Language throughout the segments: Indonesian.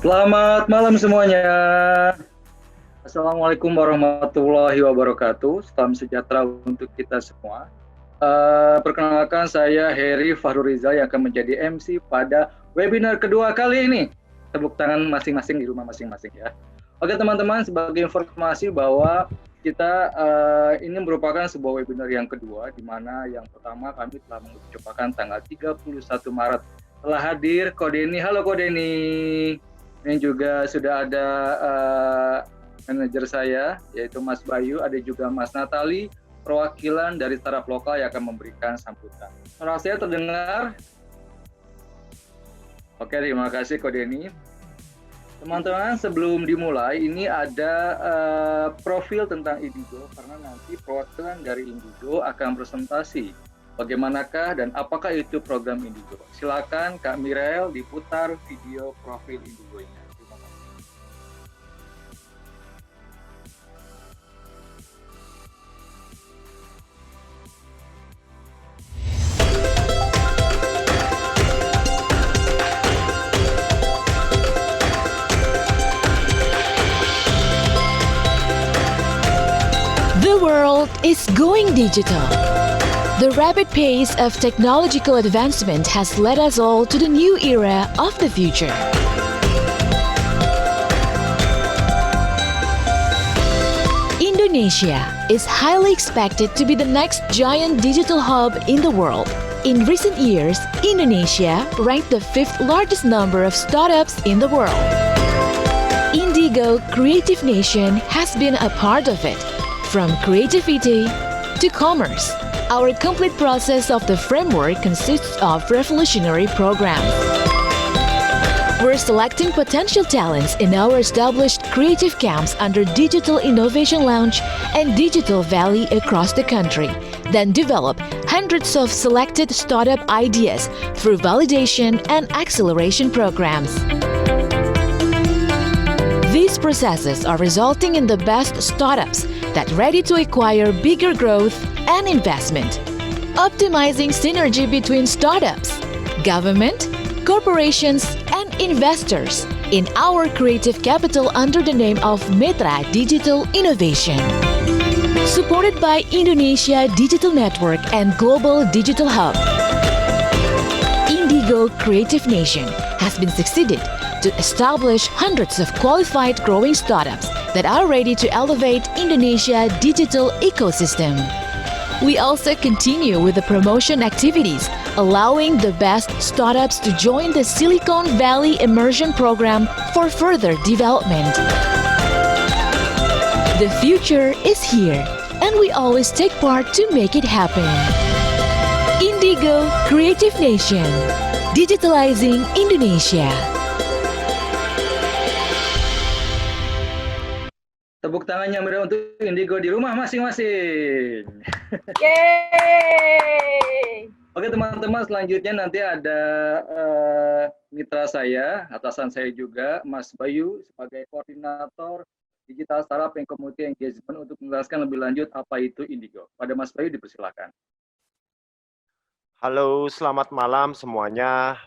Selamat malam semuanya. Assalamualaikum warahmatullahi wabarakatuh. Salam sejahtera untuk kita semua. Perkenalkan saya Heri Fahrurizal yang akan menjadi MC pada webinar kedua kali ini. Tepuk tangan masing-masing di rumah masing-masing ya. Oke teman-teman, sebagai informasi bahwa kita ini merupakan sebuah webinar yang kedua, di mana yang pertama kami telah mengucapkan tanggal 31 Maret. Telah hadir Kodeni. Halo Kodeni. Ini juga sudah ada manajer saya, yaitu Mas Bayu, ada juga Mas Natali, perwakilan dari startup lokal yang akan memberikan sambutan. Suara saya terdengar? Oke, terima kasih Kodeni. Teman-teman, sebelum dimulai, ini ada profil tentang Indigo, karena nanti perwakilan dari Indigo akan presentasi bagaimanakah dan apakah itu program Indigo. Silakan Kak Mirel diputar video profil Indigo ini. The world is going digital. The rapid pace of technological advancement has led us all to the new era of the future. Indonesia is highly expected to be the next giant digital hub in the world. In recent years, Indonesia ranked the 5th largest number of startups in the world. Indigo Creative Nation has been a part of it. From creativity to commerce, our complete process of the framework consists of revolutionary programs. We're selecting potential talents in our established creative camps under Digital Innovation Lounge and Digital Valley across the country, then develop hundreds of selected startup ideas through validation and acceleration programs. These processes are resulting in the best startups that ready to acquire bigger growth and investment. Optimizing synergy between startups, government, corporations, and investors in our creative capital under the name of Metra Digital Innovation. Supported by Indonesia Digital Network and Global Digital Hub, Indigo Creative Nation has been succeeded to establish hundreds of qualified growing startups that are ready to elevate Indonesia digital ecosystem. We also continue with the promotion activities, allowing the best startups to join the Silicon Valley Immersion Program for further development. The future is here, and we always take part to make it happen. Indigo Creative Nation, digitalizing Indonesia. Tepuk tangannya meriah untuk Indigo di rumah masing-masing. Yeay! Oke teman-teman, selanjutnya nanti ada mitra saya, atasan saya juga, Mas Bayu sebagai koordinator digital startup and community engagement untuk menjelaskan lebih lanjut apa itu Indigo. Pada Mas Bayu dipersilakan. Halo, selamat malam semuanya.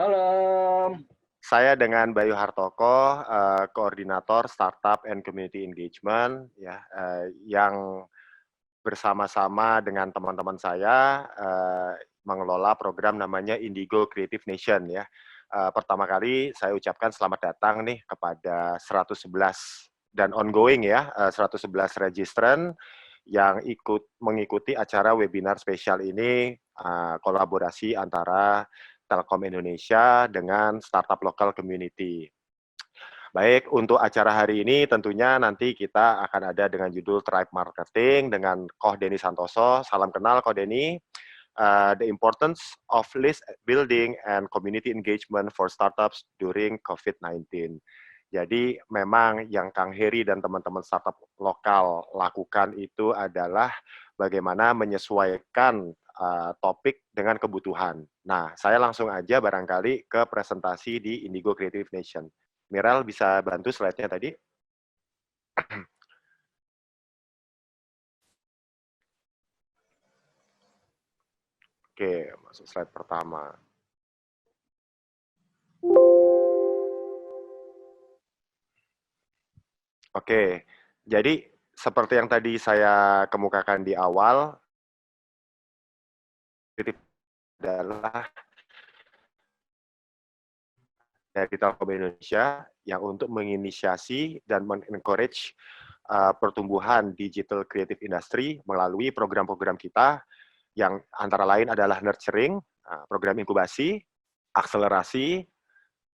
Malam. Saya dengan Bayu Hartoko, koordinator Startup and Community Engagement, ya, yang bersama-sama dengan teman-teman saya mengelola program namanya Indigo Creative Nation. Ya, pertama kali saya ucapkan selamat datang nih kepada 111 dan ongoing ya, 111 registran yang mengikuti acara webinar spesial ini, kolaborasi antara Telkom Indonesia dengan startup lokal community. Baik, untuk acara hari ini tentunya nanti kita akan ada dengan judul Tribe Marketing dengan Koh Denny Santoso. Salam kenal Koh Denny. The importance of list building and community engagement for startups during COVID-19. Jadi memang yang Kang Heri dan teman-teman startup lokal lakukan itu adalah bagaimana menyesuaikan topik dengan kebutuhan. Nah, saya langsung aja barangkali ke presentasi di Indigo Creative Nation. Mirel bisa bantu slide-nya tadi? Oke, masuk slide pertama. Oke, jadi seperti yang tadi saya kemukakan di awal, kreatif adalah dari Telkom Indonesia yang untuk menginisiasi dan men-encourage pertumbuhan digital creative industry melalui program-program kita yang antara lain adalah nurturing, program inkubasi, akselerasi,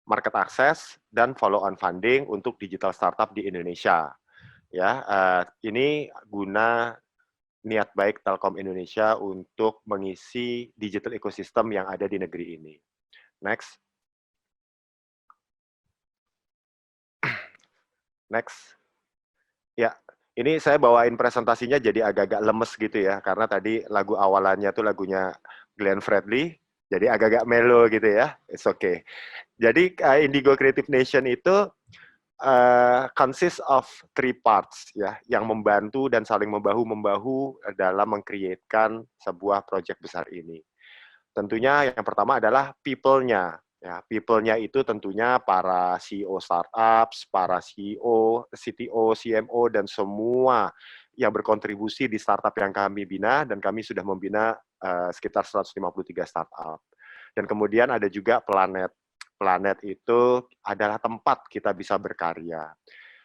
market access, dan follow-on funding untuk digital startup di Indonesia. Ya, ini guna niat baik Telkom Indonesia untuk mengisi digital ecosystem yang ada di negeri ini. Next. Next. Ya, ini saya bawain presentasinya jadi agak-agak lemes gitu ya, karena tadi lagu awalannya tuh lagunya Glenn Fredly, jadi agak-agak melo gitu ya. It's okay. Jadi Indigo Creative Nation itu consist of 3 parts ya, yang membantu dan saling membahu-membahu dalam mengcreatekan sebuah proyek besar ini. Tentunya yang pertama adalah people-nya. Ya, people-nya itu tentunya para CEO startups, para CEO, CTO, CMO, dan semua yang berkontribusi di startup yang kami bina, dan kami sudah membina sekitar 153 startup. Dan kemudian ada juga Planet. Planet itu adalah tempat kita bisa berkarya.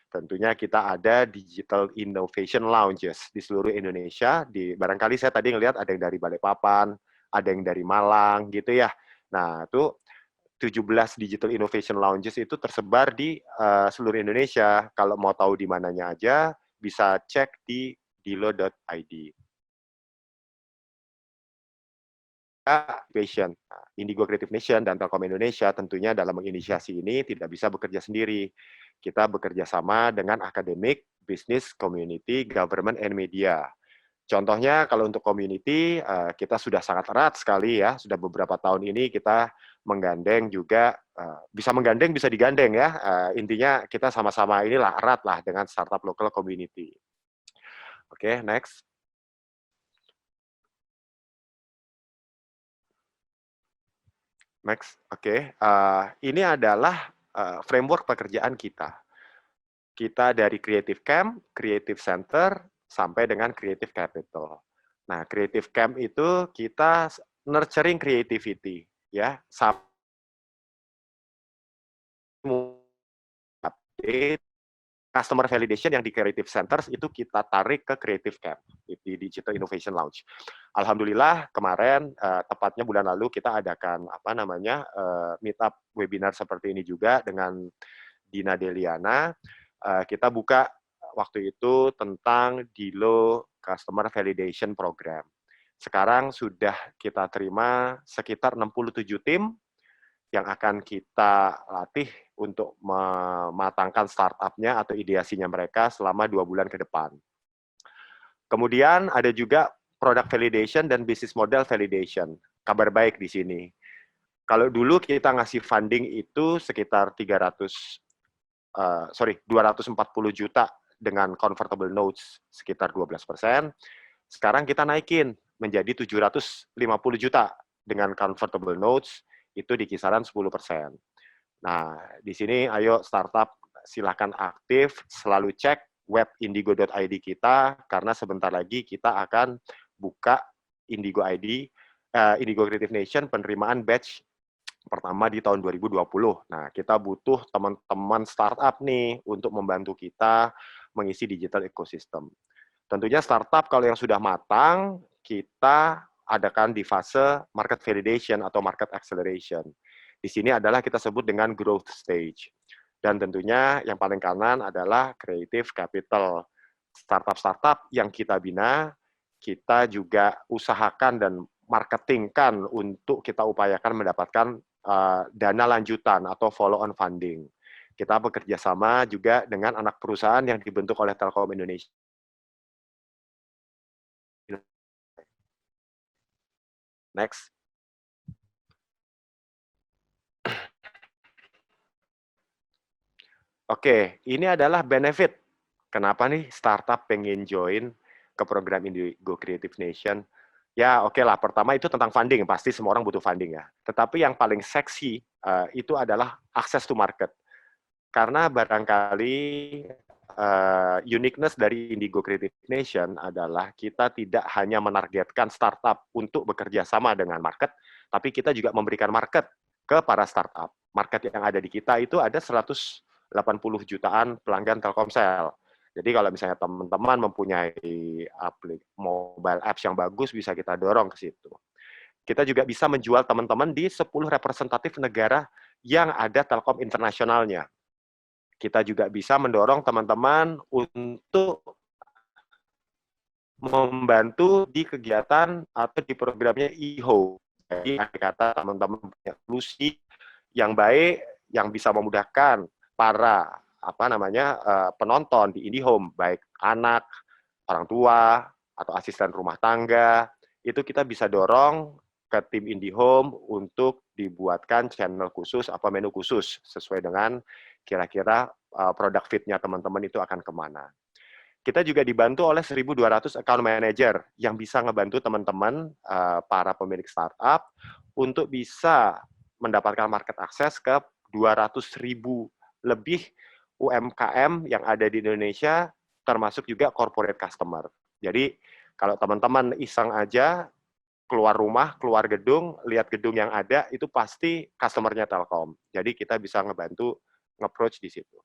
Tentunya kita ada Digital Innovation Lounges di seluruh Indonesia. Barangkali saya tadi ngelihat ada yang dari Balikpapan, ada yang dari Malang gitu ya. Nah, itu 17 Digital Innovation Lounges itu tersebar di seluruh Indonesia. Kalau mau tahu di mananya aja, bisa cek di dilo.id. Indigo Creative Nation dan Telkom Indonesia tentunya dalam menginisiasi ini tidak bisa bekerja sendiri. Kita bekerja sama dengan akademik, bisnis, community, government, and media. Contohnya kalau untuk community, kita sudah sangat erat sekali ya, sudah beberapa tahun ini kita menggandeng juga, bisa menggandeng, bisa digandeng ya, intinya kita sama-sama inilah erat lah dengan startup local community. Oke, next. Next, oke. Ini adalah framework pekerjaan kita. Kita dari Creative Camp, Creative Center, sampai dengan Creative Capital. Nah, Creative Camp itu kita nurturing creativity, ya. Update customer validation yang di Creative Centers itu kita tarik ke Creative Camp di Digital Innovation Lounge. Alhamdulillah kemarin tepatnya bulan lalu kita adakan meetup webinar seperti ini juga dengan Dina Deliana. Kita buka waktu itu tentang Dilo Customer Validation Program. Sekarang sudah kita terima sekitar 67 tim yang akan kita latih untuk mematangkan startup-nya atau ideasinya mereka selama 2 bulan ke depan. Kemudian ada juga product validation dan business model validation. Kabar baik di sini. Kalau dulu kita ngasih funding itu sekitar 240 juta dengan convertible notes sekitar 12%. Sekarang kita naikin menjadi 750 juta dengan convertible notes itu di kisaran 10%. Nah, di sini ayo startup silakan aktif, selalu cek web indigo.id kita, karena sebentar lagi kita akan buka Indigo ID, Indigo Creative Nation penerimaan batch pertama di tahun 2020. Nah, kita butuh teman-teman startup nih untuk membantu kita mengisi digital ecosystem. Tentunya startup kalau yang sudah matang, kita adakan di fase market validation atau market acceleration. Di sini adalah kita sebut dengan growth stage. Dan tentunya yang paling kanan adalah creative capital. Startup-startup yang kita bina, kita juga usahakan dan marketingkan untuk kita upayakan mendapatkan dana lanjutan atau follow-on funding. Kita bekerja sama juga dengan anak perusahaan yang dibentuk oleh Telkom Indonesia. Next. Oke, ini adalah benefit. Kenapa nih startup pengen join ke program Indigo Creative Nation? Ya, oke lah. Pertama itu tentang funding. Pasti semua orang butuh funding ya. Tetapi yang paling seksi itu adalah access to market. Karena barangkali uniqueness dari Indigo Creative Nation adalah kita tidak hanya menargetkan startup untuk bekerja sama dengan market, tapi kita juga memberikan market ke para startup. Market yang ada di kita itu ada 180 jutaan pelanggan Telkomsel. Jadi kalau misalnya teman-teman mempunyai mobile apps yang bagus, bisa kita dorong ke situ. Kita juga bisa menjual teman-teman di 10 representatif negara yang ada Telkom internasionalnya. Kita juga bisa mendorong teman-teman untuk membantu di kegiatan atau di programnya eHome. Jadi kata teman-teman punya solusi yang baik, yang bisa memudahkan para penonton di IndiHome, baik anak, orang tua, atau asisten rumah tangga, itu kita bisa dorong ke tim IndiHome untuk dibuatkan channel khusus atau menu khusus sesuai dengan kira-kira produk fit-nya teman-teman itu akan kemana. Kita juga dibantu oleh 1.200 account manager yang bisa ngebantu teman-teman para pemilik startup untuk bisa mendapatkan market access ke 200.000 lebih UMKM yang ada di Indonesia, termasuk juga corporate customer. Jadi kalau teman-teman iseng aja, keluar rumah, keluar gedung, lihat gedung yang ada, itu pasti customer-nya Telkom. Jadi kita bisa ngebantu nge-approach di situ.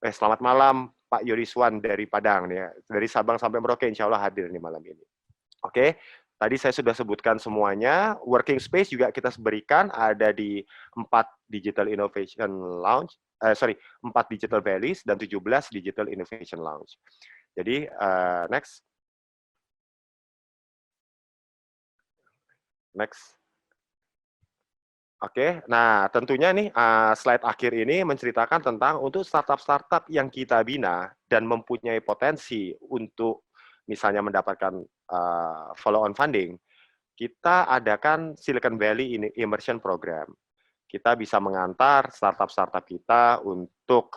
Selamat malam Pak Yuriswan dari Padang, nih, dari Sabang sampai Merauke, insya Allah hadir nih malam ini. Oke, tadi saya sudah sebutkan semuanya. Working space juga kita berikan, ada di 4 Digital Innovation Lounge, 4 Digital Valleys dan 17 Digital Innovation Lounge. Jadi, next. Oke, nah tentunya nih slide akhir ini menceritakan tentang untuk startup-startup yang kita bina dan mempunyai potensi untuk misalnya mendapatkan follow-on funding, kita adakan Silicon Valley Immersion Program. Kita bisa mengantar startup-startup kita untuk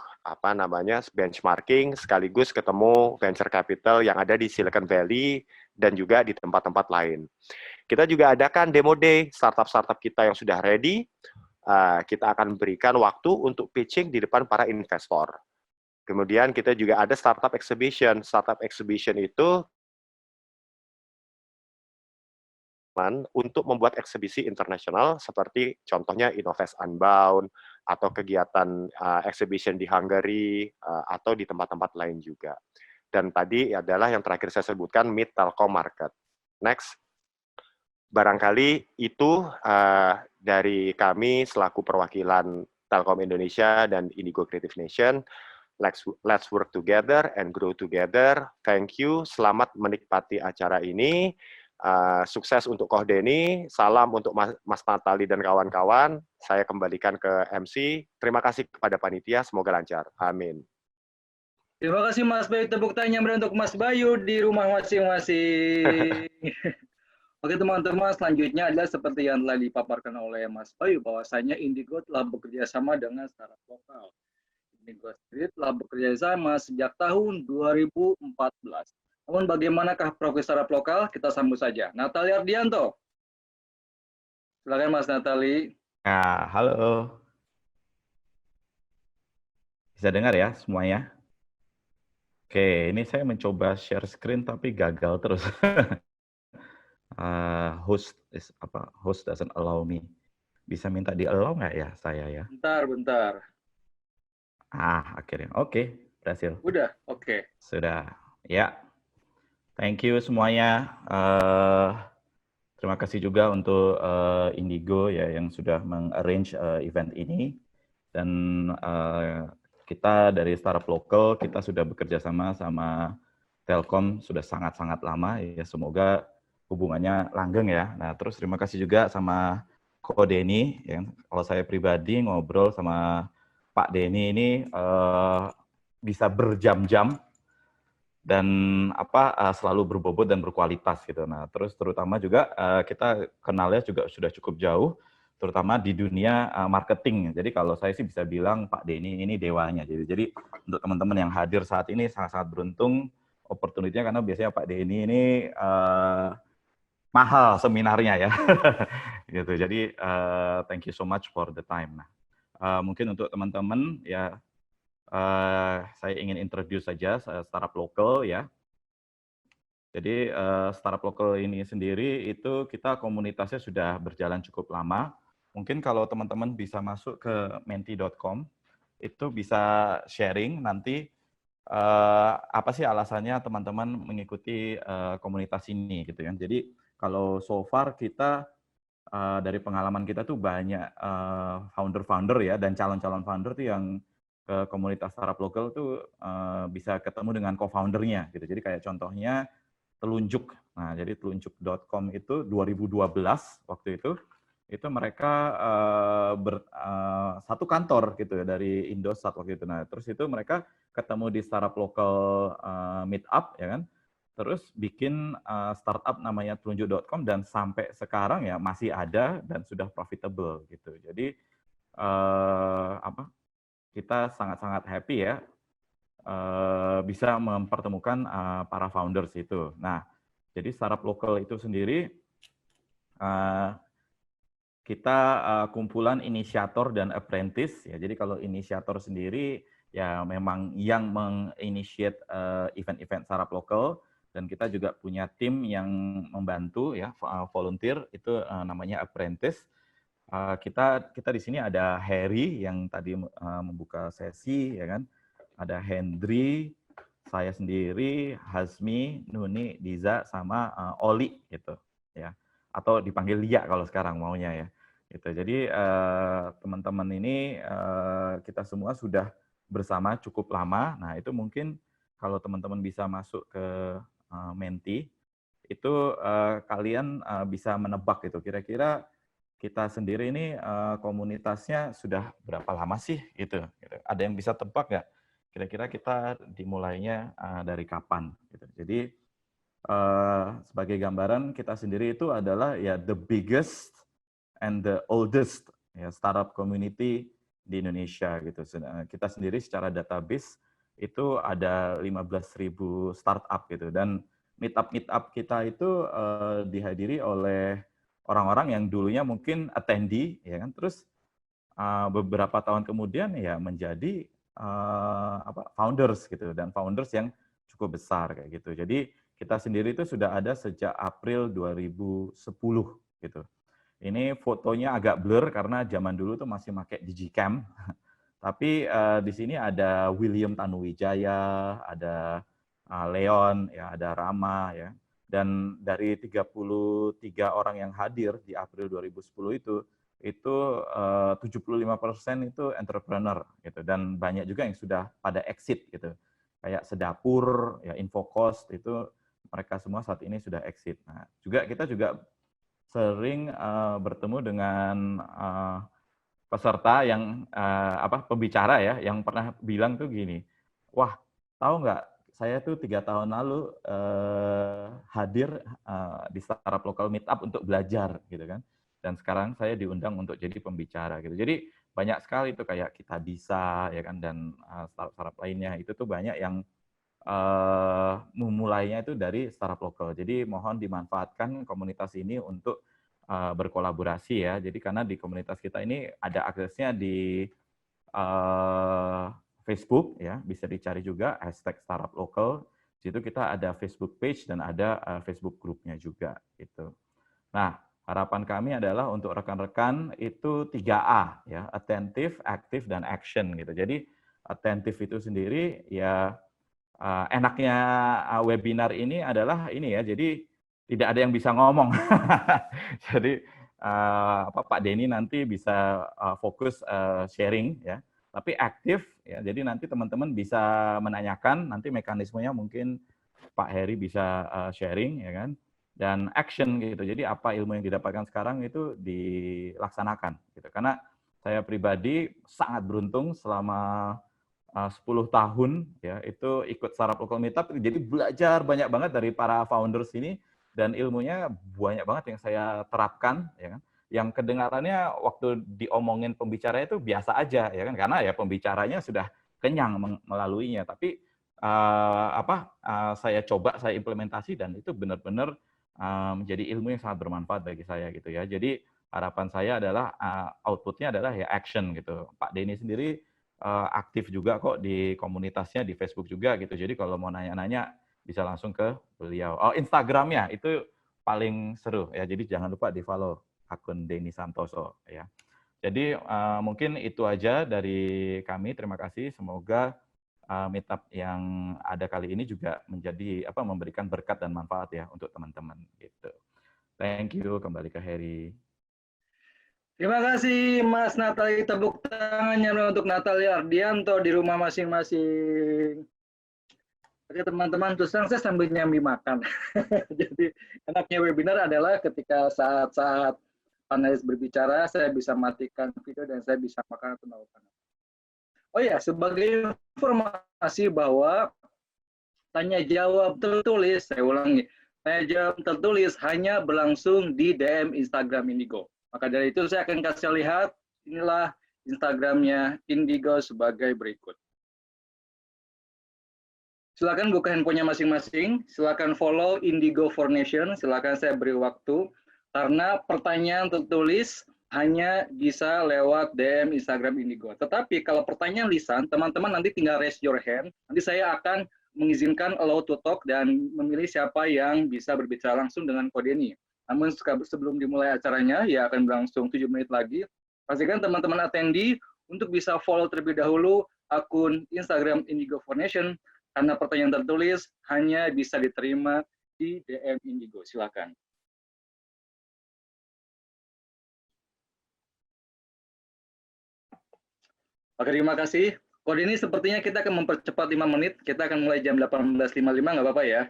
benchmarking sekaligus ketemu venture capital yang ada di Silicon Valley dan juga di tempat-tempat lain. Kita juga adakan demo day startup-startup kita yang sudah ready. Kita akan berikan waktu untuk pitching di depan para investor. Kemudian kita juga ada startup exhibition. Startup exhibition itu untuk membuat eksibisi internasional seperti contohnya Innovest Unbound atau kegiatan exhibition di Hungary atau di tempat-tempat lain juga. Dan tadi adalah yang terakhir saya sebutkan Meet Telkom Market. Next. Barangkali itu dari kami selaku perwakilan Telkom Indonesia dan Indigo Creative Nation. Let's work together and grow together. Thank you. Selamat menikmati acara ini. Sukses untuk Koh Deni. Salam untuk Mas Natali dan kawan-kawan. Saya kembalikan ke MC. Terima kasih kepada panitia. Semoga lancar. Amin. Terima kasih Mas Bayu. Tepuk tangan yang untuk Mas Bayu di rumah masing-masing. Oke teman-teman, selanjutnya adalah seperti yang telah dipaparkan oleh Mas Bayu, bahwasanya Indigo telah bekerja sama dengan startup lokal. Indigo sendiri telah bekerja sama sejak tahun 2014. Namun bagaimanakah profil startup lokal? Kita sambut saja. Natali Ardianto. Silakan Mas Natali. Nah, halo. Bisa dengar ya semuanya? Oke, ini saya mencoba share screen tapi gagal terus. Host doesn't allow me. Bisa minta di allow nggak ya saya ya? Bentar. Akhirnya. Oke, berhasil. Udah, oke. Sudah, ya. Thank you semuanya. Terima kasih juga untuk Indigo ya yang sudah mengarrange event ini. Dan kita dari startup lokal, kita sudah bekerja sama Telkom sudah sangat-sangat lama. Ya, semoga hubungannya langgeng ya. Nah, terus terima kasih juga sama Ko Deni. Ya. Kalau saya pribadi ngobrol sama Pak Deni ini bisa berjam-jam dan selalu berbobot dan berkualitas gitu. Nah, terus terutama juga kita kenalnya juga sudah cukup jauh, terutama di dunia marketing. Jadi kalau saya sih bisa bilang Pak Deni ini dewanya. Jadi untuk teman-teman yang hadir saat ini sangat-sangat beruntung opportunity-nya karena biasanya Pak Deni ini mahal seminarnya ya. Gitu. Jadi thank you so much for the time. Nah, mungkin untuk teman-teman ya saya ingin introduce saja startup lokal ya. Jadi startup lokal ini sendiri itu kita komunitasnya sudah berjalan cukup lama. Mungkin kalau teman-teman bisa masuk ke menti.com, itu bisa sharing nanti apa sih alasannya teman-teman mengikuti komunitas ini gitu ya. Jadi kalau so far kita dari pengalaman kita tuh banyak founder-founder ya dan calon-calon founder tuh yang ke komunitas startup lokal tuh bisa ketemu dengan co-foundernya gitu. Jadi kayak contohnya Telunjuk. Nah, jadi telunjuk.com itu 2012 waktu itu mereka satu kantor gitu ya dari Indosat waktu itu. Nah, terus itu mereka ketemu di startup lokal meetup ya kan. Terus bikin startup namanya telunjuk.com dan sampai sekarang ya masih ada dan sudah profitable gitu. Jadi kita sangat-sangat happy ya bisa mempertemukan para founders itu. Nah, jadi startup lokal itu sendiri kita kumpulan inisiator dan apprentice ya. Jadi kalau inisiator sendiri ya memang yang menginitiate event-event startup lokal dan kita juga punya tim yang membantu ya volunteer itu namanya apprentice. Kita di sini ada Harry yang tadi membuka sesi ya kan. Ada Hendry, saya sendiri, Hazmi, Nuni, Diza, sama Oli gitu ya. Atau dipanggil Lia kalau sekarang maunya ya. Gitu. Jadi teman-teman ini kita semua sudah bersama cukup lama. Nah, itu mungkin kalau teman-teman bisa masuk ke Menti, itu kalian bisa menebak gitu. Kira-kira kita sendiri ini komunitasnya sudah berapa lama sih gitu. Ada yang bisa tebak nggak? Kira-kira kita dimulainya dari kapan? Gitu. Jadi sebagai gambaran kita sendiri itu adalah ya the biggest and the oldest ya startup community di Indonesia gitu. Kita sendiri secara database itu ada 15.000 startup gitu dan meetup kita itu dihadiri oleh orang-orang yang dulunya mungkin attendee ya kan terus beberapa tahun kemudian ya menjadi founders gitu dan founders yang cukup besar kayak gitu. Jadi kita sendiri itu sudah ada sejak April 2010 gitu. Ini fotonya agak blur karena zaman dulu tuh masih pakai Digicam. Tapi di sini ada William Tanuwijaya, ada Leon, ya ada Rama ya. Dan dari 33 orang yang hadir di April 2010 itu 75% itu entrepreneur gitu dan banyak juga yang sudah pada exit gitu. Kayak Sedapur, ya Infocos itu mereka semua saat ini sudah exit. Nah, kita juga sering bertemu dengan peserta yang pembicara ya yang pernah bilang tuh gini, wah tahu nggak saya tuh 3 tahun lalu hadir di startup lokal meetup untuk belajar gitu kan. Dan sekarang saya diundang untuk jadi pembicara gitu. Jadi banyak sekali itu kayak Kita Bisa ya kan dan startup lainnya itu tuh banyak yang memulainya itu dari startup lokal. Jadi mohon dimanfaatkan komunitas ini untuk berkolaborasi ya. Jadi karena di komunitas kita ini ada aksesnya di Facebook ya, bisa dicari juga #startuplokal. Di situ kita ada Facebook page dan ada Facebook grupnya juga gitu. Nah, harapan kami adalah untuk rekan-rekan itu 3A ya, attentive, active dan action gitu. Jadi attentive itu sendiri ya enaknya webinar ini adalah ini ya, jadi tidak ada yang bisa ngomong. Jadi Pak Denny nanti bisa fokus sharing ya, tapi aktif ya. Jadi nanti teman-teman bisa menanyakan, nanti mekanismenya mungkin Pak Heri bisa sharing ya kan. Dan action gitu. Jadi apa ilmu yang didapatkan sekarang itu dilaksanakan gitu. Karena saya pribadi sangat beruntung selama 10 tahun ya itu ikut startup local meetup, jadi belajar banyak banget dari para founders ini dan ilmunya banyak banget yang saya terapkan ya kan. Yang kedengarannya waktu diomongin pembicara itu biasa aja ya kan karena ya pembicaranya sudah kenyang melaluinya, tapi saya coba saya implementasi dan itu benar-benar menjadi ilmu yang sangat bermanfaat bagi saya gitu ya. Jadi harapan saya adalah outputnya adalah ya action gitu. Pak Denny sendiri aktif juga kok di komunitasnya di Facebook juga gitu. Jadi kalau mau nanya-nanya bisa langsung ke beliau. Oh, Instagramnya itu paling seru ya. Jadi jangan lupa di-follow akun Denny Santoso ya. Jadi mungkin itu aja dari kami. Terima kasih. Semoga meetup yang ada kali ini juga menjadi memberikan berkat dan manfaat ya untuk teman-teman gitu. Thank you. Kembali ke Heri. Terima kasih Mas Natali, tepuk tangannya untuk Natali Ardianto di rumah masing-masing. Oke teman-teman, terus terang saya sambil nyambi makan. Jadi enaknya webinar adalah ketika saat-saat panelis berbicara, saya bisa matikan video dan saya bisa makan atau melakukan. Oh ya, sebagai informasi bahwa tanya jawab tertulis, saya ulangi, tanya jawab tertulis hanya berlangsung di DM Instagram Indigo. Maka dari itu saya akan kasih lihat, inilah Instagramnya Indigo sebagai berikut. Silakan buka handphonenya masing-masing, silakan follow Indigo for Nation, silakan saya beri waktu, karena pertanyaan tertulis hanya bisa lewat DM Instagram Indigo. Tetapi kalau pertanyaan lisan, teman-teman nanti tinggal raise your hand, nanti saya akan mengizinkan allow to talk dan memilih siapa yang bisa berbicara langsung dengan kode ini. Namun sebelum dimulai acaranya, ya akan berlangsung 7 menit lagi, pastikan teman-teman attendee untuk bisa follow terlebih dahulu akun Instagram Indigo for Nation, karena pertanyaan tertulis hanya bisa diterima di DM Indigo. Silakan. Oke, terima kasih. Kode ini sepertinya kita akan mempercepat 5 menit, kita akan mulai jam 18.55, nggak apa-apa ya?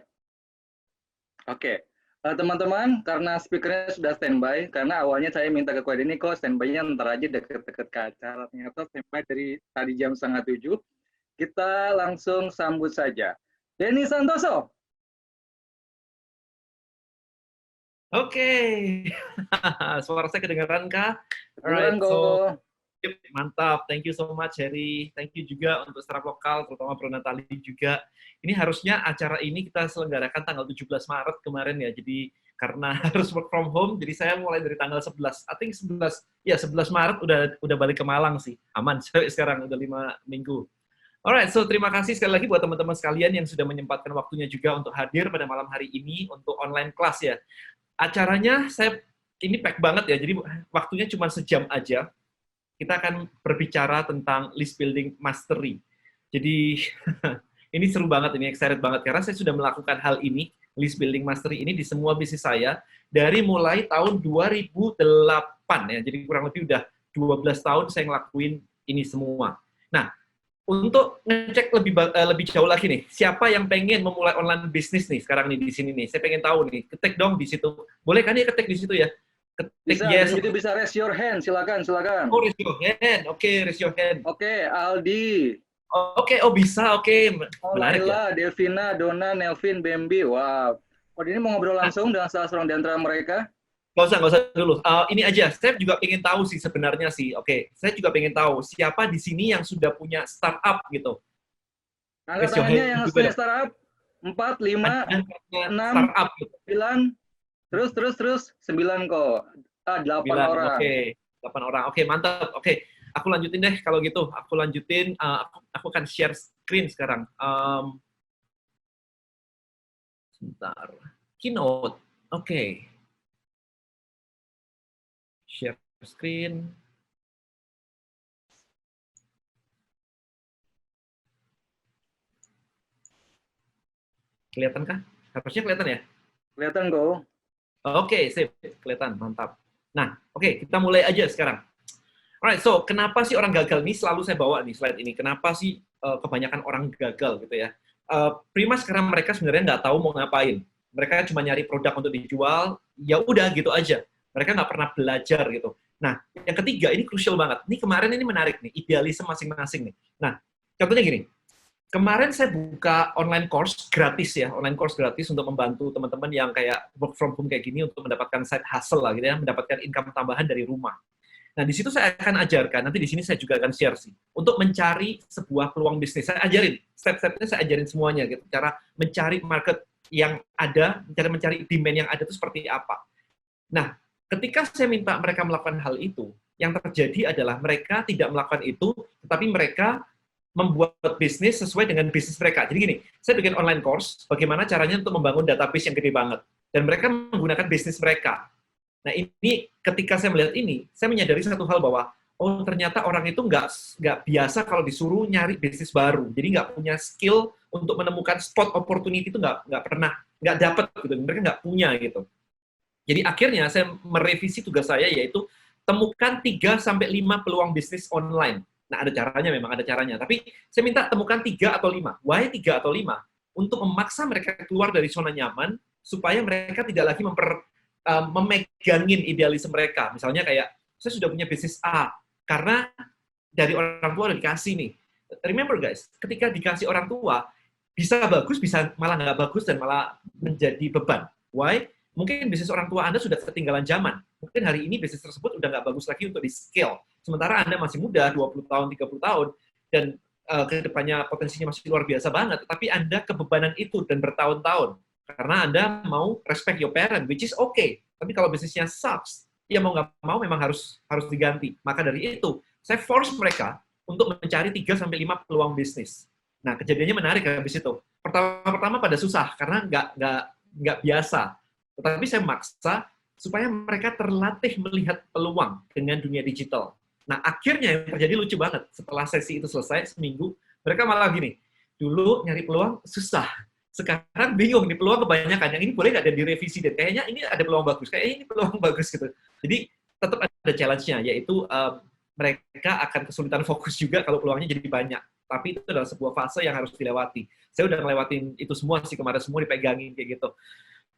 Oke. Teman-teman, karena speakernya sudah standby, karena awalnya saya minta ke kode ini kok standby-nya ntar aja deket-deket ke acara, ternyata standby dari tadi jam 6:30. Kita langsung sambut saja. Denny Santoso. Oke, suara saya kedengaran kah? Alright, so mantap, thank you so much Heri, thank you juga untuk startup lokal, terutama Bro Natali juga. Ini harusnya acara ini kita selenggarakan tanggal 17 Maret kemarin ya, jadi karena harus work from home, jadi saya mulai dari tanggal 11, I think 11 Maret udah balik ke Malang sih, aman sekarang udah 5 minggu. Alright, so terima kasih sekali lagi buat teman-teman sekalian yang sudah menyempatkan waktunya juga untuk hadir pada malam hari ini untuk online class ya. Acaranya ini pack banget ya, jadi waktunya cuma sejam aja. Kita akan berbicara tentang list building mastery. Jadi ini seru banget, ini excited banget karena saya sudah melakukan hal ini, list building mastery ini di semua bisnis saya dari mulai tahun 2008 ya. Jadi kurang lebih udah 12 tahun saya ngelakuin ini semua. Nah, untuk ngecek lebih jauh lagi nih, siapa yang pengen memulai online bisnis nih sekarang nih di sini nih? Saya pengen tahu nih, ketik dong di situ. Boleh kan ya ketik di situ ya? Ketik bisa, yes. Itu bisa raise your hand, silakan. Oh, raise your hand. Oke, raise your hand. Oke, Aldi. Oke, oh bisa, oke. Menarik Laila, ya. Devina, Dona, Nelvin, Bambi. Wow. Ini mau ngobrol langsung dengan salah seorang di antara mereka? Nggak usah dulu. Ini aja, saya juga pengen tahu sih sebenarnya sih. Oke, saya juga pengen tahu siapa di sini yang sudah punya startup gitu. Angkat tangannya yang punya startup. 4, 5, 6, startup, gitu. 9, terus 9 kok. 8 orang. Oke, 8 orang. Oke, mantap. Oke, aku lanjutin deh kalau gitu. Aku lanjutin. Aku akan share screen sekarang. Sebentar. Keynote. Oke. Share screen. Kelihatan kah? Harusnya kelihatan ya? Kelihatan kok. Oke, sip. Kelihatan, mantap. Nah, oke, kita mulai aja sekarang. Alright, so kenapa sih orang gagal nih? Selalu saya bawa nih slide ini. Kenapa sih kebanyakan orang gagal gitu ya? Primas karena mereka sebenarnya nggak tahu mau ngapain. Mereka cuma nyari produk untuk dijual, ya udah gitu aja. Mereka nggak pernah belajar gitu. Nah, yang ketiga, ini krusial banget. Ini kemarin ini menarik nih, idealisme masing-masing nih. Nah, contohnya gini. Kemarin saya buka online course gratis ya, online course gratis untuk membantu teman-teman yang kayak work from home kayak gini untuk mendapatkan side hustle lah gitu ya, mendapatkan income tambahan dari rumah. Nah, di situ saya akan ajarkan, nanti di sini saya juga akan share sih, untuk mencari sebuah peluang bisnis. Saya ajarin, step-stepnya saya ajarin semuanya gitu, cara mencari market yang ada, cara mencari demand yang ada itu seperti apa. Nah, ketika saya minta mereka melakukan hal itu, yang terjadi adalah mereka tidak melakukan itu, tetapi mereka membuat bisnis sesuai dengan bisnis mereka. Jadi gini, saya bikin online course, bagaimana caranya untuk membangun database yang gede banget. Dan mereka menggunakan bisnis mereka. Nah ini, ketika saya melihat ini, saya menyadari satu hal bahwa, oh ternyata orang itu nggak biasa kalau disuruh nyari bisnis baru. Jadi nggak punya skill untuk menemukan spot opportunity itu nggak dapat gitu. Mereka nggak punya gitu. Jadi akhirnya saya merevisi tugas saya, yaitu temukan 3-5 peluang bisnis online. Nah, ada caranya, memang ada caranya. Tapi saya minta temukan 3 atau 5. Why 3 atau 5? Untuk memaksa mereka keluar dari zona nyaman, supaya mereka tidak lagi memegangin idealisme mereka. Misalnya kayak, saya sudah punya bisnis A, karena dari orang tua udah dikasih nih. Remember guys, ketika dikasih orang tua, bisa bagus, bisa malah nggak bagus, dan malah menjadi beban. Why? Mungkin bisnis orang tua Anda sudah ketinggalan zaman. Mungkin hari ini bisnis tersebut udah nggak bagus lagi untuk di-scale. Sementara Anda masih muda, 20 tahun, 30 tahun, dan ke depannya potensinya masih luar biasa banget, tapi Anda kebebanan itu dan bertahun-tahun. Karena Anda mau respect your parent, which is okay. Tapi kalau bisnisnya sucks, ya mau nggak mau memang harus diganti. Maka dari itu, saya force mereka untuk mencari 3-5 peluang bisnis. Nah, kejadiannya menarik habis itu. Pertama pada susah, karena nggak biasa. Tetapi saya maksa supaya mereka terlatih melihat peluang dengan dunia digital. Nah, akhirnya yang terjadi lucu banget. Setelah sesi itu selesai, seminggu, mereka malah gini, dulu nyari peluang susah. Sekarang bingung, nih peluang kebanyakan. Yang ini boleh nggak ada direvisi deh? Kayaknya ini ada peluang bagus, kayaknya ini peluang bagus gitu. Jadi, tetap ada challenge-nya, yaitu mereka akan kesulitan fokus juga kalau peluangnya jadi banyak. Tapi itu adalah sebuah fase yang harus dilewati. Saya udah ngelewatin itu semua sih, kemarin semua dipegangin kayak gitu.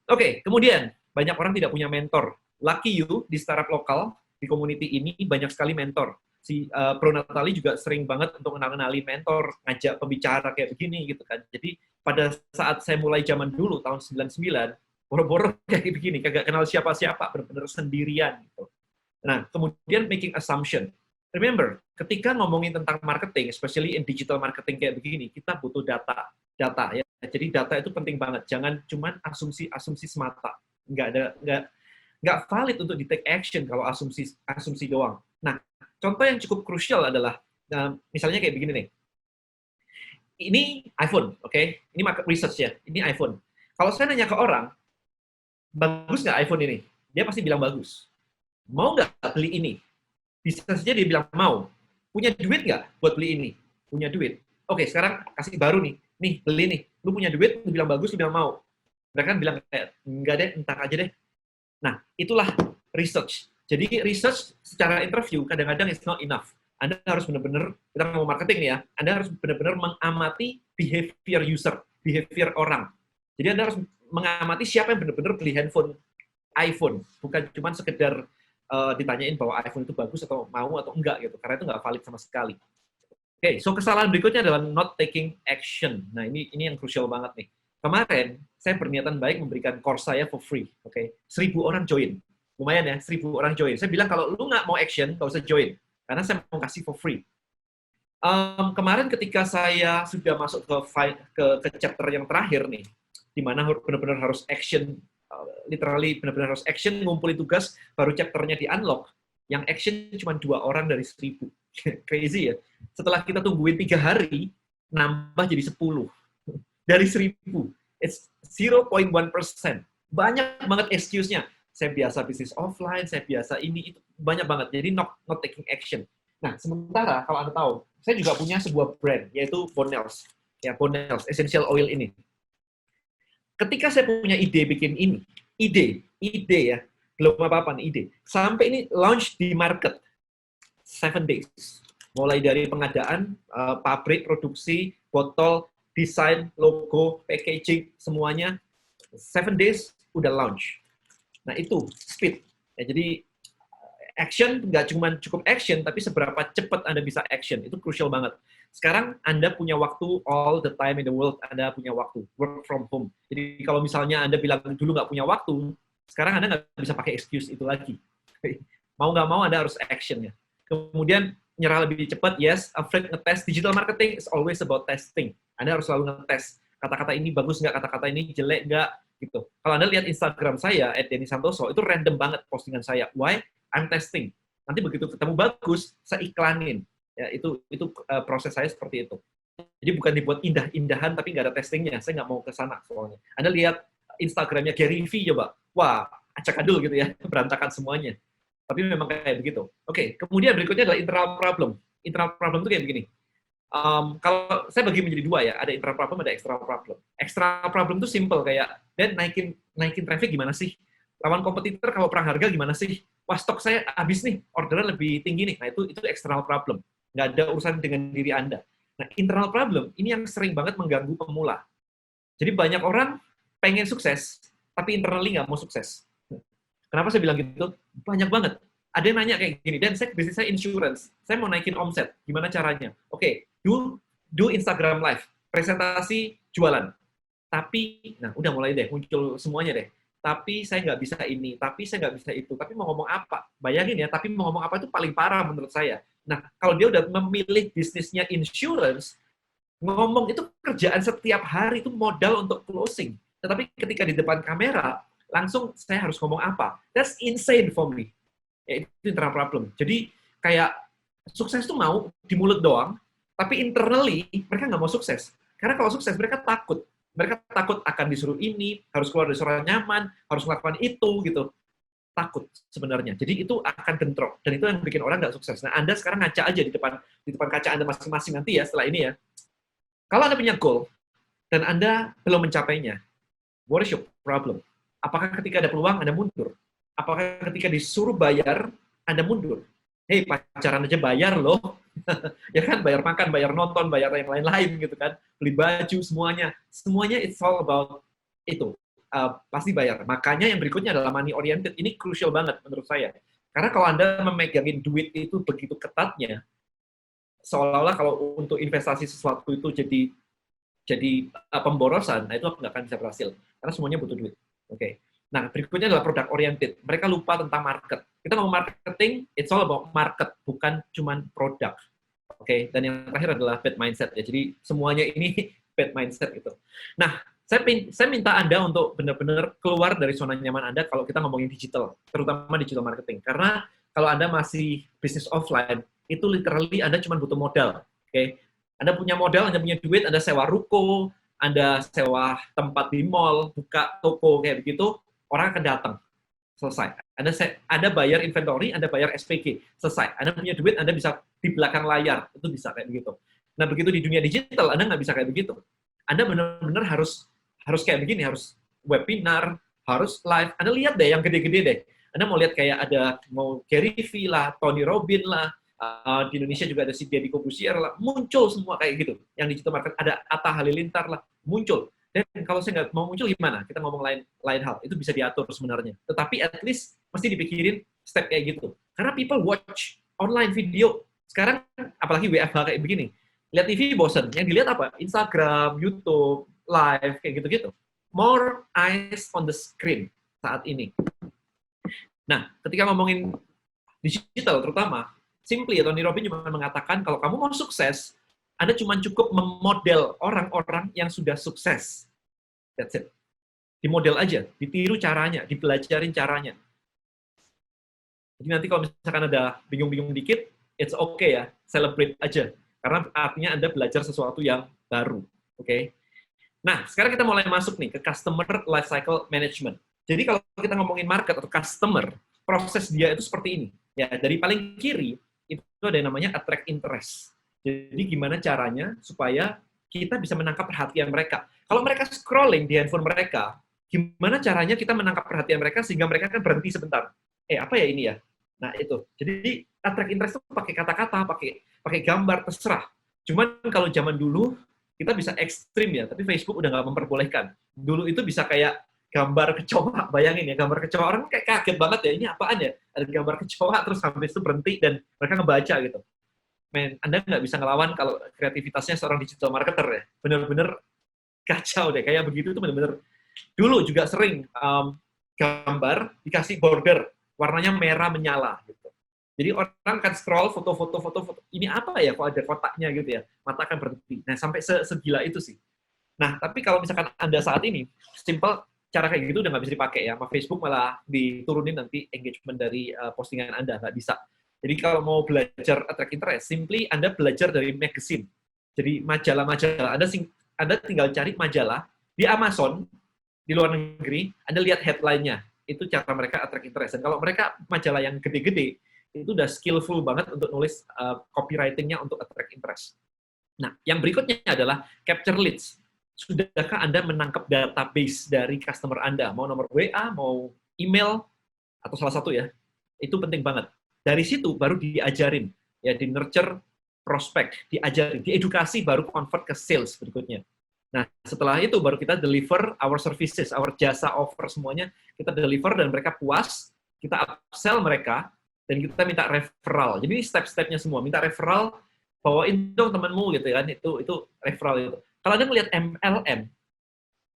Oke, kemudian banyak orang tidak punya mentor. Lucky you, di startup lokal, di community ini banyak sekali mentor. Si Pro Natali juga sering banget untuk kenali mentor, ngajak pembicara kayak begini gitu kan. Jadi pada saat saya mulai zaman dulu, tahun 99, boro-boro kayak begini, kagak kenal siapa-siapa, benar-benar sendirian gitu. Nah, kemudian making assumption. Remember, ketika ngomongin tentang marketing, especially in digital marketing kayak begini, kita butuh data ya. Jadi data itu penting banget. Jangan cuma asumsi semata. Nggak valid untuk di take action kalau asumsi doang. Nah, contoh yang cukup krusial adalah misalnya kayak begini nih. Ini iPhone, oke? Ini market research ya. Ini iPhone. Kalau saya nanya ke orang, bagus nggak iPhone ini? Dia pasti bilang bagus. Mau nggak beli ini? Bisa saja dia bilang mau. Punya duit nggak buat beli ini? Punya duit. Oke, sekarang kasih baru nih. Nih, beli nih. Lu punya duit, lu bilang bagus, lu bilang mau. Mereka kan bilang kayak, enggak deh, entar aja deh. Nah, itulah research. Jadi research secara interview kadang-kadang is not enough. Anda harus benar-benar, kita mau marketing nih ya, Anda harus benar-benar mengamati behavior user, behavior orang. Jadi Anda harus mengamati siapa yang benar-benar beli handphone iPhone, bukan cuma sekedar ditanyain bahwa iPhone itu bagus atau mau atau enggak gitu, karena itu nggak valid sama sekali. Oke, so kesalahan berikutnya adalah not taking action. Nah, ini yang krusial banget nih. Kemarin, saya berniatan baik memberikan course saya for free. Oke, 1.000 orang join. Lumayan ya, 1.000 orang join. Saya bilang kalau lu nggak mau action, nggak usah join. Karena saya mau kasih for free. Kemarin ketika saya sudah masuk ke chapter yang terakhir nih, di mana benar-benar harus action, literally benar-benar harus action, ngumpulin tugas, baru chapternya di-unlock, yang action cuma 2 orang dari 1.000. Crazy ya. Setelah kita tungguin 3 hari, nambah jadi 10. Dari 1.000. It's 0.1%. Banyak banget excuse-nya. Saya biasa bisnis offline, saya biasa ini, itu. Banyak banget. Jadi not taking action. Nah, sementara kalau Anda tahu, saya juga punya sebuah brand, yaitu Bonels. Ya, Bonels, essential oil ini. Ketika saya punya ide bikin ini, ide ya, belum apa-apa nih ide. Sampai ini launch di market, 7 days. Mulai dari pengadaan, pabrik, produksi, botol, desain, logo, packaging, semuanya, 7 days udah launch. Nah itu, speed. Ya, jadi, action nggak cuma cukup action, tapi seberapa cepat Anda bisa action. Itu crucial banget. Sekarang Anda punya waktu all the time in the world, Anda punya waktu, work from home. Jadi kalau misalnya Anda bilang dulu nggak punya waktu, sekarang Anda nggak bisa pakai excuse itu lagi. Mau nggak mau Anda harus action ya. Kemudian nyerah lebih cepat, yes, afraid ngetes. Digital marketing is always about testing. Anda harus selalu ngetes. Kata-kata ini bagus nggak, kata-kata ini jelek nggak, gitu. Kalau Anda lihat Instagram saya, @denny_santoso, itu random banget postingan saya. Why? I'm testing. Nanti begitu ketemu bagus, saya iklanin. Ya, itu proses saya seperti itu. Jadi bukan dibuat indah-indahan tapi nggak ada testingnya. Saya nggak mau ke sana soalnya. Anda lihat Instagramnya Gary V coba. Wah, acak adul gitu ya, berantakan semuanya. Tapi memang kayak begitu. Oke, kemudian berikutnya adalah internal problem. Internal problem itu kayak begini. Kalau saya bagi menjadi dua ya, ada internal problem, ada external problem. External problem itu simple kayak, dan naikin traffic gimana sih? Lawan kompetitor kalau perang harga gimana sih? Wah, stok saya habis nih, orderan lebih tinggi nih. Nah, itu external problem. Nggak ada urusan dengan diri Anda. Nah, internal problem, ini yang sering banget mengganggu pemula. Jadi banyak orang pengen sukses, tapi internally nggak mau sukses. Kenapa saya bilang gitu? Banyak banget. Ada yang nanya kayak gini, dan bisnis saya insurance, saya mau naikin omset, gimana caranya? Oke, do Instagram Live, presentasi jualan. Tapi, nah udah mulai deh, muncul semuanya deh. Tapi saya nggak bisa ini, tapi saya nggak bisa itu. Tapi mau ngomong apa? Bayangin ya, tapi mau ngomong apa itu paling parah menurut saya. Nah, kalau dia udah memilih bisnisnya insurance, ngomong itu kerjaan setiap hari, itu modal untuk closing. Tetapi ketika di depan kamera, langsung saya harus ngomong apa. That's insane for me. Ya, itu internal problem. Jadi kayak sukses itu mau di mulut doang, tapi internally mereka nggak mau sukses. Karena kalau sukses mereka takut. Mereka takut akan disuruh ini, harus keluar dari zona nyaman, harus melakukan itu gitu. Takut sebenarnya. Jadi itu akan bentrok. Dan itu yang bikin orang nggak sukses. Nah, Anda sekarang ngaca aja di depan kaca Anda masing-masing nanti ya setelah ini ya. Kalau Anda punya goal dan Anda belum mencapainya, what is your problem? Apakah ketika ada peluang Anda mundur? Apakah ketika disuruh bayar Anda mundur? Hei, pacaran aja bayar loh. Ya kan, bayar makan, bayar nonton, bayar yang lain-lain gitu kan. Beli baju, semuanya. Semuanya it's all about itu. Pasti bayar. Makanya yang berikutnya adalah money oriented. Ini crucial banget menurut saya. Karena kalau Anda memegangin duit itu begitu ketatnya, seolah-olah kalau untuk investasi sesuatu itu jadi pemborosan, nah itu nggak akan bisa berhasil. Karena semuanya butuh duit. Oke. Nah, berikutnya adalah product oriented. Mereka lupa tentang market. Kita ngomong marketing, it's all about market, bukan cuman produk. Oke, dan yang terakhir adalah bad mindset ya. Jadi semuanya ini bad mindset gitu. Nah, saya minta Anda untuk benar-benar keluar dari zona nyaman Anda kalau kita ngomongin digital, terutama digital marketing. Karena kalau Anda masih bisnis offline, itu literally Anda cuma butuh modal. Oke, Anda punya modal, Anda punya duit, Anda sewa ruko, Anda sewa tempat di mall, buka toko kayak begitu, orang akan datang. Selesai. Anda bayar inventory, Anda bayar SPG. Selesai. Anda punya duit, Anda bisa di belakang layar. Itu bisa kayak begitu. Nah, begitu di dunia digital, Anda nggak bisa kayak begitu. Anda benar-benar harus kayak begini, harus webinar, harus live. Anda lihat deh yang gede-gede deh. Anda mau lihat kayak ada mau Gary V lah, Tony Robbins lah, di Indonesia juga ada si Deddy Corbuzier lah, muncul semua kayak gitu. Yang digital market ada Atta Halilintar lah, muncul. Dan kalau saya nggak mau muncul gimana? Kita ngomong lain hal. Itu bisa diatur sebenarnya. Tetapi at least mesti dipikirin step kayak gitu. Karena people watch online video. Sekarang apalagi WFH kayak begini. Lihat TV bosen. Yang dilihat apa? Instagram, YouTube, live, kayak gitu-gitu. More eyes on the screen saat ini. Nah, ketika ngomongin digital terutama, simply Tony Robbins cuma mengatakan kalau kamu mau sukses, Anda cuma cukup memodel orang-orang yang sudah sukses. That's it. Dimodel aja, ditiru caranya, dipelajarin caranya. Jadi nanti kalau misalkan ada bingung-bingung dikit, it's okay ya, celebrate aja. Karena artinya Anda belajar sesuatu yang baru. Oke? Nah, sekarang kita mulai masuk nih ke customer life cycle management. Jadi kalau kita ngomongin market atau customer, proses dia itu seperti ini. Ya, dari paling kiri, itu ada yang namanya attract interest. Jadi gimana caranya supaya kita bisa menangkap perhatian mereka. Kalau mereka scrolling di handphone mereka, gimana caranya kita menangkap perhatian mereka sehingga mereka kan berhenti sebentar. Apa ya ini ya? Nah, itu. Jadi attract interest itu pakai kata-kata, pakai gambar, terserah. Cuman kalau zaman dulu, kita bisa ekstrim ya, tapi Facebook udah nggak memperbolehkan. Dulu itu bisa kayak gambar kecoa, bayangin ya, gambar kecoa. Orang kayak kaget banget ya, ini apaan ya? Ada gambar kecoa, terus habis itu berhenti, dan mereka ngebaca gitu. Anda nggak bisa ngelawan kalau kreativitasnya seorang digital marketer ya. Bener-bener kacau deh, kayak begitu itu bener-bener. Dulu juga sering gambar dikasih border, warnanya merah menyala gitu. Jadi orang kan scroll foto-foto, ini apa ya, kok ada kotaknya gitu ya, mata akan berhenti. Nah, sampai segila itu sih. Nah, tapi kalau misalkan Anda saat ini, simple, cara kayak gitu udah nggak bisa dipakai ya, sama Facebook malah diturunin nanti engagement dari postingan Anda, nggak bisa. Jadi kalau mau belajar attract interest, simply Anda belajar dari magazine. Jadi majalah-majalah, Anda tinggal cari majalah di Amazon, di luar negeri, Anda lihat headline-nya. Itu cara mereka attract interest. Dan kalau mereka majalah yang gede-gede, itu udah skillful banget untuk nulis copywriting-nya untuk attract interest. Nah, yang berikutnya adalah capture leads. Sudahkah Anda menangkap database dari customer Anda? Mau nomor WA, mau email, atau salah satu ya. Itu penting banget. Dari situ baru diajarin, ya di nurture prospek, diajarin, diedukasi, baru convert ke sales berikutnya. Nah, setelah itu baru kita deliver our services, our jasa offer semuanya, kita deliver dan mereka puas, kita upsell mereka, dan kita minta referral. Jadi step-stepnya semua, minta referral, bawain dong temanmu gitu kan, itu referral itu. Kalau Anda melihat MLM,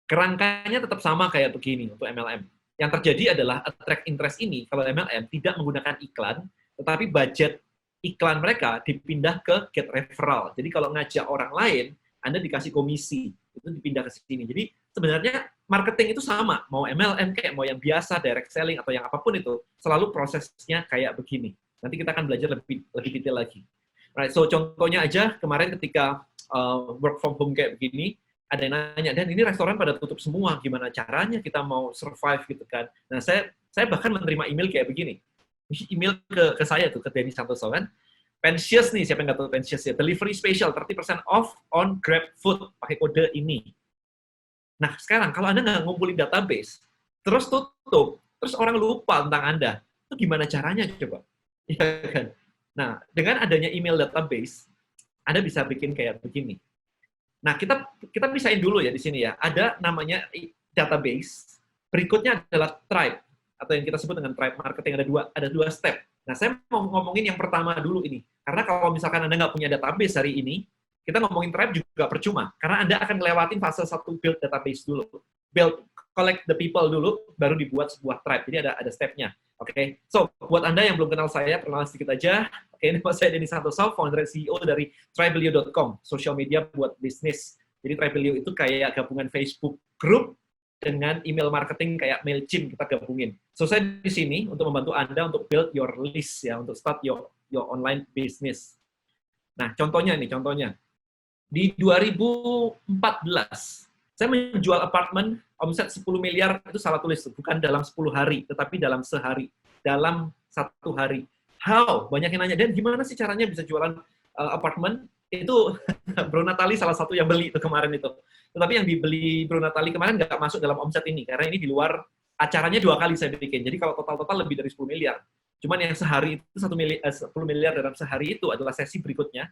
kerangkanya tetap sama kayak begini untuk MLM. Yang terjadi adalah attract interest ini, kalau MLM tidak menggunakan iklan, tetapi budget iklan mereka dipindah ke get referral. Jadi kalau ngajak orang lain, Anda dikasih komisi, itu dipindah ke sini. Jadi sebenarnya marketing itu sama, mau MLM kayak mau yang biasa, direct selling atau yang apapun itu, selalu prosesnya kayak begini. Nanti kita akan belajar lebih detail lagi. Right, so contohnya aja kemarin ketika work from home kayak begini, ada yang nanya, dan ini restoran pada tutup semua, gimana caranya kita mau survive gitu kan. Nah, saya bahkan menerima email kayak begini. Email ke saya tuh, ke Denny Santoso kan. Pensius nih, siapa yang nggak tahu Pensius ya, delivery special, 30% off on Grab Food, pakai kode ini. Nah, sekarang kalau Anda nggak ngumpulin database, terus tutup, terus orang lupa tentang Anda, itu gimana caranya coba? Ya kan? Nah, dengan adanya email database, Anda bisa bikin kayak begini. Nah, kita pisahin dulu ya di sini ya. Ada namanya database, berikutnya adalah tribe, atau yang kita sebut dengan tribe marketing, ada dua step. Nah, saya mau ngomongin yang pertama dulu ini. Karena kalau misalkan Anda nggak punya database hari ini, kita ngomongin tribe juga percuma. Karena Anda akan ngelewatin fase satu build database dulu. Build, collect the people dulu, baru dibuat sebuah tribe. Jadi ada step-nya. Oke, so buat Anda yang belum kenal saya, perkenalan sedikit aja. Oke, ini saya Denny Santoso, founder CEO dari Tribelio.com, social media buat bisnis. Jadi Tribelio itu kayak gabungan Facebook group dengan email marketing kayak MailChimp kita gabungin. So saya di sini untuk membantu Anda untuk build your list ya, untuk start your online business. Nah, contohnya. Di 2014, saya menjual apartemen omset 10 miliar, itu salah tulis, bukan dalam 10 hari, tetapi dalam sehari, dalam 1 hari. How? Banyak yang nanya, dan gimana sih caranya bisa jualan apartemen? Itu Bro Natali salah satu yang beli itu kemarin itu. Tetapi yang dibeli Bro Natali kemarin nggak masuk dalam omset ini, karena ini di luar, acaranya 2 kali saya bikin. Jadi kalau total lebih dari 10 miliar. Cuman yang sehari itu 10 miliar dalam sehari itu adalah sesi berikutnya,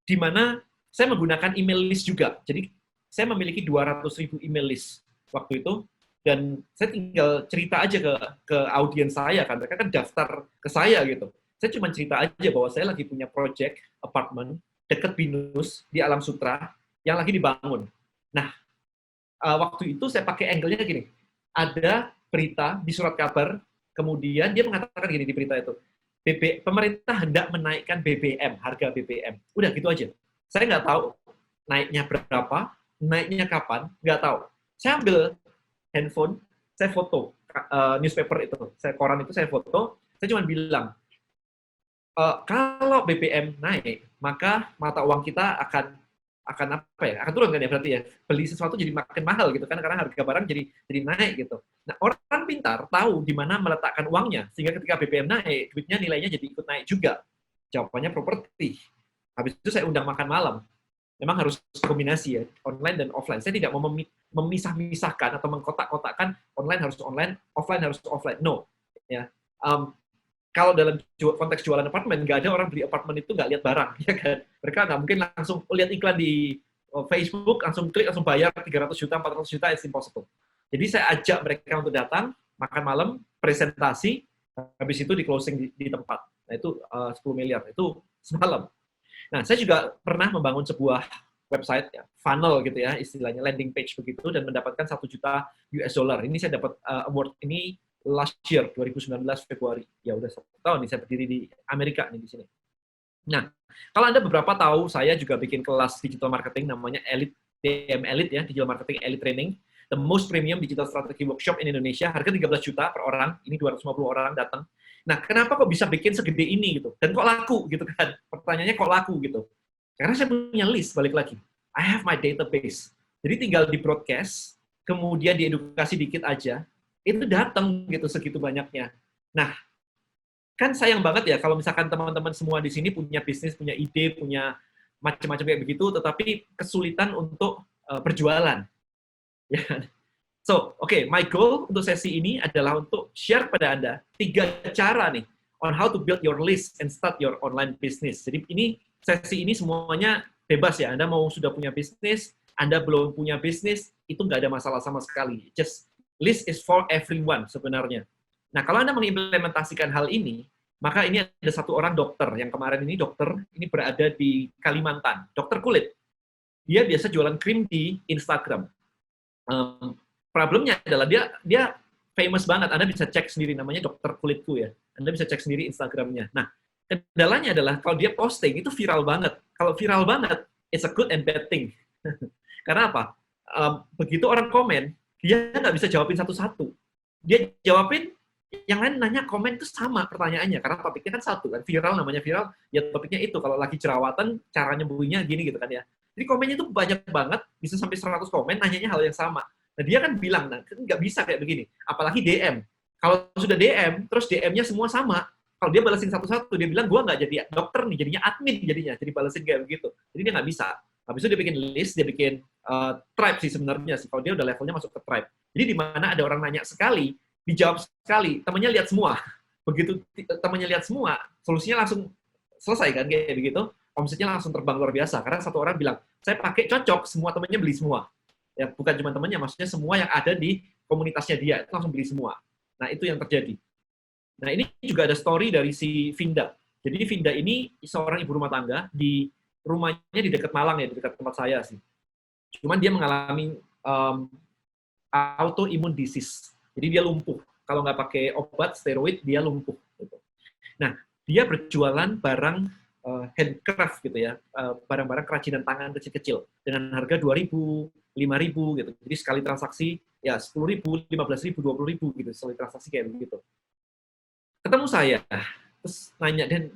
di mana saya menggunakan email list juga. Jadi saya memiliki 200.000 email list waktu itu, dan saya tinggal cerita aja ke audiens saya, kan mereka kan daftar ke saya gitu. Saya cuma cerita aja bahwa saya lagi punya project apartemen dekat Binus di Alam Sutra yang lagi dibangun. Nah, waktu itu saya pakai angle-nya gini, ada berita di surat kabar, kemudian dia mengatakan gini di berita itu, pemerintah hendak menaikkan BBM, harga BBM. Udah gitu aja. Saya nggak tahu naiknya berapa, naiknya kapan, nggak tahu. Saya ambil handphone, saya foto newspaper itu, koran itu saya foto, saya cuma bilang, kalau BBM naik, maka mata uang kita akan apa ya? Akan turun kan ya berarti ya. Beli sesuatu jadi makin mahal gitu kan, karena harga barang jadi naik gitu. Nah, orang pintar tahu di mana meletakkan uangnya, sehingga ketika BBM naik, duitnya nilainya jadi ikut naik juga. Jawabannya properti. Habis itu saya undang makan malam. Memang harus kombinasi ya, online dan offline. Saya tidak mau memisah-misahkan atau mengkotak-kotakkan online harus online, offline harus offline. No. Ya. Kalau dalam konteks jualan apartemen, nggak ada orang beli apartemen itu nggak lihat barang, ya kan? Mereka nggak mungkin langsung lihat iklan di Facebook, langsung klik, langsung bayar 300 juta, 400 juta, it's impossible. Jadi saya ajak mereka untuk datang, makan malam, presentasi, habis itu di closing di tempat. Nah itu 10 miliar, itu semalam. Nah saya juga pernah membangun sebuah website, ya, funnel gitu ya, istilahnya landing page begitu, dan mendapatkan 1 juta US dollar. Ini saya dapat award ini last year, 2019 Februari. Ya udah 1 tahun nih saya berdiri di Amerika nih di sini. Nah, kalau Anda beberapa tahu, saya juga bikin kelas digital marketing namanya Elite, DM Elite ya, Digital Marketing Elite Training. the most premium digital strategy workshop in Indonesia, harga 13 juta per orang, ini 250 orang datang. Nah, kenapa kok bisa bikin segede ini gitu? Dan kok laku gitu kan? Pertanyaannya kok laku gitu? Karena saya punya list, balik lagi. I have my database. Jadi tinggal di broadcast, kemudian diedukasi dikit aja, itu datang gitu segitu banyaknya. Nah, kan sayang banget ya kalau misalkan teman-teman semua di sini punya bisnis, punya ide, punya macam-macam kayak begitu, tetapi kesulitan untuk berjualan. Ya. So, my goal untuk sesi ini adalah untuk share pada Anda 3 cara nih on how to build your list and start your online business. Jadi sesi ini semuanya bebas ya. Anda mau sudah punya bisnis, Anda belum punya bisnis, itu nggak ada masalah sama sekali. Just list is for everyone sebenarnya. Nah, kalau Anda mengimplementasikan hal ini, maka ini ada satu orang dokter, yang kemarin ini dokter, ini berada di Kalimantan, dokter kulit. Dia biasa jualan krim di Instagram. Problemnya adalah dia famous banget. Anda bisa cek sendiri, namanya dokter kulitku ya. Anda bisa cek sendiri Instagramnya. Nah, kendalanya adalah kalau dia posting itu viral banget. Kalau viral banget, it's a good and bad thing. Karena apa? Begitu orang komen, dia nggak bisa jawabin satu-satu. Dia jawabin, yang lain nanya komen itu sama pertanyaannya, karena topiknya kan satu kan, viral, namanya viral, ya topiknya itu. Kalau lagi jerawatan, cara nyembuhinnya gini gitu kan ya. Jadi komennya itu banyak banget, bisa sampai 100 komen, nanyanya hal yang sama. Nah, dia kan bilang, nah, nggak bisa kayak begini. Apalagi DM. Kalau sudah DM, terus DM-nya semua sama. Kalau dia balasin satu-satu, dia bilang, gua nggak jadi dokter nih, jadinya admin jadinya. Jadi balasin kayak begitu. Jadi dia nggak bisa. Habis itu dia bikin list, dia bikin tribe sih sebenarnya. Kalau dia udah levelnya masuk ke tribe. Jadi di mana ada orang nanya sekali, dijawab sekali, temannya lihat semua. Begitu temannya lihat semua, solusinya langsung selesai kan, kayak begitu. Omsetnya langsung terbang luar biasa. Karena satu orang bilang, saya pakai cocok, semua temannya beli semua. Ya, bukan cuma temannya, maksudnya semua yang ada di komunitasnya dia, itu langsung beli semua. Nah, itu yang terjadi. Nah, ini juga ada story dari si Vinda. Jadi Vinda ini seorang ibu rumah tangga, di rumahnya di dekat Malang ya, di dekat tempat saya sih. Cuman dia mengalami autoimmune disease. Jadi dia lumpuh. Kalau nggak pakai obat steroid, dia lumpuh. Gitu. Nah, dia berjualan barang handcraft gitu ya, barang-barang kerajinan tangan kecil-kecil dengan harga 2.000, 5.000 gitu. Jadi sekali transaksi ya 10.000, 15.000, 20.000 gitu, sekali transaksi kayak begitu. Ketemu saya, terus nanya, Dan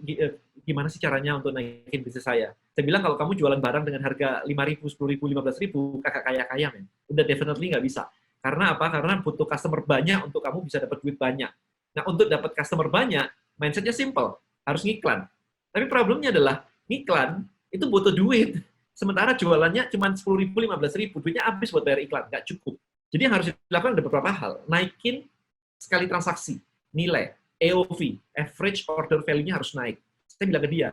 gimana sih caranya untuk naikin bisnis saya? Saya bilang kalau kamu jualan barang dengan harga 5.000, 10.000, 15.000, kakak kaya-kaya men. Udah definitely nggak bisa. Karena apa? Karena butuh customer banyak untuk kamu bisa dapat duit banyak. Nah, untuk dapat customer banyak, mindset-nya simple, harus ngiklan. Tapi problemnya adalah, ngiklan itu butuh duit. Sementara jualannya cuma 10.000, 15.000, duitnya habis buat bayar iklan, nggak cukup. Jadi yang harus dilakukan ada beberapa hal. Naikin sekali transaksi, nilai, AOV, average order value-nya harus naik. Saya bilang ke dia,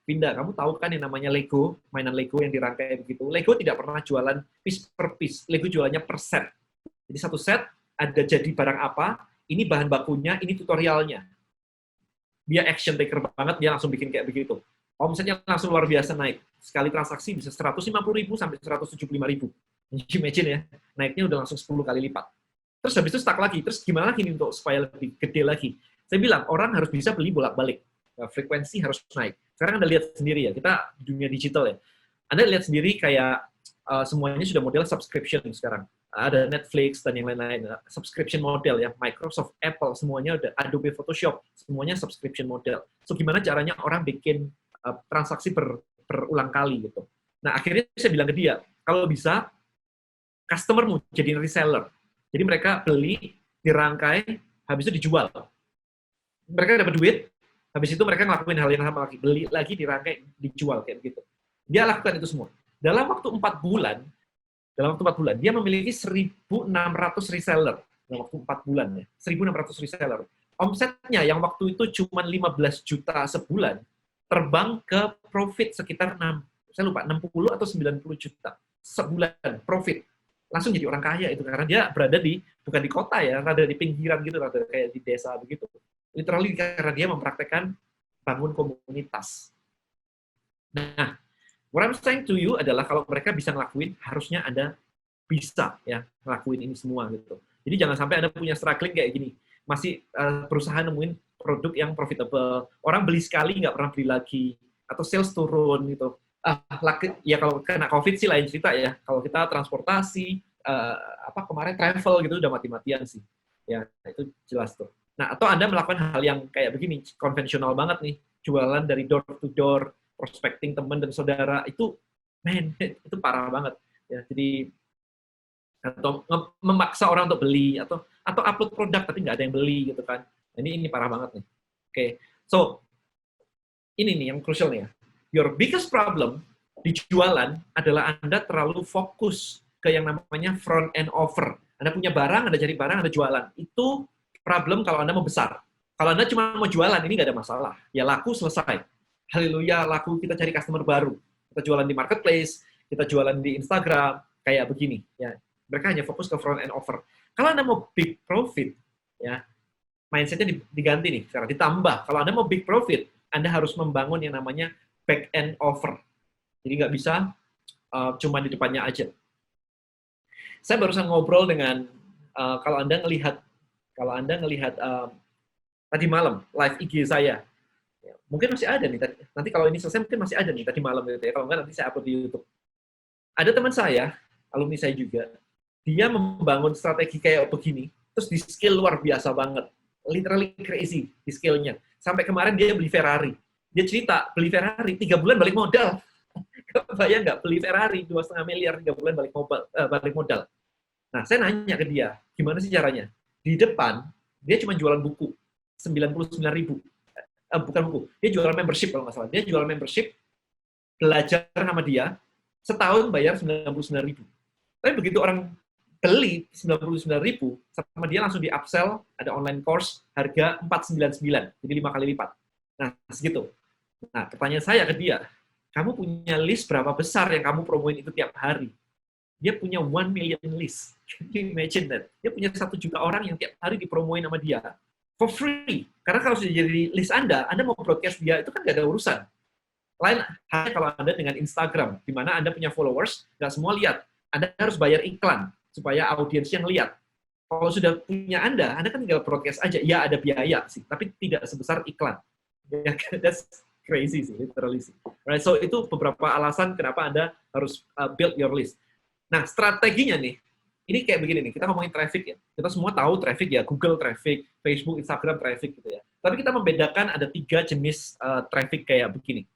Vinda, kamu tahu kan yang namanya Lego, mainan Lego yang dirangkai begitu. Lego tidak pernah jualan piece per piece, Lego jualannya per set. Jadi satu set, ada jadi barang apa, ini bahan bakunya, ini tutorialnya. Dia action taker banget, dia langsung bikin kayak begitu. Omsetnya langsung luar biasa naik. Sekali transaksi bisa 150.000 sampai 175.000. Imagine ya, naiknya udah langsung 10 kali lipat. Terus habis itu stuck lagi. Terus gimana lagi nih untuk supaya lebih gede lagi? Saya bilang, orang harus bisa beli bolak-balik. Frekuensi harus naik. Sekarang Anda lihat sendiri ya, kita di dunia digital ya. Anda lihat sendiri kayak semuanya sudah model subscription sekarang. Ada Netflix dan yang lain-lain. Subscription model ya. Microsoft, Apple, semuanya ada. Adobe Photoshop, semuanya subscription model. So, gimana caranya orang bikin transaksi berulang kali gitu. Nah, akhirnya saya bilang ke dia, kalau bisa, customer mau jadi reseller. Jadi mereka beli, dirangkai, habis itu dijual. Mereka dapat duit, habis itu mereka ngelakuin hal yang sama lagi. Beli lagi, dirangkai, dijual, kayak begitu. Dia lakukan itu semua. Dalam waktu 4 bulan, dia memiliki 1.600 reseller. Dalam waktu 4 bulan ya, 1.600 reseller. Omsetnya yang waktu itu cuma 15 juta sebulan, terbang ke profit sekitar 60 atau 90 juta sebulan profit. Langsung jadi orang kaya itu, karena dia berada bukan di kota ya, rada di pinggiran gitu, rada kayak di desa begitu. Literally karena dia mempraktekkan bangun komunitas. Nah, what I'm saying to you adalah kalau mereka bisa ngelakuin, harusnya Anda bisa ya ngelakuin ini semua gitu. Jadi jangan sampai Anda punya struggling kayak gini, masih berusaha nemuin produk yang profitable. Orang beli sekali nggak pernah beli lagi, atau sales turun gitu. Ya kalau kena COVID sih lain cerita ya. Kalau kita transportasi, kemarin travel gitu udah mati-matian sih. Ya, itu jelas tuh. Nah, atau Anda melakukan hal yang kayak begini, konvensional banget nih, jualan dari door to door, prospecting teman dan saudara, itu itu parah banget. Ya, jadi atau memaksa orang untuk beli atau upload produk tapi nggak ada yang beli gitu kan. Ini parah banget nih. Oke. So, ini nih yang crucial nih ya. Your biggest problem di jualan adalah Anda terlalu fokus ke yang namanya front end offer. Anda punya barang, Anda cari barang, Anda jualan. Itu problem kalau Anda mau besar. Kalau Anda cuma mau jualan, ini nggak ada masalah. Ya laku, selesai. Haleluya, laku, kita cari customer baru. Kita jualan di marketplace, kita jualan di Instagram, kayak begini. Ya, mereka hanya fokus ke front end offer. Kalau Anda mau big profit, ya mindset-nya diganti nih, sekarang ditambah. Kalau Anda mau big profit, Anda harus membangun yang namanya back end offer. Jadi nggak bisa cuma di depannya aja. Saya barusan ngobrol dengan kalau Anda ngelihat tadi malam live IG saya, ya, mungkin masih ada nih. Nanti kalau ini selesai mungkin masih ada nih tadi malam gitu ya. Kalau nggak nanti saya upload di YouTube. Ada teman saya, alumni saya juga, dia membangun strategi kayak begini, terus di skill luar biasa banget. Literally crazy di skill-nya. Sampai kemarin dia beli Ferrari. Dia cerita, beli Ferrari, 3 bulan balik modal. Kebayang nggak? Beli Ferrari, 2,5 miliar, 3 bulan balik modal. Nah, saya nanya ke dia, gimana sih caranya? Di depan, dia cuma jualan buku, 99.000. Bukan buku, dia jualan membership kalau nggak salah. Dia jualan membership, belajar sama dia, setahun bayar 99.000. Tapi begitu orang beli 99.000, sama dia langsung di upsell, ada online course, harga 499, jadi 5 kali lipat. Nah, segitu. Nah, pertanyaan saya ke dia, kamu punya list berapa besar yang kamu promoin itu tiap hari? Dia punya 1 million list. Can you imagine that? Dia punya 1 juta orang yang tiap hari dipromoin sama dia, for free. Karena kalau sudah jadi list Anda mau broadcast dia, itu kan nggak ada urusan. Lain halnya kalau Anda dengan Instagram, di mana Anda punya followers, nggak semua lihat. Anda harus bayar iklan, supaya audiens yang lihat. Kalau sudah punya Anda kan tinggal broadcast aja. Ya, ada biaya sih, tapi tidak sebesar iklan. That's crazy sih, literally sih. Right, so itu beberapa alasan kenapa Anda harus build your list. Nah, strateginya nih, ini kayak begini nih, kita ngomongin traffic ya. Kita semua tahu traffic ya, Google traffic, Facebook, Instagram traffic gitu ya. Tapi kita membedakan ada 3 jenis traffic kayak begini.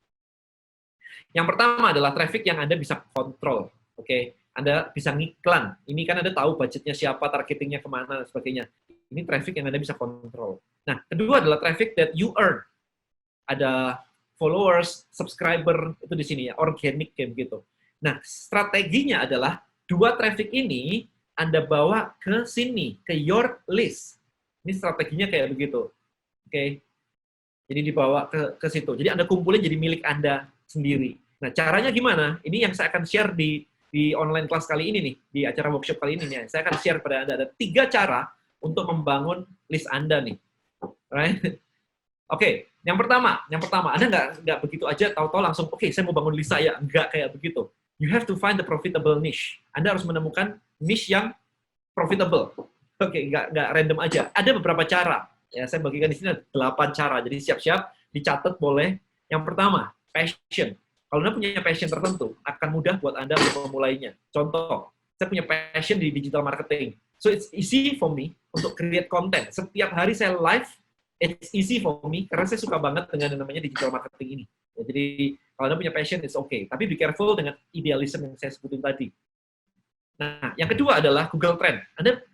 Yang pertama adalah traffic yang Anda bisa kontrol. Oke, Anda bisa ngiklan. Ini kan Anda tahu budgetnya siapa, targetingnya kemana, dan sebagainya. Ini traffic yang Anda bisa kontrol. Nah, kedua adalah traffic that you earn. Ada followers, subscriber, itu di sini ya, organic kayak begitu. Nah, strateginya adalah 2 traffic ini Anda bawa ke sini, ke your list. Ini strateginya kayak begitu. Oke. Jadi dibawa ke situ. Jadi Anda kumpulin jadi milik Anda sendiri. Nah, caranya gimana? Ini yang saya akan share di online kelas kali ini nih, di acara workshop kali ini nih. Saya akan share pada Anda ada 3 cara untuk membangun list Anda nih. Right? Oke, yang pertama, Anda nggak begitu aja tahu-tahu langsung, oke, saya mau bangun list saya. Nggak kayak begitu. You have to find the profitable niche. Anda harus menemukan niche yang profitable. Oke, nggak random aja. Ada beberapa cara. Ya, saya bagikan di sini ada 8 cara. Jadi siap-siap, dicatat boleh. Yang pertama, passion. Kalau Anda punya passion tertentu, akan mudah buat Anda untuk memulainya. Contoh, saya punya passion di digital marketing. So, it's easy for me untuk create content. Setiap hari saya live, it's easy for me, karena saya suka banget dengan yang namanya digital marketing ini. Ya, jadi, kalau Anda punya passion, it's okay. Tapi be careful dengan idealism yang saya sebutin tadi. Nah, yang kedua adalah Google Trend. Anda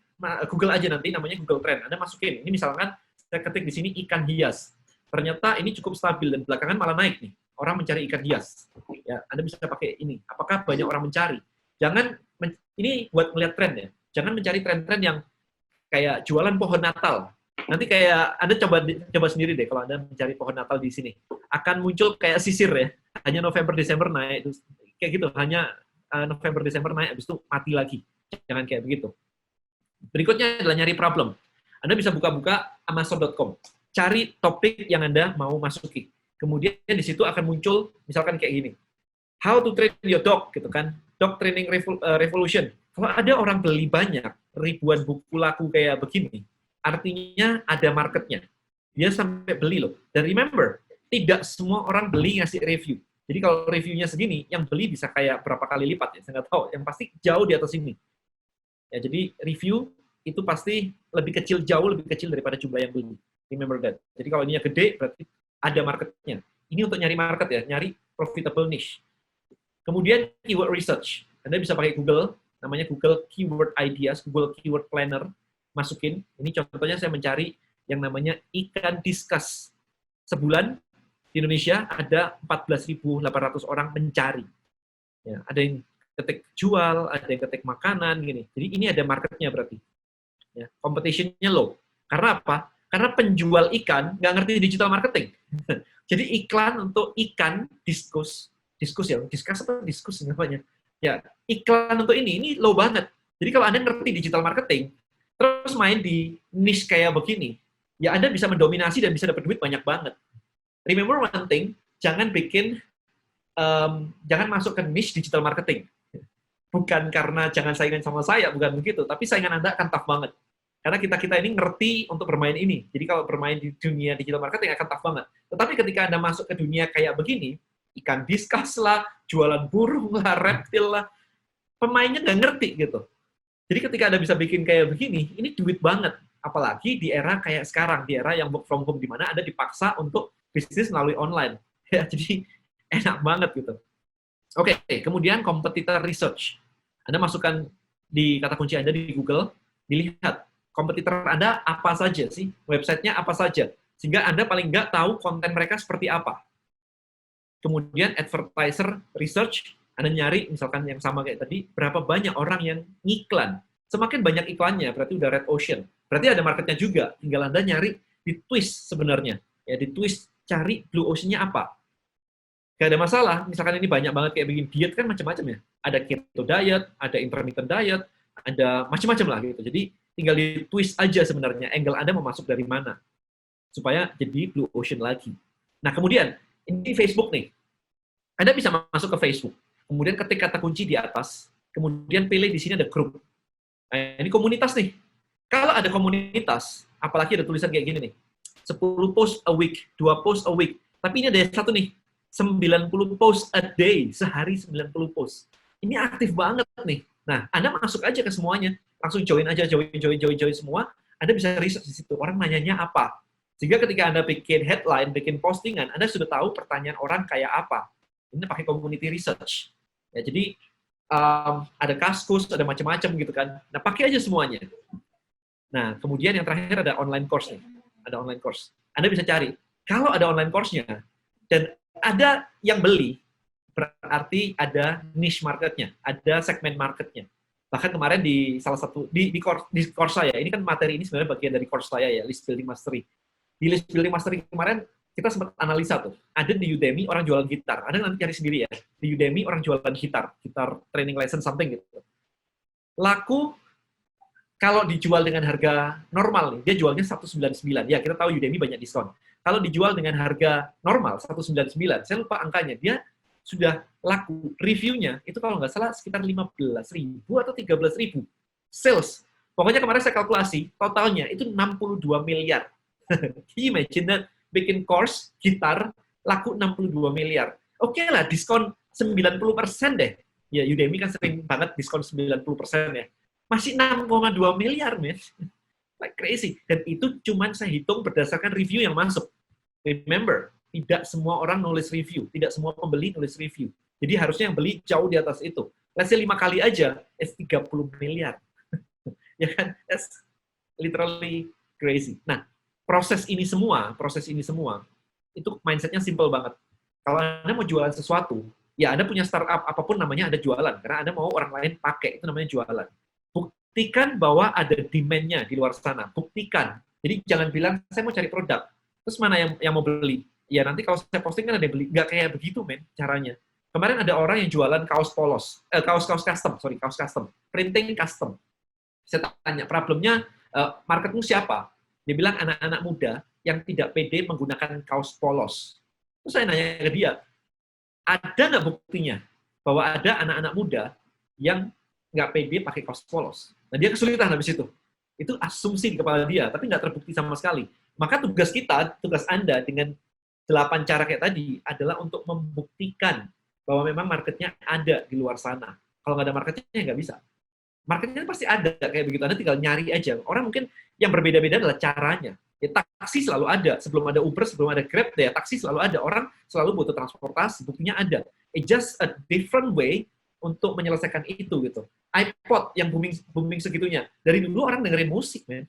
Google aja nanti, namanya Google Trend. Anda masukin. Ini misalkan, saya ketik di sini ikan hias. Ternyata ini cukup stabil, dan belakangan malah naik nih. Orang mencari ikan hias. Ya, Anda bisa pakai ini. Apakah banyak orang mencari? Jangan, ini buat melihat tren ya. Jangan mencari tren-tren yang kayak jualan pohon Natal. Nanti kayak Anda coba sendiri deh kalau Anda mencari pohon Natal di sini. Akan muncul kayak sisir ya. Hanya November Desember naik, kayak gitu. Hanya November Desember naik, habis itu mati lagi. Jangan kayak begitu. Berikutnya adalah nyari problem. Anda bisa buka-buka Amazon.com. Cari topik yang Anda mau masuki. Kemudian di situ akan muncul misalkan kayak gini. How to train your dog gitu kan. Dog training revolution. Kalau ada orang beli banyak, ribuan buku laku kayak begini, artinya ada marketnya. Dia sampai beli loh. Dan remember, tidak semua orang beli ngasih review. Jadi kalau reviewnya segini, yang beli bisa kayak berapa kali lipat ya, saya nggak tahu. Yang pasti jauh di atas ini. Ya, jadi review itu pasti lebih kecil, jauh lebih kecil daripada jumlah yang beli. Remember that. Jadi kalau ininya gede, berarti ada marketnya. Ini untuk nyari market ya, nyari profitable niche. Kemudian keyword research. Anda bisa pakai Google, namanya Google Keyword Ideas, Google Keyword Planner, masukin. Ini contohnya saya mencari yang namanya ikan diskus. Sebulan di Indonesia ada 14.800 orang mencari. Ya, ada yang ketik jual, ada yang ketik makanan, gini. Jadi ini ada marketnya berarti. Ya, competition-nya low. Karena apa? Karena penjual ikan nggak ngerti digital marketing. Jadi iklan untuk ikan diskus ya, diskus apa diskus namanya? Ya, iklan untuk ini low banget. Jadi kalau Anda ngerti digital marketing, terus main di niche kayak begini, ya Anda bisa mendominasi dan bisa dapat duit banyak banget. Remember one thing, jangan masuk ke niche digital marketing. Bukan karena jangan saingan sama saya, bukan begitu, tapi saingan Anda akan tough banget. Karena kita ini ngerti untuk bermain ini. Jadi kalau bermain di dunia digital marketing akan tough banget. Tetapi ketika Anda masuk ke dunia kayak begini, ikan diskus lah, jualan burung lah, reptil lah, pemainnya nggak ngerti gitu. Jadi ketika Anda bisa bikin kayak begini, ini duit banget. Apalagi di era kayak sekarang, di era yang work from home, di mana Anda dipaksa untuk bisnis melalui online. Ya, jadi enak banget gitu. Oke, kemudian competitor research. Anda masukkan di kata kunci Anda di Google, dilihat kompetitor Anda apa saja sih, websitenya apa saja, sehingga Anda paling nggak tahu konten mereka seperti apa. Kemudian advertiser research, Anda nyari misalkan yang sama kayak tadi, berapa banyak orang yang ngiklan. Semakin banyak iklannya, berarti udah red ocean. Berarti ada marketnya juga, tinggal Anda nyari di twist sebenarnya. Ya, di twist cari blue ocean-nya apa. Gak ada masalah, misalkan ini banyak banget kayak bikin diet kan macam-macam ya. Ada keto diet, ada intermittent diet, ada macam-macam lah gitu. Jadi tinggal di twist aja sebenarnya, angle Anda mau masuk dari mana. Supaya jadi blue ocean lagi. Nah kemudian, ini Facebook nih. Anda bisa masuk ke Facebook, kemudian ketik kata kunci di atas, kemudian pilih di sini ada grup. Nah, ini komunitas nih. Kalau ada komunitas, apalagi ada tulisan kayak gini nih, 10 post a week, 2 post a week. Tapi ini ada satu nih, 90 post a day, sehari 90 post. Ini aktif banget nih. Nah, Anda masuk aja ke semuanya, langsung join aja, join semua. Anda bisa research di situ, orang nanyanya apa. Sehingga ketika Anda bikin headline, bikin postingan, Anda sudah tahu pertanyaan orang kayak apa. Ini pakai community research. Ya, jadi ada Kaskus, ada macam-macam gitu kan. Nah, pakai aja semuanya. Nah, kemudian yang terakhir ada online course nih. Ada online course. Anda bisa cari. Kalau ada online course-nya, dan ada yang beli, berarti ada niche marketnya, ada segmen marketnya. Bahkan kemarin di salah satu, di course saya, ini kan materi ini sebenarnya bagian dari course saya ya, List Building Mastery. Di List Building Mastery kemarin, kita sempat analisa tuh. Ada di Udemy orang jualan gitar. Anda nanti cari sendiri ya. Di Udemy orang jualan gitar training lesson something gitu. Laku kalau dijual dengan harga normal nih, dia jualnya 199. Ya, kita tahu Udemy banyak diskon. Kalau dijual dengan harga normal 199, saya lupa angkanya. Dia sudah laku reviewnya itu kalau nggak salah sekitar 15.000 atau 13.000 sales. Pokoknya kemarin saya kalkulasi totalnya itu 62 miliar. Imagine that, bikin course gitar laku 62 miliar. Oke lah, diskon 90% deh. Ya, Udemy kan sering banget diskon 90% ya. Masih 6,2 miliar, men. Like crazy. Dan itu cuma saya hitung berdasarkan review yang masuk. Remember, tidak semua orang nulis review. Tidak semua pembeli nulis review. Jadi harusnya yang beli jauh di atas itu. Let's say 5 kali aja, it's 30 miliar. Ya kan? That's literally crazy. Nah, proses ini semua, itu mindset-nya simple banget. Kalau Anda mau jualan sesuatu, ya Anda punya startup, apapun namanya Anda jualan. Karena Anda mau orang lain pakai, itu namanya jualan. Buktikan bahwa ada demand-nya di luar sana. Buktikan. Jadi jangan bilang, saya mau cari produk. Terus mana yang mau beli? Ya nanti kalau saya posting kan ada yang beli. Nggak kayak begitu, men, caranya. Kemarin ada orang yang jualan kaos polos. Kaos custom. Printing custom. Saya tanya, problemnya marketmu siapa? Dia bilang anak-anak muda yang tidak pede menggunakan kaos polos. Terus saya nanya ke dia, ada nggak buktinya bahwa ada anak-anak muda yang nggak pede pakai kaos polos? Nah, dia kesulitan habis itu. Itu asumsi di kepala dia, tapi nggak terbukti sama sekali. Maka tugas Anda dengan 8 cara kayak tadi adalah untuk membuktikan bahwa memang marketnya ada di luar sana. Kalau nggak ada marketnya, nggak bisa. Marketnya pasti ada kayak begitu. Anda tinggal nyari aja. Orang mungkin yang berbeda-beda adalah caranya. Ya, taksi selalu ada. Sebelum ada Uber, sebelum ada Grab, ya taksi selalu ada. Orang selalu butuh transportasi, buktinya ada. It's just a different way untuk menyelesaikan itu gitu. iPod yang booming segitunya. Dari dulu orang dengerin musik, man.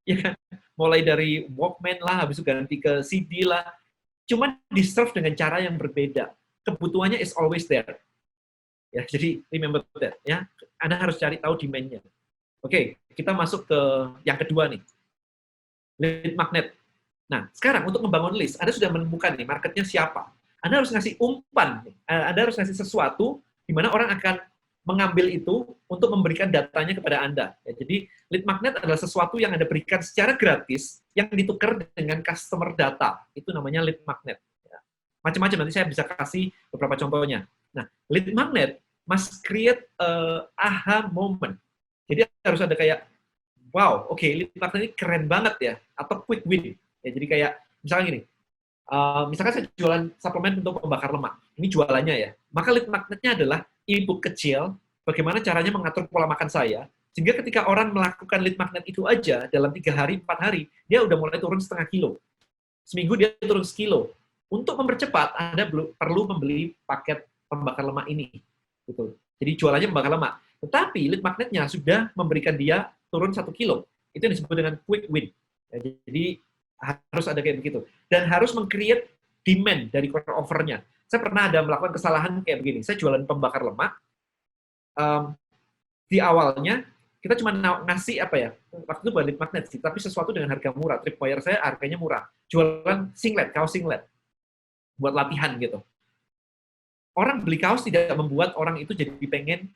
Ya kan? Mulai dari Walkman lah, habis itu ganti ke CD lah. Cuma di-serve dengan cara yang berbeda. Kebutuhannya is always there. Ya, jadi remember that ya. Anda harus cari tahu demand-nya. Oke, kita masuk ke yang kedua nih. Lead magnet. Nah, sekarang untuk membangun list, Anda sudah menemukan nih marketnya siapa. Anda harus ngasih umpan. Anda harus ngasih sesuatu di mana orang akan mengambil itu untuk memberikan datanya kepada Anda. Ya, jadi lead magnet adalah sesuatu yang Anda berikan secara gratis yang ditukar dengan customer data. Itu namanya lead magnet. Ya. Macam-macam, nanti saya bisa kasih beberapa contohnya. Nah, lead magnet must create a aha moment. Jadi harus ada kayak, wow, oke, lead magnet ini keren banget ya, atau quick win. Ya, jadi kayak, misalnya gini, misalkan saya jualan suplemen untuk membakar lemak, ini jualannya ya, maka lead magnetnya adalah e-book kecil, bagaimana caranya mengatur pola makan saya, sehingga ketika orang melakukan lead magnet itu aja, dalam 3 hari, 4 hari, dia udah mulai turun setengah kilo. Seminggu dia turun sekilo. Untuk mempercepat, Anda perlu membeli paket pembakar lemak ini. Gitu. Jadi jualannya pembakar lemak. Tetapi lead magnetnya sudah memberikan dia turun 1 kilo. Itu yang disebut dengan quick win. Ya, jadi harus ada kayak begitu. Dan harus meng-create demand dari core offer-nya. Saya pernah ada melakukan kesalahan kayak begini. Saya jualan pembakar lemak. Di awalnya, kita cuma ngasih apa ya, waktu itu bukan lead magnet sih, tapi sesuatu dengan harga murah. Tripwire saya harganya murah. Jualan singlet, kaos singlet. Buat latihan gitu. Orang beli kaos tidak membuat orang itu jadi pengen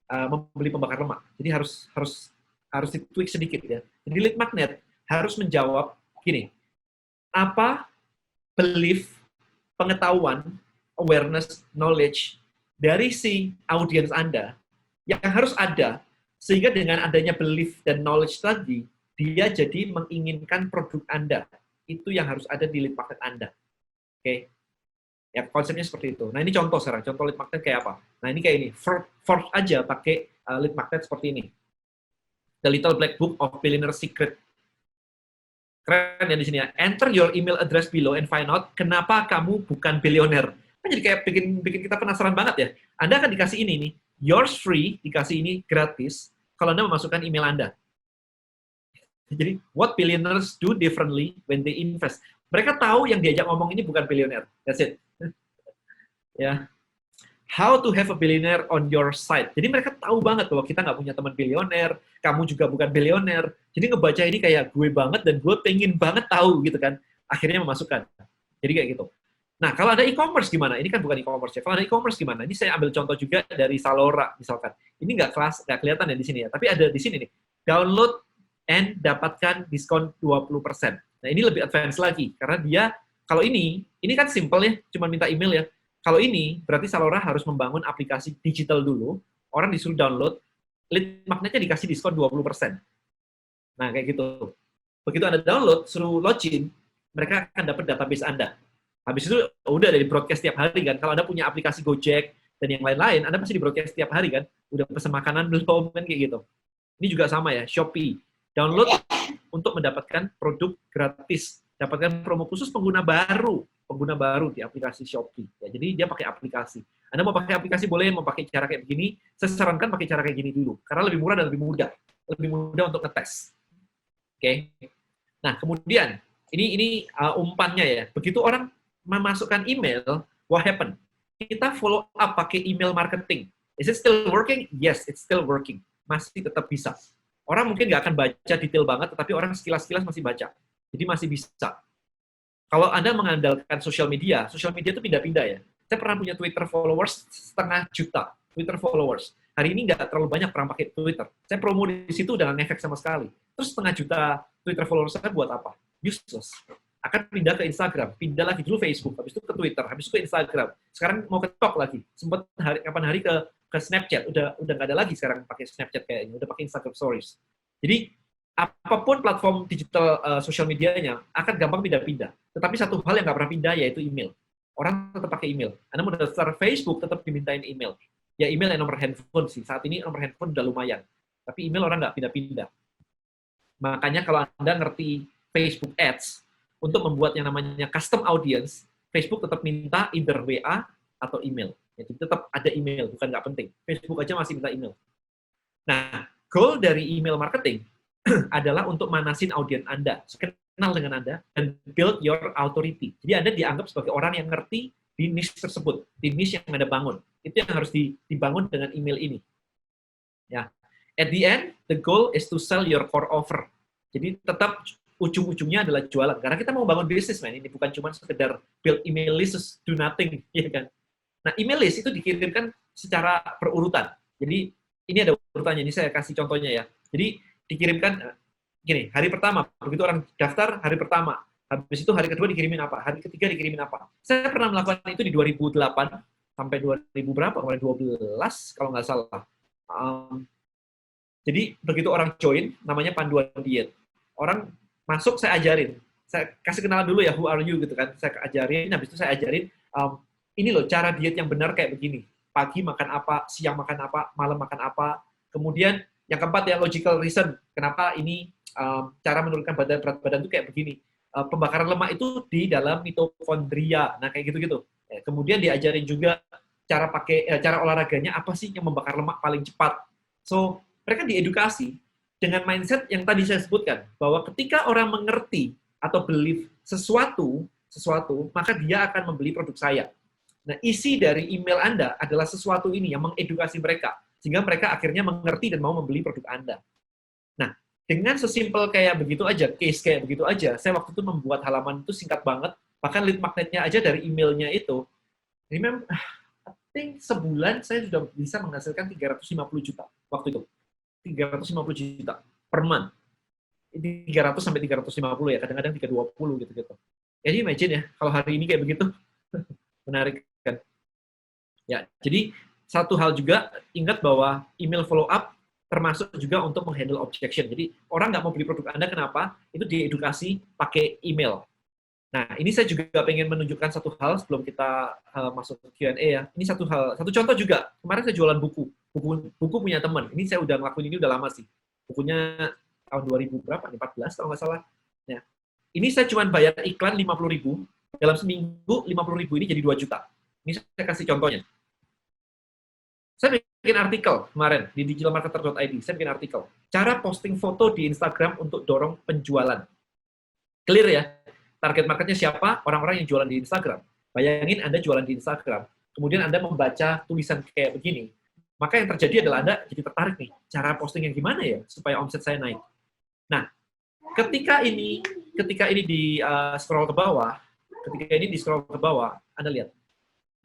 membeli pembakar lemak. Jadi harus ditweak sedikit ya. Jadi lead magnet harus menjawab gini, apa belief, pengetahuan, awareness, knowledge dari si audiens Anda yang harus ada, sehingga dengan adanya belief dan knowledge tadi, dia jadi menginginkan produk Anda. Itu yang harus ada di lead magnet Anda. Oke? Ya, konsepnya seperti itu. Nah, ini contoh sekarang. Contoh lead magnet kayak apa? Nah, ini kayak ini. First aja pakai lead magnet seperti ini. The Little Black Book of Billionaire Secret. Keren ya di sini ya. Enter your email address below and find out kenapa kamu bukan bilioner. Kan jadi kayak bikin kita penasaran banget ya. Anda akan dikasih ini nih. Yours free, dikasih ini gratis kalau Anda memasukkan email Anda. Jadi, what billionaires do differently when they invest. Mereka tahu yang diajak ngomong ini bukan bilioner. That's it. Ya. How to have a billionaire on your side. Jadi mereka tahu banget bahwa kita nggak punya teman bilioner, kamu juga bukan bilioner. Jadi ngebaca ini kayak gue banget dan gue pengen banget tahu gitu kan. Akhirnya memasukkan. Jadi kayak gitu. Nah, kalau ada e-commerce gimana? Ini kan bukan e-commerce ya. Kalau ada e-commerce gimana? Ini saya ambil contoh juga dari Zalora misalkan. Ini nggak kelihatan ya di sini ya, tapi ada di sini nih. Download and dapatkan diskon 20%. Nah, ini lebih advance lagi karena dia kalau ini kan simple ya, cuma minta email ya. Kalau ini berarti Zalora harus membangun aplikasi digital dulu, orang disuruh download, lead magnetnya dikasih diskon 20%. Nah, kayak gitu. Begitu Anda download, suruh login, mereka akan dapat database Anda. Habis itu udah dari broadcast tiap hari kan. Kalau Anda punya aplikasi Gojek dan yang lain-lain, Anda pasti di broadcast tiap hari kan. Udah pesan makanan belum kan kayak gitu. Ini juga sama ya, Shopee. Download untuk mendapatkan produk gratis. Dapatkan promo khusus pengguna baru di aplikasi Shopee. Ya, jadi dia pakai aplikasi. Anda mau pakai aplikasi boleh, mau pakai cara kayak begini, saya sarankan pakai cara kayak gini dulu. Karena lebih murah dan lebih mudah. Lebih mudah untuk ngetes. Oke. Nah, kemudian, ini umpannya ya. Begitu orang memasukkan email, what happen? Kita follow up pakai email marketing. Is it still working? Yes, it's still working. Masih tetap bisa. Orang mungkin nggak akan baca detail banget, tetapi orang sekilas-sekilas masih baca. Jadi masih bisa. Kalau Anda mengandalkan sosial media itu pindah-pindah ya. Saya pernah punya Twitter followers 500 juta. Twitter followers. Hari ini nggak terlalu banyak orang pakai Twitter. Saya promo di situ udah nggak efek sama sekali. Terus 500 juta Twitter followers saya buat apa? Useless. Akan pindah ke Instagram. Pindah lagi dulu Facebook. Habis itu ke Twitter. Habis itu ke Instagram. Sekarang mau ke TikTok lagi. Sempat kapan hari ke Snapchat. Udah nggak ada lagi sekarang pakai Snapchat kayak ini. Udah pakai Instagram Stories. Jadi apapun platform digital sosial medianya akan gampang pindah-pindah. Tetapi satu hal yang nggak pernah pindah yaitu email. Orang tetap pakai email. Anda mau daftar Facebook tetap dimintain email. Ya email dan nomor handphone sih. Saat ini nomor handphone udah lumayan. Tapi email orang nggak pindah-pindah. Makanya kalau Anda ngerti Facebook Ads, untuk membuat yang namanya custom audience, Facebook tetap minta either WA atau email. Jadi tetap ada email, bukan nggak penting. Facebook aja masih minta email. Nah, goal dari email marketing adalah untuk manasin audiens Anda, kenal dengan Anda, dan build your authority. Jadi Anda dianggap sebagai orang yang ngerti di niche tersebut, di niche yang Anda bangun. Itu yang harus dibangun dengan email ini. Ya. At the end, the goal is to sell your core offer. Jadi tetap ujung-ujungnya adalah jualan. Karena kita mau bangun bisnis, ini bukan cuma sekedar build email list, do nothing, ya kan? Nah, email list itu dikirimkan secara berurutan. Jadi ini ada urutannya, ini saya kasih contohnya ya. Jadi dikirimkan gini, hari pertama, begitu orang daftar, hari pertama. Habis itu hari kedua dikirimin apa, hari ketiga dikirimin apa. Saya pernah melakukan itu di 2008 sampai 2000 berapa, kemarin 12 kalau nggak salah. Jadi begitu orang join, namanya panduan diet. Orang masuk, saya ajarin. Saya kasih kenalan dulu ya, who are you gitu kan. Saya ajarin, habis itu saya ajarin, ini loh cara diet yang benar kayak begini. Pagi makan apa, siang makan apa, malam makan apa. Kemudian yang keempat ya, logical reason. Kenapa ini cara menurunkan berat badan itu kayak begini. Pembakaran lemak itu di dalam mitokondria. Nah, kayak gitu-gitu. Kemudian diajarin juga cara olahraganya apa sih yang membakar lemak paling cepat. So, mereka diedukasi dengan mindset yang tadi saya sebutkan, bahwa ketika orang mengerti atau believe sesuatu, maka dia akan membeli produk saya. Nah, isi dari email Anda adalah sesuatu ini yang mengedukasi mereka, sehingga mereka akhirnya mengerti dan mau membeli produk Anda. Nah, dengan sesimpel kayak begitu aja, case kayak begitu aja, saya waktu itu membuat halaman itu singkat banget, bahkan lead magnetnya aja dari emailnya itu, remember, I think sebulan saya sudah bisa menghasilkan 350 juta waktu itu. 350 juta per month. 300 sampai 350 ya, kadang-kadang 320 gitu-gitu. Jadi imagine ya, kalau hari ini kayak begitu, menarik kan? Ya, jadi satu hal juga, ingat bahwa email follow up termasuk juga untuk menghandle objection. Jadi orang nggak mau beli produk Anda, kenapa? Itu diedukasi pakai email. Nah, ini saya juga pengen menunjukkan satu hal sebelum kita masuk ke Q&A ya. Ini satu contoh juga. Kemarin saya jualan buku punya teman. Ini saya udah ngelakuin ini udah lama sih. Bukunya tahun 2000 berapa? 14 kalau nggak salah. Nah, ini saya cuma bayar iklan 50.000. Dalam seminggu 50.000 ini jadi 2 juta. Ini saya kasih contohnya. Saya bikin artikel kemarin di digitalmarketer.id. Saya bikin artikel. Cara posting foto di Instagram untuk dorong penjualan. Clear ya? Target marketnya siapa? Orang-orang yang jualan di Instagram. Bayangin Anda jualan di Instagram, kemudian Anda membaca tulisan kayak begini, maka yang terjadi adalah Anda jadi tertarik nih, cara posting yang gimana ya supaya omset saya naik. Nah, ketika ini di scroll ke bawah, Anda lihat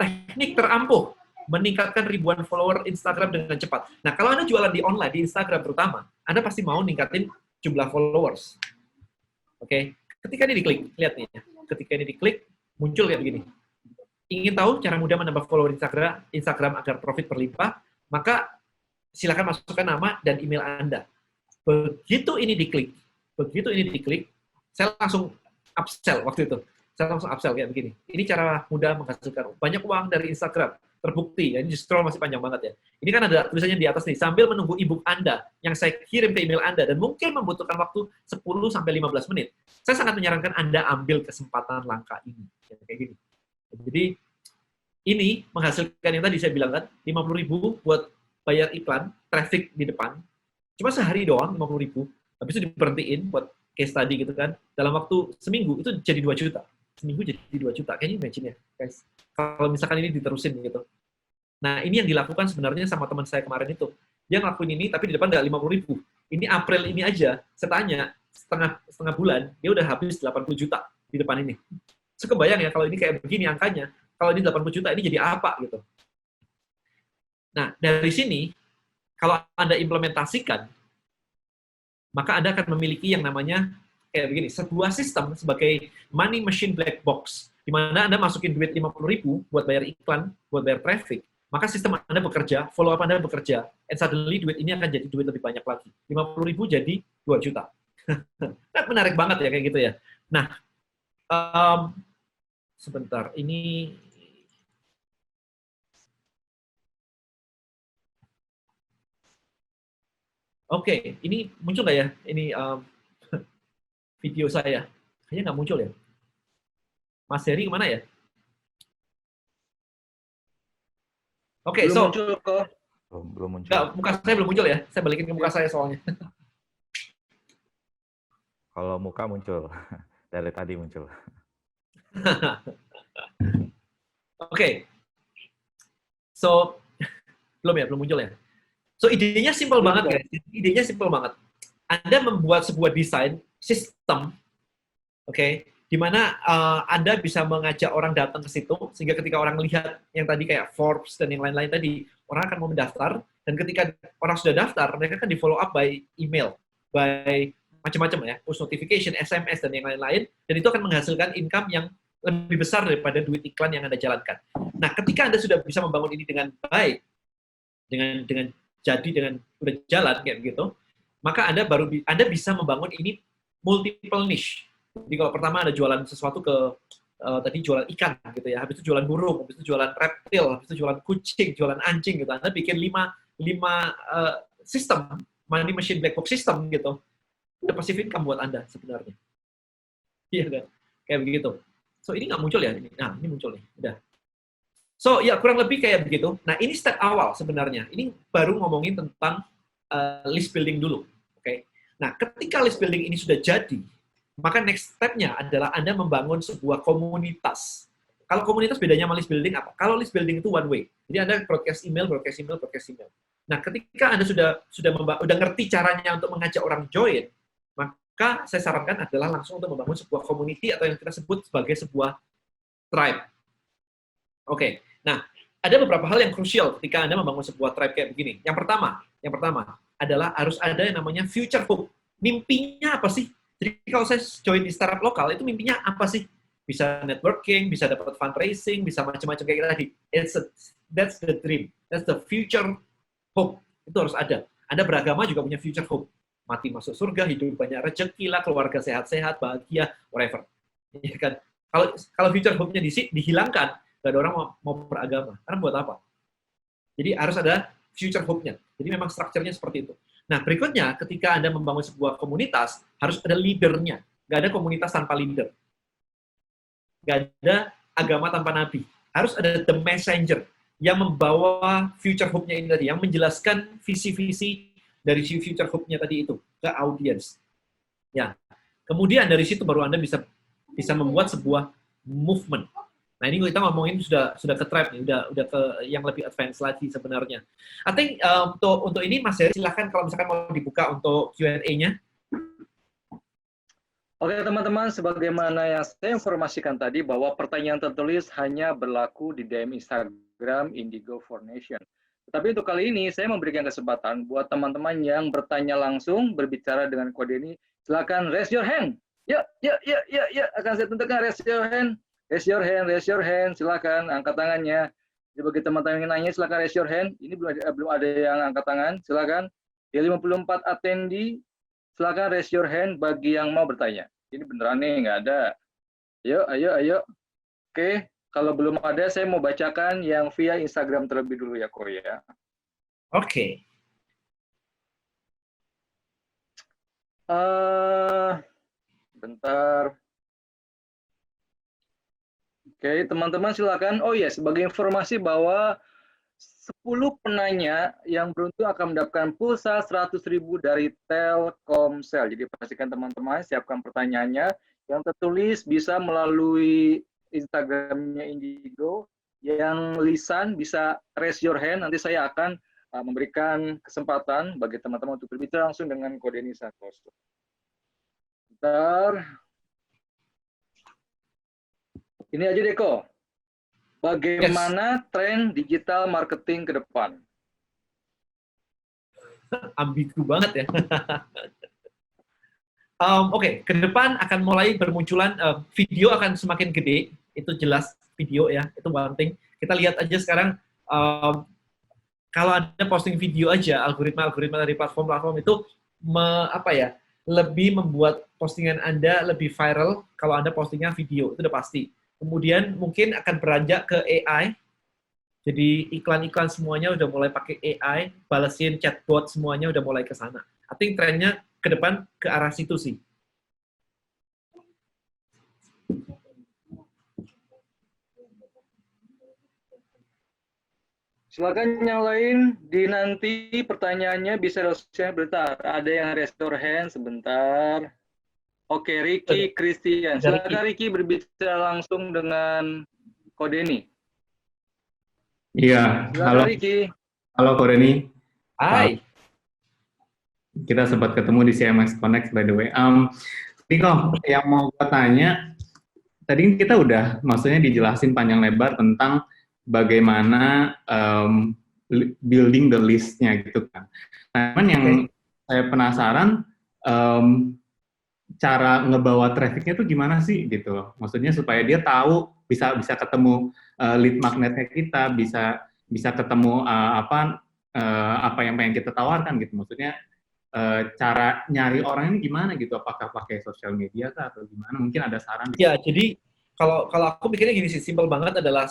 teknik terampuh meningkatkan ribuan follower Instagram dengan cepat. Nah, kalau Anda jualan di online, di Instagram terutama, Anda pasti mau ningkatin jumlah followers. Oke? Ketika ini diklik, lihat nih, ketika ini diklik, muncul kayak begini. Ingin tahu cara mudah menambah follower Instagram agar profit berlimpah, maka silakan masukkan nama dan email Anda. Begitu ini diklik, saya langsung upsell waktu itu. Saya langsung upsell kayak begini. Ini cara mudah menghasilkan banyak uang dari Instagram. Terbukti, ya, ini scroll masih panjang banget ya. Ini kan ada tulisannya di atas nih, sambil menunggu e-book Anda yang saya kirim ke email Anda dan mungkin membutuhkan waktu 10-15 menit. Saya sangat menyarankan Anda ambil kesempatan langka ini. Ya, kayak gini. Jadi, ini menghasilkan yang tadi saya bilang kan, 50.000 buat bayar iklan, traffic di depan, cuma sehari doang 50.000, habis itu diberhentiin buat case study gitu kan, dalam waktu seminggu itu jadi 2 juta. Seminggu jadi 2 juta. Kayaknya imagine ya, guys. Kalau misalkan ini diterusin gitu. Nah, ini yang dilakukan sebenarnya sama teman saya kemarin itu. Dia ngelakuin ini, tapi di depan nggak 50.000. Ini April ini aja, saya tanya, setengah bulan, dia udah habis 80 juta di depan ini. So, kebayang ya, kalau ini kayak begini angkanya, kalau ini 80 juta, ini jadi apa gitu. Nah, dari sini, kalau Anda implementasikan, maka Anda akan memiliki yang namanya kayak begini, sebuah sistem sebagai money machine black box, di mana Anda masukin duit 50.000 buat bayar iklan, buat bayar traffic, maka sistem Anda bekerja, follow up Anda bekerja, and suddenly duit ini akan jadi duit lebih banyak lagi. 50.000 jadi 2 juta. Kan menarik banget ya kayak gitu ya. Nah, sebentar, ini Oke, ini muncul nggak ya? Ini video saya. Kayaknya nggak muncul ya. Mas Heri kemana ya? Oke, Belum so muncul kok. Belum muncul. nggak, muka saya belum muncul ya. Saya balikin ke muka saya soalnya. Kalau muka muncul, dari tadi muncul. Oke, so belum muncul ya. So idenya simple banget guys. Idenya simple banget. Anda membuat sebuah desain sistem, oke, di mana Anda bisa mengajak orang datang ke situ sehingga ketika orang lihat yang tadi kayak Forbes dan yang lain-lain tadi, orang akan mau mendaftar dan ketika orang sudah daftar, mereka akan di follow up by email, by macam-macam ya, push notification, SMS dan yang lain-lain, dan itu akan menghasilkan income yang lebih besar daripada duit iklan yang Anda jalankan. Nah, ketika Anda sudah bisa membangun ini dengan baik, dengan udah jalan kayak begitu, maka Anda bisa membangun ini multiple niche. Jadi kalau pertama Anda jualan sesuatu ke tadi jualan ikan gitu ya, habis itu jualan burung, habis itu jualan reptil, habis itu jualan kucing, jualan anjing gitu. Anda bikin 5 sistem money machine black box system gitu. Udah passive income buat Anda sebenarnya. Iya kan? Kayak begitu. So ini nggak muncul ya? Nah, ini muncul nih. Udah. So, ya kurang lebih kayak begitu. Nah, ini step awal sebenarnya. Ini baru ngomongin tentang list building dulu. Oke. Nah, ketika list building ini sudah jadi, maka next step-nya adalah Anda membangun sebuah komunitas. Kalau komunitas bedanya sama list building apa? Kalau list building itu one way. Jadi Anda broadcast email. Nah, ketika Anda sudah ngerti caranya untuk mengajak orang join, maka saya sarankan adalah langsung untuk membangun sebuah community atau yang kita sebut sebagai sebuah tribe. Oke. Nah, ada beberapa hal yang krusial ketika Anda membangun sebuah tribe kayak begini. Yang pertama adalah harus ada yang namanya future hope. Mimpinya apa sih? Jadi kalau saya join di startup lokal, itu mimpinya apa sih? Bisa networking, bisa dapat fundraising, bisa macam-macam kayak tadi. That's the dream. That's the future hope. Itu harus ada. Anda beragama juga punya future hope. Mati masuk surga, hidup banyak rezeki lah, keluarga sehat-sehat, bahagia, whatever. Ya kan? Kalau future hope-nya dihilangkan, nggak ada orang mau beragama. Karena buat apa? Jadi harus ada future hope-nya. Jadi memang strukturnya seperti itu. Nah, berikutnya, ketika Anda membangun sebuah komunitas, harus ada leader-nya. Nggak ada komunitas tanpa leader. Nggak ada agama tanpa nabi. Harus ada the messenger yang membawa future hope-nya ini tadi, yang menjelaskan visi-visi dari si future hope-nya tadi itu ke audiens. Ya. Kemudian dari situ baru Anda bisa membuat sebuah movement. Nah, ini kita ngomongin sudah ke tribe nih, udah ke yang lebih advance lagi sebenarnya. I think untuk ini Mas Heri silahkan kalau misalkan mau dibuka untuk Q&A-nya. Oke teman-teman, sebagaimana yang saya informasikan tadi bahwa pertanyaan tertulis hanya berlaku di DM Instagram Indigo for Nation. Tapi untuk kali ini saya memberikan kesempatan buat teman-teman yang bertanya langsung, berbicara dengan kode ini, silakan raise your hand. Ya, akan saya tentukan raise your hand. Raise your hand, silakan angkat tangannya. Jadi bagi teman-teman yang nanya, silakan raise your hand. Ini belum ada yang angkat tangan, silakan. Di 54 attendee, silakan raise your hand bagi yang mau bertanya. Ini beneran nih, nggak ada. Ayo. Oke, kalau belum ada, saya mau bacakan yang via Instagram terlebih dulu ya, Ko ya. Oke. Bentar. Oke, teman-teman silakan. Oh ya, sebagai informasi bahwa 10 penanya yang beruntung akan mendapatkan pulsa 100.000 dari Telkomsel. Jadi pastikan teman-teman siapkan pertanyaannya. Yang tertulis bisa melalui Instagramnya Indigo. Yang lisan bisa raise your hand. Nanti saya akan memberikan kesempatan bagi teman-teman untuk berbicara langsung dengan kode Nisa. Bentar. Ini aja deh, Ko. Bagaimana tren digital marketing ke depan? Ambigu banget ya. Oke, ke depan akan mulai bermunculan, video akan semakin gede, itu jelas video ya, itu penting. Kita lihat aja sekarang, kalau ada posting video aja, algoritma dari platform itu lebih membuat postingan Anda lebih viral kalau Anda postingnya video, itu udah pasti. Kemudian mungkin akan beranjak ke AI. Jadi iklan-iklan semuanya udah mulai pakai AI, balesin chatbot semuanya udah mulai ke sana. I think trennya ke depan ke arah situ sih. Silakan yang lain, nanti pertanyaannya bisa share bentar. Ada yang raise your hand sebentar. Oke, Ricky Christian. Silakan Ricky berbicara langsung dengan Ko Denny. Iya, Silakan Ricky. halo Ko Denny. Hai. Kita sempat ketemu di CMX Connect by the way. Niko, yang mau gue tanya, tadi kita udah maksudnya dijelasin panjang lebar tentang bagaimana building the list-nya gitu kan. Nah, cuman yang saya penasaran, cara ngebawa traffic-nya tuh gimana sih gitu loh. Maksudnya supaya dia tahu bisa ketemu lead magnetnya kita, bisa ketemu apa yang pengen kita tawarkan gitu. Maksudnya cara nyari orang ini gimana gitu? Apakah pakai sosial media kah atau gimana? Mungkin ada saran? Ya, jadi kalau aku pikirnya gini sih, simpel banget adalah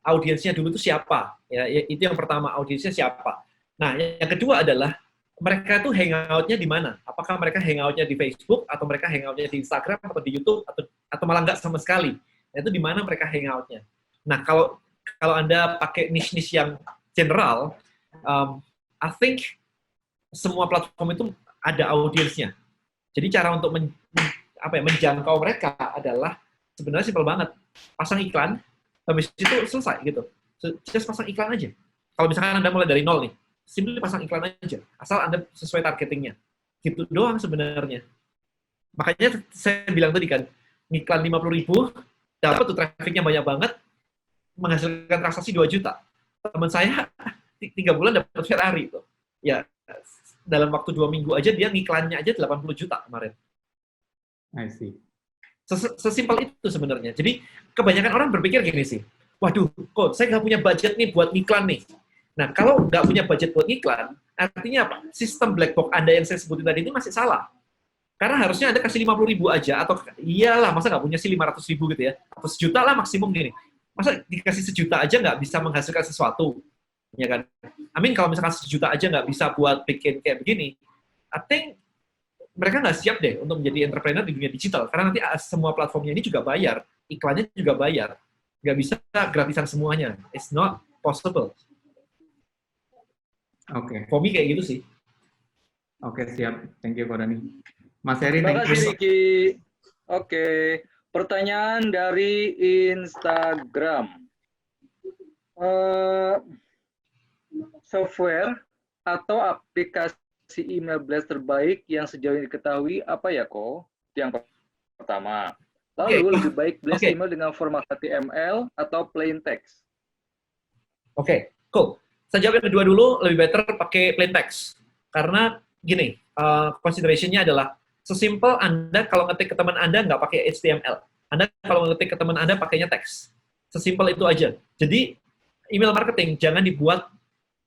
audiensnya dulu itu siapa. Ya, itu yang pertama, audiensnya siapa. Nah, yang kedua adalah mereka tuh hangout-nya di mana? Apakah mereka hangout-nya di Facebook, atau mereka hangout-nya di Instagram, atau di YouTube, atau malah nggak sama sekali? Nah, itu di mana mereka hangout-nya? Nah, kalau Anda pakai niche-niche yang general, I think semua platform itu ada audiensnya. Jadi cara untuk menjangkau mereka adalah sebenarnya simpel banget. Pasang iklan, habis itu selesai gitu. Just pasang iklan aja. Kalau misalkan Anda mulai dari nol nih, simply pasang iklan aja, asal Anda sesuai targetingnya. Gitu doang sebenarnya. Makanya saya bilang tadi kan, iklan 50.000, dapat tuh trafficnya banyak banget, menghasilkan transaksi 2 juta. Teman saya 3 bulan dapat Ferrari tuh. Ya, dalam waktu 2 minggu aja dia ngiklannya aja 80 juta kemarin. I see. Sesimpel itu sebenarnya. Jadi kebanyakan orang berpikir gini sih, waduh, kok saya nggak punya budget nih buat iklan nih. Nah, kalau nggak punya budget buat iklan, artinya apa? Sistem black box Anda yang saya sebutin tadi ini masih salah. Karena harusnya Anda kasih 50.000 aja, atau iyalah, masa nggak punya sih 500.000 gitu ya, atau sejuta lah maksimum gini. Masa dikasih sejuta aja nggak bisa menghasilkan sesuatu, ya kan? Kalau misalkan sejuta aja nggak bisa buat bikin kayak begini, I think mereka nggak siap deh untuk menjadi entrepreneur di dunia digital, karena nanti semua platformnya ini juga bayar, iklannya juga bayar, nggak bisa gratisan semuanya. It's not possible. Oke. For me kayak gitu sih. Oke, siap. Thank you, Ko Denny. Mas Heri, Terima thank kasih, you. Ricky. Oke, pertanyaan dari Instagram. Software atau aplikasi email blast terbaik yang sejauh ini diketahui apa ya, Ko? Itu yang pertama. Lalu lebih baik blast email dengan format HTML atau plain text? Oke, cool. Saya jawab yang kedua dulu, lebih better pakai plain text. Karena gini, consideration-nya adalah sesimpel Anda kalau ngetik ke teman Anda nggak pakai HTML. Anda kalau ngetik ke teman Anda pakainya teks. Sesimpel itu aja. Jadi, email marketing jangan dibuat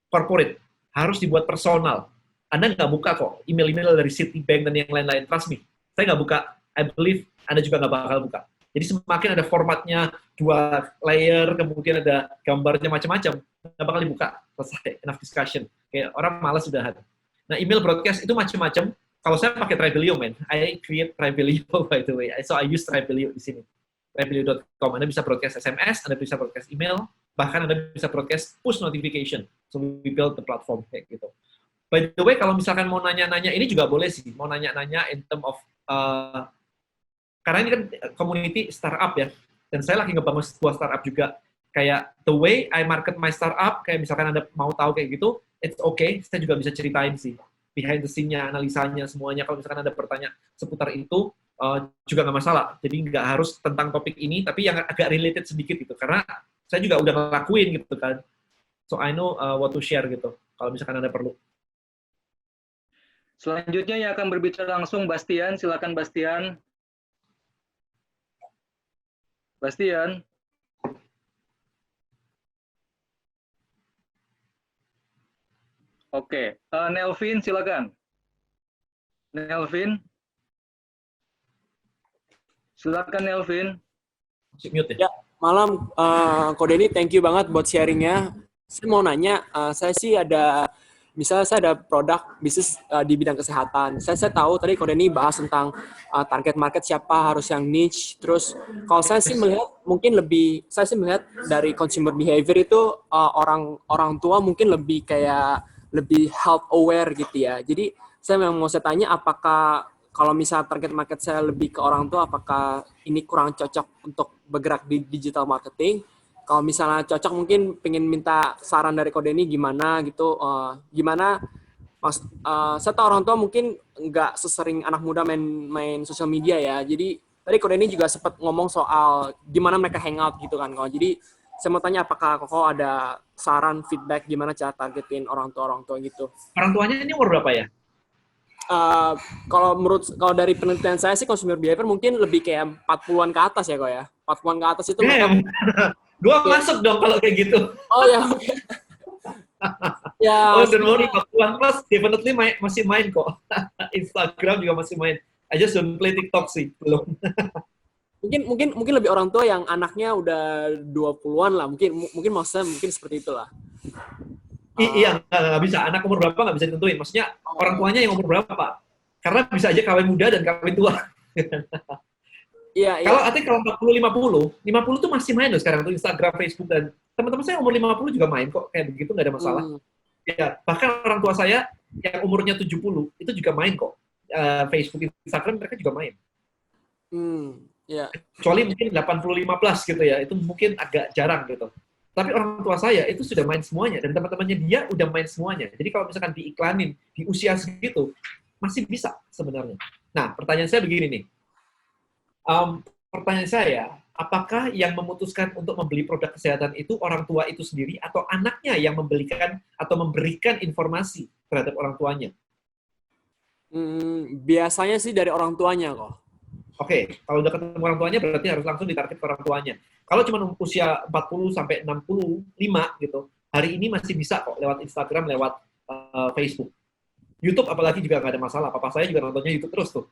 corporate. Harus dibuat personal. Anda nggak buka kok email-email dari Citibank dan yang lain-lain. Trust me. Saya nggak buka. I believe Anda juga nggak bakal buka. Jadi semakin ada formatnya 2 layer, kemudian ada gambarnya macam-macam, nggak bakal dibuka. Selesai, enough discussion. Kayak orang malas sudah. Nah, email broadcast itu macam-macam. Kalau saya pakai Tribelio, man. I create Tribelio, by the way. So I use Tribelio di sini. Tribelio.com. Anda bisa broadcast SMS, Anda bisa broadcast email, bahkan Anda bisa broadcast push notification. So we build the platform kayak gitu. By the way, kalau misalkan mau nanya-nanya, ini juga boleh sih. Mau nanya-nanya in term of karena ini kan community startup ya, dan saya lagi ngebangun sebuah startup juga. Kayak the way I market my startup, kayak misalkan Anda mau tahu kayak gitu, it's okay, saya juga bisa ceritain sih. Behind the scene-nya, analisanya, semuanya. Kalau misalkan Anda bertanya seputar itu, juga nggak masalah. Jadi nggak harus tentang topik ini, tapi yang agak related sedikit gitu. Karena saya juga udah ngelakuin gitu kan. So I know what to share gitu, kalau misalkan Anda perlu. Selanjutnya yang akan berbicara langsung, Bastian. Silakan, Bastian. Bastian. Oke, Nelvin silakan. Nelvin. Silakan Nelvin. Mute ya. Ya, malam Ko Denny, thank you banget buat sharingnya. Saya mau nanya, saya sih ada misalnya saya ada produk bisnis di bidang kesehatan. Saya tahu tadi Ko Denny bahas tentang target market siapa, harus yang niche. Terus kalau saya sih melihat dari consumer behavior itu orang tua mungkin lebih health aware gitu ya. Jadi saya memang mau saya tanya, apakah kalau misal target market saya lebih ke orang tua, apakah ini kurang cocok untuk bergerak di digital marketing? Kalau misalnya cocok, mungkin pengen minta saran dari Ko Denny gimana gitu. Gimana, saya tahu orang tua mungkin nggak sesering anak muda main sosial media ya. Jadi tadi Ko Denny juga sempat ngomong soal gimana mereka hangout gitu kan. Jadi saya mau tanya, apakah Koko ada saran, feedback gimana cara targetin orang tua gitu? Orang tuanya ini umur berapa ya? Kalau dari penelitian saya sih consumer behavior mungkin lebih kayak 40-an ke atas ya kok ya. 40-an ke atas itu mereka. Gua masuk dong kalau kayak gitu. Oh ya. Ya. Oh, don't worry, 40-an plus definitely masih main kok. Instagram juga masih main. I just don't play TikTok sih, belum. Mungkin lebih orang tua yang anaknya udah 20-an lah. Mungkin maksudnya mungkin seperti itulah. Iya, nggak bisa. Anak umur berapa nggak bisa ditentuin. Maksudnya orang tuanya yang umur berapa. Karena bisa aja kawin muda dan kawin tua. Iya. Kalau artinya kalau 40-50 tuh masih main loh sekarang tuh Instagram, Facebook, dan teman-teman saya umur 50 juga main kok. Kayak begitu nggak ada masalah. Ya, bahkan orang tua saya yang umurnya 70 itu juga main kok. Facebook, Instagram mereka juga main. Ya. Kecuali mungkin 85 plus gitu ya. Itu mungkin agak jarang gitu. Tapi orang tua saya itu sudah main semuanya, dan teman-temannya dia udah main semuanya. Jadi kalau misalkan diiklanin di usia segitu, masih bisa sebenarnya. Nah, pertanyaan saya begini nih. Pertanyaan saya, apakah yang memutuskan untuk membeli produk kesehatan itu orang tua itu sendiri, atau anaknya yang memberikan informasi terhadap orang tuanya? Biasanya sih dari orang tuanya kok. Oke, kalau udah ketemu orang tuanya berarti harus langsung ditarget ke orang tuanya. Kalau cuma usia 40 sampai 65 gitu, hari ini masih bisa kok lewat Instagram, lewat Facebook. YouTube apalagi juga nggak ada masalah. Papa saya juga nontonnya YouTube terus tuh.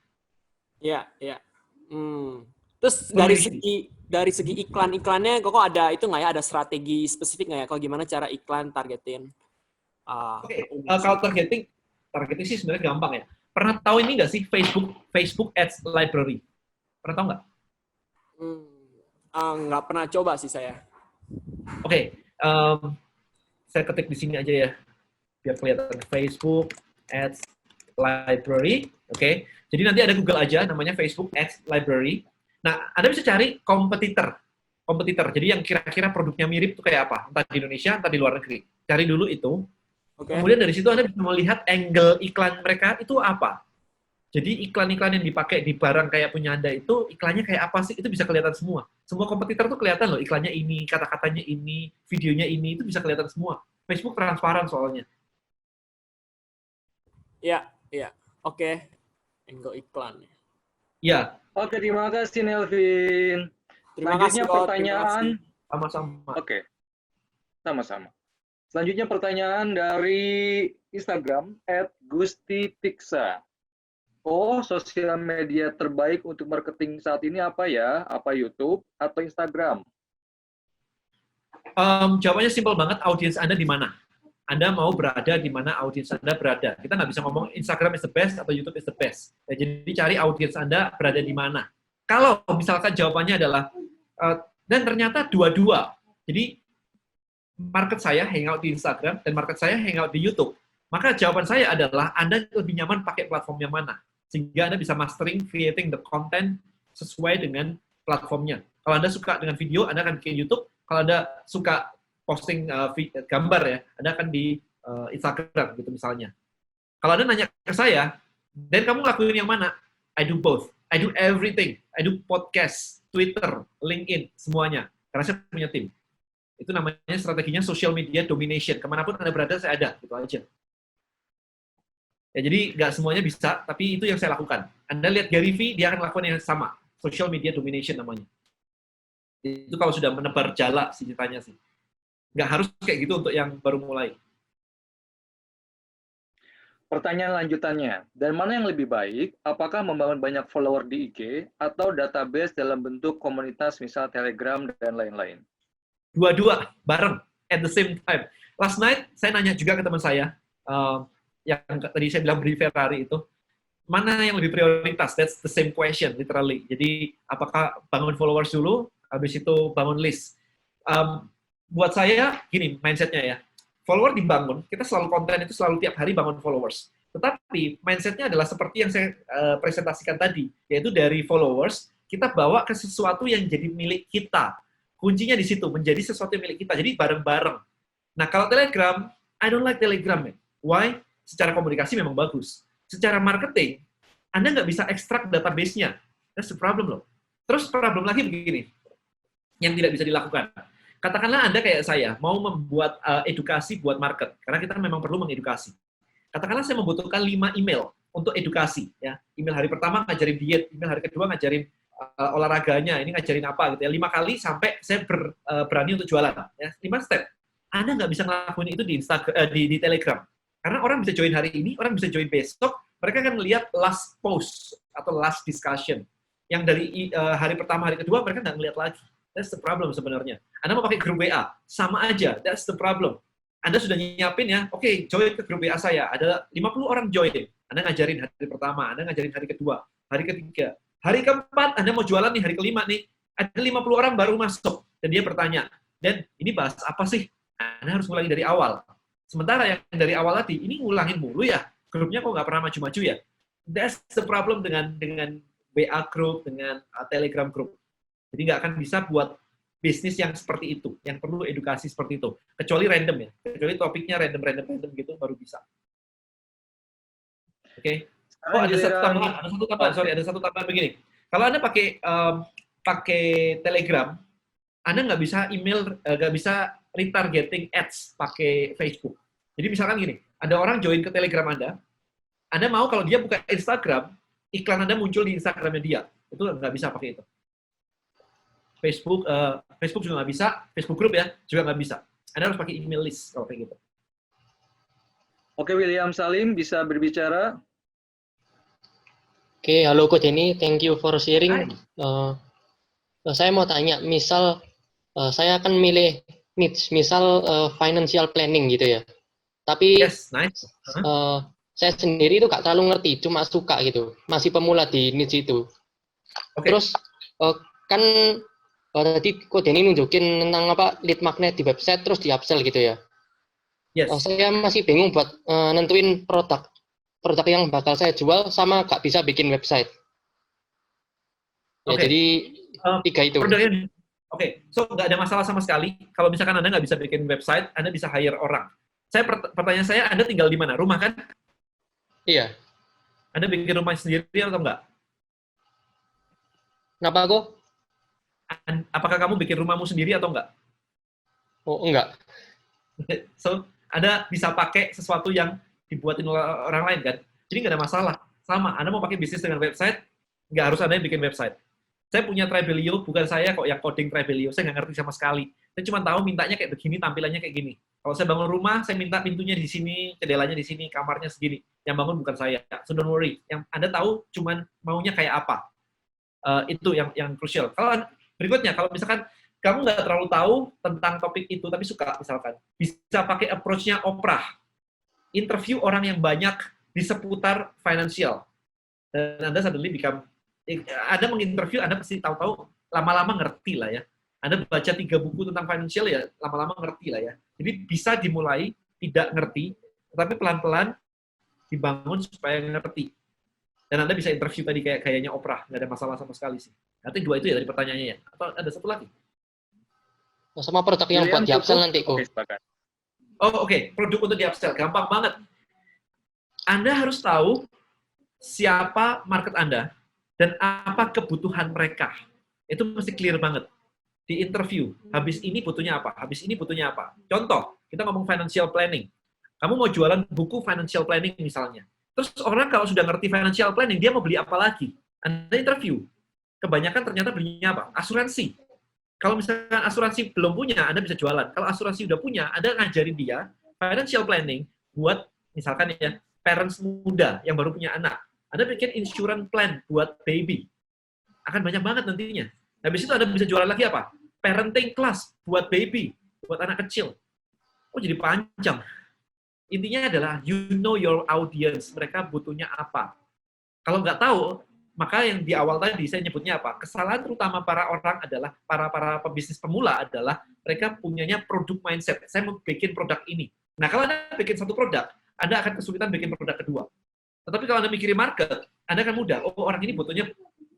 Iya. Terus dari segi iklan-iklannya kok ada itu nggak ya? Ada strategi spesifik nggak ya? Kalau gimana cara iklan targetin? Oke, kalau targeting sih sebenarnya gampang ya. Pernah tahu ini nggak sih Facebook Ads Library? Pernah tahu nggak? Nggak pernah coba sih saya. Oke, saya ketik di sini aja ya, biar kelihatan Facebook Ads Library. Oke, jadi nanti ada Google aja, namanya Facebook Ads Library. Nah, Anda bisa cari kompetitor. Jadi yang kira-kira produknya mirip itu kayak apa? Entah di Indonesia, entah di luar negeri. Cari dulu itu. Okay. Kemudian dari situ Anda bisa melihat angle iklan mereka itu apa. Jadi iklan-iklan yang dipakai di barang kayak punya Anda itu, iklannya kayak apa sih? Itu bisa kelihatan semua. Semua kompetitor tuh kelihatan loh, iklannya ini, kata-katanya ini, videonya ini, itu bisa kelihatan semua. Facebook transparan soalnya. Iya. Oke. Angle iklan. Iya. Oke, terima kasih Nelvin. Selanjutnya pertanyaan. Sama-sama. Oke. Sama-sama. Selanjutnya pertanyaan dari Instagram @gustitiksa. Sosial media terbaik untuk marketing saat ini apa ya? Apa YouTube atau Instagram? Jawabannya simpel banget, audiens Anda di mana? Anda mau berada di mana audiens Anda berada. Kita nggak bisa ngomong Instagram is the best atau YouTube is the best. Ya, jadi cari audiens Anda berada di mana. Kalau misalkan jawabannya adalah, dan ternyata dua-dua. Jadi, market saya hangout di Instagram dan market saya hangout di YouTube. Maka jawaban saya adalah Anda lebih nyaman pakai platform yang mana. Sehingga Anda bisa mastering, creating the content sesuai dengan platformnya. Kalau Anda suka dengan video, Anda akan bikin YouTube. Kalau Anda suka posting gambar ya, Anda akan di Instagram gitu misalnya. Kalau Anda nanya ke saya, dan kamu ngelakuin yang mana? I do both. I do everything. I do podcast, Twitter, LinkedIn, semuanya. Karena saya punya tim. Itu namanya strateginya social media domination. Kemanapun Anda berada, saya ada. Gitu aja. Ya, jadi nggak semuanya bisa, tapi itu yang saya lakukan. Anda lihat Gary Vee, dia akan lakukan yang sama. Social media domination namanya. Itu kalau sudah menebar jala sih ceritanya sih. Nggak harus kayak gitu untuk yang baru mulai. Pertanyaan lanjutannya, dan mana yang lebih baik? Apakah membangun banyak follower di IG atau database dalam bentuk komunitas misal Telegram dan lain-lain? Dua-dua, bareng, at the same time. Last night, saya nanya juga ke teman saya, yang tadi saya bilang beli Ferrari itu, mana yang lebih prioritas? That's the same question, literally. Jadi, apakah bangun followers dulu, habis itu bangun list? Buat saya, gini mindset-nya ya. Follower dibangun, kita selalu konten itu selalu tiap hari bangun followers. Tetapi, mindset-nya adalah seperti yang saya presentasikan tadi, yaitu dari followers, kita bawa ke sesuatu yang jadi milik kita. Kuncinya di situ, menjadi sesuatu yang milik kita. Jadi, bareng-bareng. Nah, kalau Telegram, I don't like Telegram, man. Why? Secara komunikasi memang bagus. Secara marketing, Anda nggak bisa ekstrak database-nya. That's the problem loh. Terus problem lagi begini, yang tidak bisa dilakukan. Katakanlah Anda kayak saya, mau membuat edukasi buat market, karena kita memang perlu mengedukasi. Katakanlah saya membutuhkan 5 email untuk edukasi. Ya. Email hari pertama ngajarin diet, email hari kedua ngajarin olahraganya, ini ngajarin apa gitu ya. 5 kali sampai saya berani untuk jualan. Ya. 5 step. Anda nggak bisa ngelakuin itu di Instagram, di Telegram. Karena orang bisa join hari ini, orang bisa join besok, mereka akan melihat last post atau last discussion. Yang dari hari pertama, hari kedua, mereka nggak ngelihat lagi. That's the problem sebenarnya. Anda mau pakai grup WA, sama aja. That's the problem. Anda sudah nyiapin ya, oke, join ke grup WA saya. Ada 50 orang join. Anda ngajarin hari pertama, Anda ngajarin hari kedua, hari ketiga. Hari keempat, Anda mau jualan nih, hari kelima nih. Ada 50 orang baru masuk. Dan dia bertanya, Dan ini bahas apa sih? Anda harus ngulangi dari awal. Sementara yang dari awal tadi, ini ngulangin mulu ya. Grupnya kok nggak pernah maju-maju ya? That's the problem dengan WA group, dengan Telegram group. Jadi nggak akan bisa buat bisnis yang seperti itu, yang perlu edukasi seperti itu. Kecuali random ya, kecuali topiknya random gitu baru bisa. Oke. Oh ada satu tambahan begini. Kalau Anda pakai Telegram, Anda nggak bisa email, nggak bisa retargeting ads pakai Facebook. Jadi misalkan gini, ada orang join ke Telegram Anda mau kalau dia buka Instagram, iklan Anda muncul di Instagramnya dia. Itu nggak bisa pakai itu. Facebook juga nggak bisa, Facebook group ya, juga nggak bisa. Anda harus pakai email list kalau kayak gitu. Oke, William Salim bisa berbicara. Oke, halo Coach Denny, thank you for sharing. Saya mau tanya, misal saya akan milih niche, misal financial planning gitu ya. Tapi yes, nice. Saya sendiri itu gak terlalu ngerti, cuma suka gitu. Masih pemula di niche itu. Okay. Terus kan tadi Coach Denny nunjukin tentang apa lead magnet di website terus di upsell gitu ya. Yes. Saya masih bingung buat nentuin produk yang bakal saya jual sama gak bisa bikin website. Ya, jadi 3 itu. Oke, so nggak ada masalah sama sekali. Kalau misalkan Anda nggak bisa bikin website, Anda bisa hire orang. Pertanyaan saya, Anda tinggal di mana? Rumah kan? Iya. Anda bikin rumah sendiri atau enggak? Kenapa kok? Apakah kamu bikin rumahmu sendiri atau enggak? Oh, enggak. So, Anda bisa pakai sesuatu yang dibuatin orang lain kan? Jadi nggak ada masalah. Sama, Anda mau pakai bisnis dengan website, nggak harus Anda yang bikin website. Saya punya Tribelio, bukan saya kok yang coding Tribelio, saya nggak ngerti sama sekali. Saya cuma tahu mintanya kayak begini, tampilannya kayak gini. Kalau saya bangun rumah, saya minta pintunya di sini, jendelanya di sini, kamarnya segini. Yang bangun bukan saya, so don't worry. Yang Anda tahu cuman maunya kayak apa. Itu yang crucial. Kalau berikutnya, kalau misalkan kamu nggak terlalu tahu tentang topik itu, tapi suka misalkan, bisa pakai approach-nya Oprah. Interview orang yang banyak di seputar financial. Dan Anda suddenly Anda menginterview, Anda pasti tahu-tahu lama-lama ngerti lah ya. Anda baca 3 buku tentang financial ya, lama-lama ngerti lah ya. Jadi bisa dimulai tidak ngerti, tetapi pelan-pelan dibangun supaya ngerti. Dan Anda bisa interview tadi kayaknya Oprah, nggak ada masalah sama sekali sih. Nanti 2 itu ya dari pertanyaannya ya. Atau ada satu lagi? Sama produk yang buat di upsell nanti kok. Oke. Produk untuk di upsell, gampang banget. Anda harus tahu siapa market Anda, dan apa kebutuhan mereka. Itu mesti clear banget. Di interview, habis ini butuhnya apa? Habis ini butuhnya apa? Contoh, kita ngomong financial planning. Kamu mau jualan buku financial planning misalnya. Terus orang kalau sudah ngerti financial planning, dia mau beli apa lagi? Anda interview. Kebanyakan ternyata belinya apa? Asuransi. Kalau misalkan asuransi belum punya, Anda bisa jualan. Kalau asuransi udah punya, Anda ngajarin dia financial planning buat misalkan ya parents muda yang baru punya anak. Anda bikin insurance plan buat baby. Akan banyak banget nantinya. Habis itu Anda bisa jualan lagi apa? Parenting class buat baby, buat anak kecil. Oh, jadi panjang. intinya adalah you know your audience, mereka butuhnya apa. Kalau nggak tahu, maka yang di awal tadi saya nyebutnya apa? Kesalahan terutama para orang adalah, para pebisnis pemula adalah mereka punyanya produk mindset. Saya mau bikin produk ini. Nah, kalau Anda bikin satu produk, Anda akan kesulitan bikin produk kedua. Tetapi kalau Anda mikirin market, Anda akan mudah. Oh, orang ini butuhnya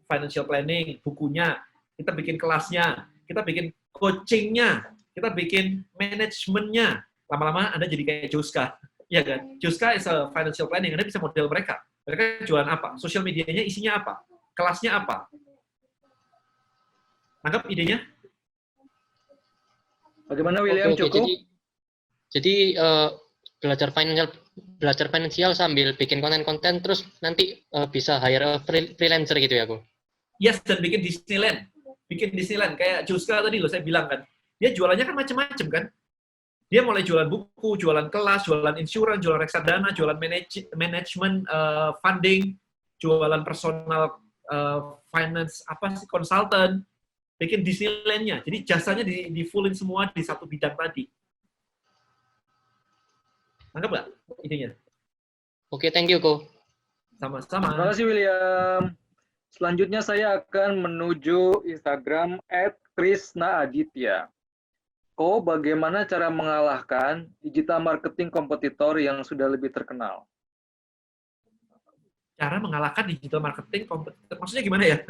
financial planning, bukunya, kita bikin kelasnya, kita bikin coachingnya, kita bikin manajemennya. Lama-lama Anda jadi kayak Joska. Ya kan? Joska is a financial planning. Anda bisa model mereka. Mereka jualan apa? Sosial medianya isinya apa? Kelasnya apa? Anggap idenya? Bagaimana William, Oke, cukup? jadi belajar finansial sambil bikin konten-konten, terus nanti bisa hire freelancer gitu ya, Bu? Yes, dan bikin Disneyland. Bikin Disneyland. Kayak Joska tadi loh, saya bilang kan. Dia jualannya kan macam-macam kan. Dia mulai jualan buku, jualan kelas, jualan insurans, jualan reksadana, jualan manajemen, funding, jualan personal finance, apa sih, consultant, bikin Disneyland-nya. Jadi jasanya di fullin semua di satu bidang tadi. Anggap nggak idenya? Oke, thank you, Ko. Sama-sama. Terima kasih William. Selanjutnya saya akan menuju Instagram @krisnaaditya. Ko, bagaimana cara mengalahkan digital marketing kompetitor yang sudah lebih terkenal? Cara mengalahkan digital marketing kompetitor, maksudnya gimana ya?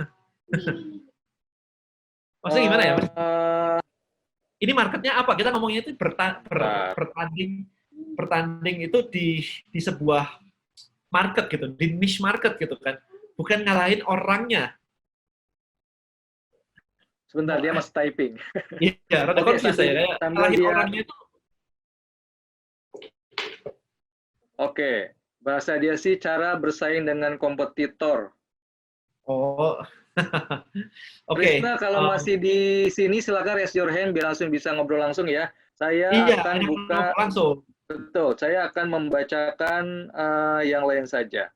Maksudnya gimana ya? Ini marketnya apa? Kita ngomongnya itu bertanding itu di sebuah market gitu, di niche market gitu kan. Bukan ngalahin orangnya. Sebentar, dia masih typing. Iya, rada confused saya. Kayak ngalahin orangnya itu. Oke, bahasa dia sih cara bersaing dengan kompetitor. Oh, oke. Krisna, kalau masih di sini silakan raise your hand biar langsung bisa ngobrol langsung ya. Saya akan buka langsung. Betul, saya akan membacakan yang lain saja.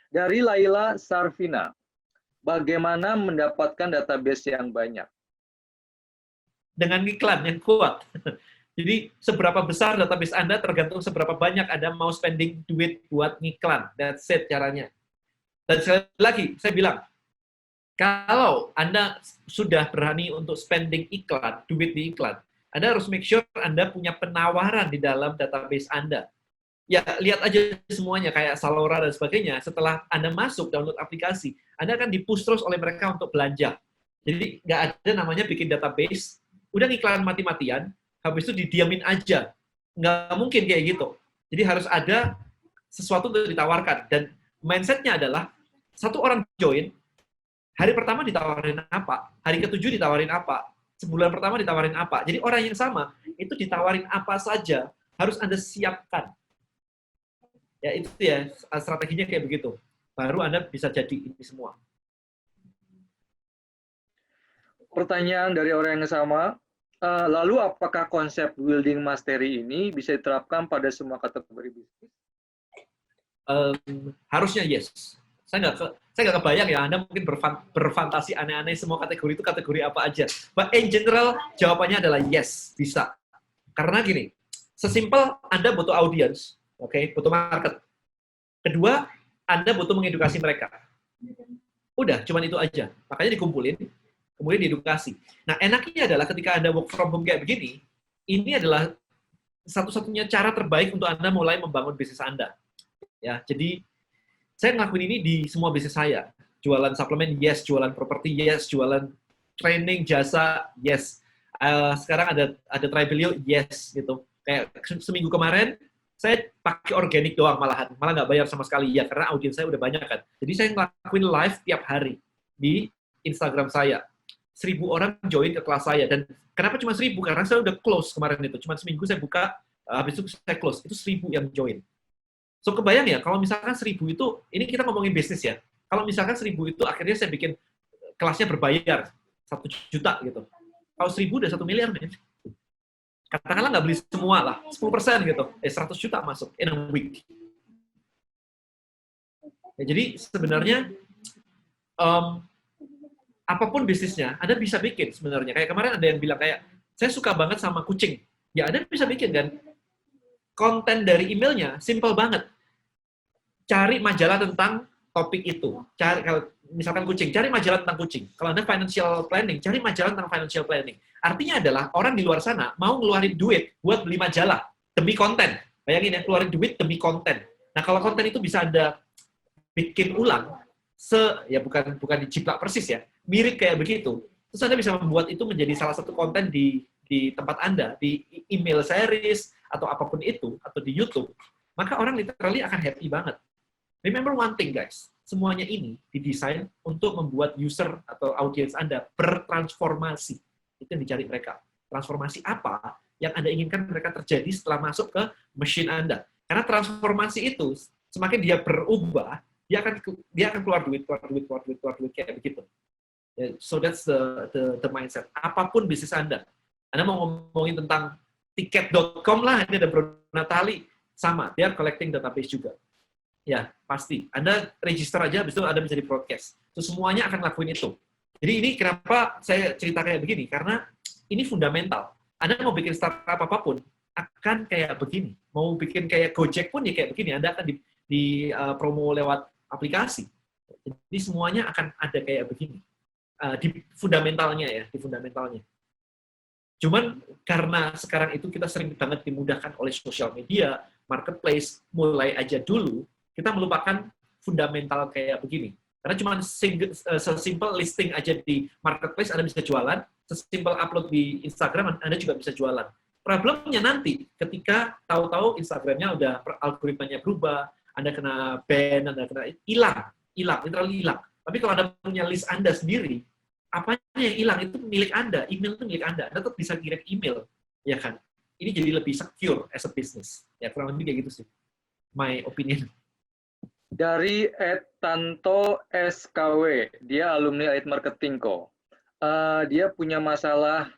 Dari Laila Sarvina, bagaimana mendapatkan database yang banyak? Dengan iklan yang kuat. Jadi seberapa besar database Anda tergantung seberapa banyak Anda mau spending duit buat ngiklan. That's it caranya. Dan sekali lagi, saya bilang, kalau Anda sudah berani untuk spending iklan, duit di iklan, Anda harus make sure Anda punya penawaran di dalam database Anda. Ya, lihat aja semuanya, kayak Salora dan sebagainya. Setelah Anda masuk, download aplikasi, Anda akan di-push terus oleh mereka untuk belanja. Jadi, nggak ada namanya bikin database, udah ngiklan mati-matian, habis itu didiamin aja. Nggak mungkin kayak gitu. Jadi, harus ada sesuatu untuk ditawarkan. Dan mindset-nya adalah, satu orang join, hari pertama ditawarin apa, hari ke-7 ditawarin apa, sebulan pertama ditawarin apa. Jadi, orang yang sama, itu ditawarin apa saja, harus Anda siapkan. Ya, itu ya, strateginya kayak begitu. Baru Anda bisa jadi ini semua. Pertanyaan dari orang yang sama, lalu apakah konsep building mastery ini bisa diterapkan pada semua kategori bisnis? Harusnya yes. Saya nggak kebayang ya, Anda mungkin berfantasi aneh-aneh semua kategori itu kategori apa aja. But in general, jawabannya adalah yes, bisa. Karena gini, sesimpel Anda butuh audience, oke, butuh market. Kedua, Anda butuh mengedukasi mereka. Udah, cuman itu aja. Makanya dikumpulin, kemudian diedukasi. Nah, enaknya adalah ketika Anda work from home kayak begini, ini adalah satu-satunya cara terbaik untuk Anda mulai membangun bisnis Anda. Ya, jadi saya ngelakuin ini di semua bisnis saya. Jualan suplemen, yes. Jualan properti, yes. Jualan training, jasa, yes. Sekarang ada Tribelio, yes. Gitu. Kayak seminggu kemarin, saya pakai organik doang malah nggak bayar sama sekali ya, karena audiens saya udah banyak kan. Jadi saya ngelakuin live tiap hari di Instagram saya. 1.000 orang join ke kelas saya. Dan kenapa cuma 1.000? Karena saya udah close kemarin itu. Cuma seminggu saya buka, habis itu saya close. Itu 1.000 yang join. So, kebayang ya, kalau misalkan 1.000 itu, ini kita ngomongin bisnis ya. Kalau misalkan 1.000 itu, akhirnya saya bikin kelasnya berbayar, 1 juta gitu. Kalau 1.000 udah 1 miliar, men. Katakanlah nggak beli semua lah, 10% gitu. 100 juta masuk in a week. Ya, jadi sebenarnya, apapun bisnisnya, Anda bisa bikin sebenarnya. Kayak kemarin ada yang bilang kayak, saya suka banget sama kucing. ya Anda bisa bikin kan konten dari emailnya, simple banget. Cari majalah tentang topik itu. Cari kalau misalkan kucing, cari majalah tentang kucing. Kalau Anda financial planning, cari majalah tentang financial planning. Artinya adalah orang di luar sana mau ngeluarin duit buat beli majalah demi konten. Bayangin ya, keluarin duit demi konten. Nah, kalau konten itu bisa Anda bikin ulang, ya bukan dijiplak persis ya, mirip kayak begitu. Terus Anda bisa membuat itu menjadi salah satu konten di tempat Anda, di email series, atau apapun itu, atau di YouTube. Maka orang literally akan happy banget. Remember one thing guys, semuanya ini didesain untuk membuat user atau audiens Anda bertransformasi. Itu yang dicari mereka. Transformasi apa yang Anda inginkan mereka terjadi setelah masuk ke mesin Anda. Karena transformasi itu, semakin dia berubah, dia akan keluar duit kayak begitu. So that's the mindset. Apapun bisnis Anda mau ngomongin tentang tiket.com lah, ini ada Bro Natali, sama, dia collecting database juga. Ya, pasti. Anda register aja, habis itu Anda bisa di-broadcast. So, semuanya akan lakuin itu. Jadi ini kenapa saya cerita kayak begini, karena ini fundamental. Anda mau bikin startup apapun, akan kayak begini. Mau bikin kayak Gojek pun ya kayak begini, Anda akan di promo lewat aplikasi. Jadi semuanya akan ada kayak begini. Di fundamentalnya ya, di fundamentalnya. Cuman karena sekarang itu kita sering banget dimudahkan oleh sosial media, marketplace, mulai aja dulu, kita melupakan fundamental kayak begini. Karena cuma sesimpel listing aja di marketplace, Anda bisa jualan, sesimpel upload di Instagram, Anda juga bisa jualan. Problemnya nanti, ketika tahu-tahu Instagramnya udah algoritmanya berubah, Anda kena ban, Anda kena hilang, literally hilang. Tapi kalau Anda punya list Anda sendiri, apanya yang hilang itu milik Anda, email itu milik Anda tetap bisa kirim email, ya kan? Ini jadi lebih secure as a business. Ya kurang lebih kayak gitu sih, my opinion. Dari Tanto SKW, dia alumni Elite Marketing kok. Dia punya masalah,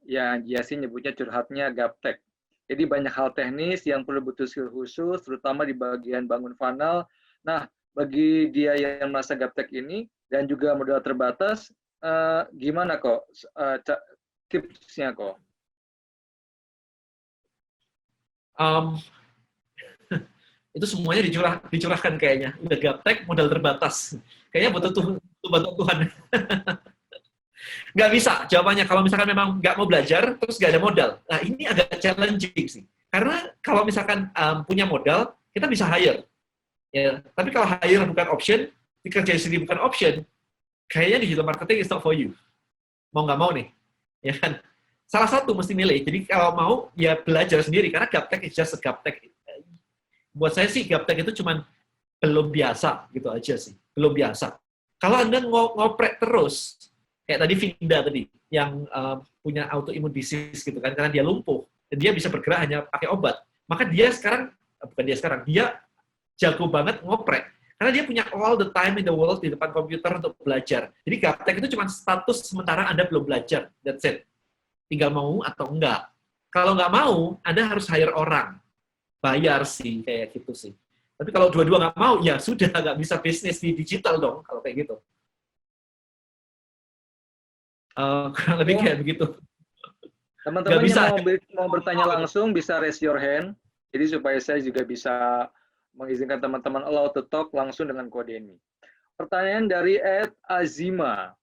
ya dia sih nyebutnya curhatnya gaptek. Jadi banyak hal teknis yang perlu butuh skill khusus, terutama di bagian bangun funnel. Nah, bagi dia yang merasa gaptek ini, dan juga modal terbatas, gimana kok tipsnya kok? Itu semuanya dicurahkan kayaknya. Udah gaptek, modal terbatas. Kayaknya butuh bantuan Tuhan. Nggak bisa jawabannya. Kalau misalkan memang nggak mau belajar, terus nggak ada modal. Nah, ini agak challenging sih. Karena kalau misalkan punya modal, kita bisa hire. Ya, tapi kalau hire bukan option, dikerjain sendiri bukan option, kayaknya digital marketing is not for you. Mau nggak mau nih. Ya kan? Salah satu mesti milih. Jadi kalau mau, ya belajar sendiri. Karena gaptek is just a gaptek. Buat saya sih gaptek itu cuman belum biasa gitu aja sih, belum biasa. Kalau Anda ngoprek terus, kayak tadi Vinda tadi yang punya autoimmune disease gitu kan, karena dia lumpuh dan dia bisa bergerak hanya pakai obat, maka dia jago banget ngoprek karena dia punya all the time in the world di depan komputer untuk belajar. Jadi gaptek itu cuma status sementara Anda belum belajar, that's it. Tinggal mau atau enggak. Kalau nggak mau, Anda harus hire orang. Bayar sih, kayak gitu sih. Tapi kalau dua-dua nggak mau, ya sudah, nggak bisa bisnis di digital dong, kalau kayak gitu. Kurang lebih kayak begitu. Teman-teman yang mau bertanya langsung, bisa raise your hand. Jadi supaya saya juga bisa mengizinkan teman-teman allow to talk langsung dengan kode ini. Pertanyaan dari Ed Azima.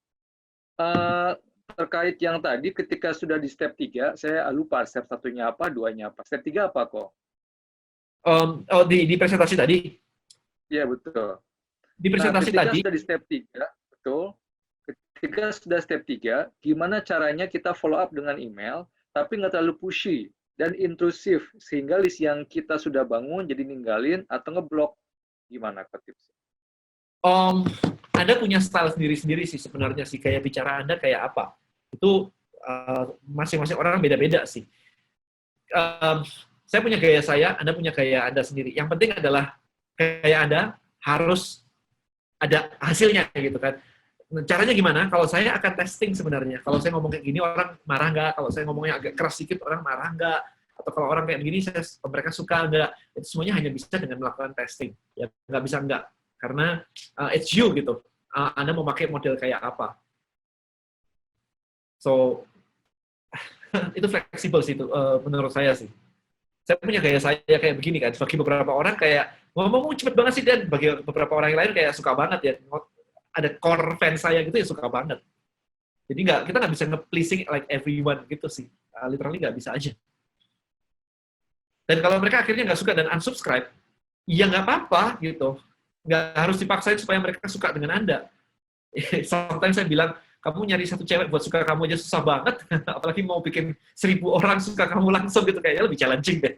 Terkait yang tadi, ketika sudah di step 3, saya lupa step 1-nya apa, 2-nya apa. Step 3 apa kok? Di presentasi tadi? Iya, betul. Di presentasi tadi? Sudah di step 3, betul. Ketika sudah step 3, gimana caranya kita follow up dengan email, tapi nggak terlalu pushy dan intrusif, sehingga list yang kita sudah bangun jadi ninggalin atau ngeblok. Gimana kok tipsnya? Anda punya style sendiri-sendiri sih sebenarnya sih, kayak bicara Anda kayak apa. Itu masing-masing orang beda-beda sih. Saya punya gaya saya, Anda punya gaya Anda sendiri. Yang penting adalah gaya Anda harus ada hasilnya gitu kan. Caranya gimana? Kalau saya akan testing sebenarnya. Kalau saya ngomong kayak gini orang marah nggak? Kalau saya ngomongnya agak keras sedikit orang marah nggak? Atau kalau orang kayak begini mereka suka nggak? Itu semuanya hanya bisa dengan melakukan testing. Ya nggak bisa nggak. Karena it's you gitu. Anda mau pakai model kayak apa? So itu fleksibel sih itu menurut saya sih. Saya punya gaya saya kayak begini kan. Bagi beberapa orang kayak ngomong cepet banget sih, dan bagi beberapa orang yang lain kayak suka banget ya. Ada core fans saya gitu ya suka banget. Jadi kita nggak bisa nge-pleasing like everyone gitu sih. Literally nggak bisa aja. Dan kalau mereka akhirnya nggak suka dan unsubscribe, ya nggak apa-apa gitu. Nggak harus dipaksain supaya mereka suka dengan Anda. Sometimes saya bilang, kamu nyari satu cewek buat suka kamu aja susah banget, apalagi mau bikin 1.000 orang suka kamu langsung gitu, kayaknya lebih challenging deh.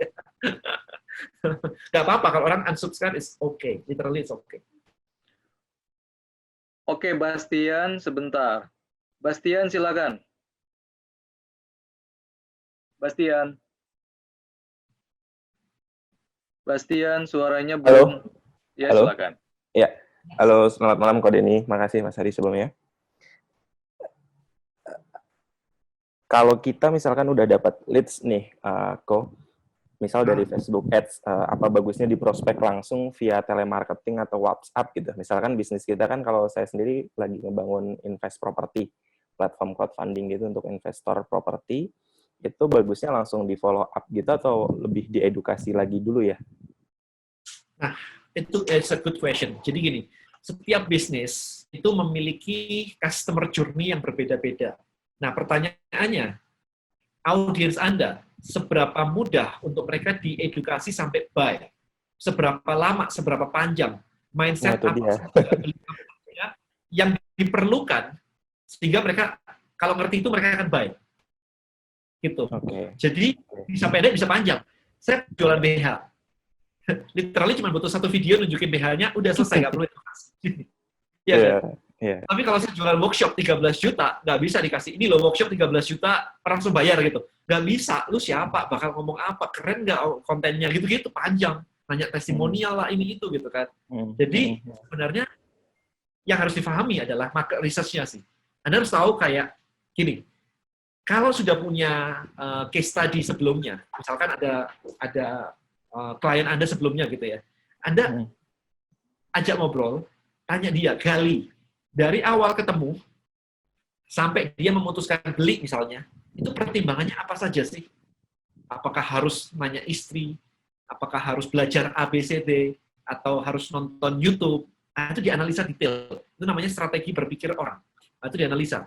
Nggak apa-apa, kalau orang unsubscribe is okay, literally it's okay. Oke, Bastian, sebentar. Bastian, silakan. Bastian. Bastian, suaranya belum. Halo. Ya, Halo. silakan. Ya, halo, selamat malam Ko Denny. Makasih Mas Hari sebelumnya. Kalau kita misalkan udah dapat leads nih, Ko, misal dari Facebook Ads, apa bagusnya di prospek langsung via telemarketing atau WhatsApp gitu. Misalkan bisnis kita kan, kalau saya sendiri lagi ngebangun invest property, platform crowdfunding gitu untuk investor properti, itu bagusnya langsung di follow up gitu atau lebih diedukasi lagi dulu ya? Nah, itu it's a good question. Jadi gini, setiap bisnis itu memiliki customer journey yang berbeda-beda. Nah, pertanyaannya, audiens Anda, seberapa mudah untuk mereka diedukasi sampai buy? Seberapa lama, seberapa panjang? Mindset apa yang diperlukan, sehingga mereka, kalau ngerti itu, mereka akan buy. Gitu. Okay. Jadi, bisa pendek, bisa panjang. Saya jualan BH. Literally cuma butuh satu video nunjukin BH-nya, udah selesai, nggak perlu edukasi. Iya kan? Yeah. Tapi kalau saya jualan workshop 13 juta, nggak bisa dikasih, ini loh workshop 13 juta, langsung bayar gitu. Nggak bisa, lu siapa, bakal ngomong apa, keren nggak kontennya, gitu-gitu, panjang. Nanya testimonial lah, ini itu gitu kan. Jadi sebenarnya yang harus difahami adalah market research-nya sih. Anda harus tahu kayak, gini, kalau sudah punya case study sebelumnya, misalkan ada klien Anda sebelumnya gitu ya, Anda ajak ngobrol, tanya dia, gali, dari awal ketemu, sampai dia memutuskan beli misalnya, itu pertimbangannya apa saja sih? Apakah harus nanya istri? Apakah harus belajar ABCD? Atau harus nonton YouTube? Nah, itu dianalisa detail. Itu namanya strategi berpikir orang. Nah, itu dianalisa.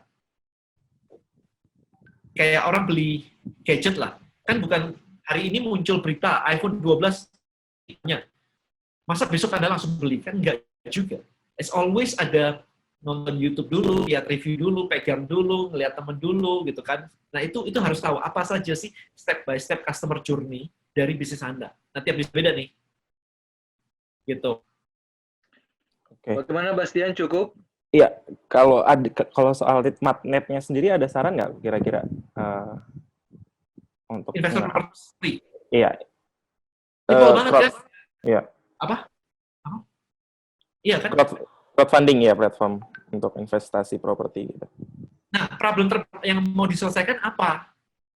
Kayak orang beli gadget lah. Kan bukan hari ini muncul berita iPhone 12-nya. Masa besok Anda langsung beli? Kan enggak juga. As always ada nonton YouTube dulu, lihat review dulu, pegang dulu, ngelihat temen dulu, gitu kan. Nah, itu harus tahu apa saja sih step by step customer journey dari bisnis Anda. Nah, tiap bisnis beda nih. Gitu. Okay. Bagaimana Bastian, cukup? Iya, kalau soal lead magnet-nya sendiri ada saran nggak kira-kira untuk investor properti? Iya. Simple banget kan? Iya. Apa? Iya kan? Crowdfunding ya, platform untuk investasi properti gitu. Nah, problem yang mau diselesaikan apa?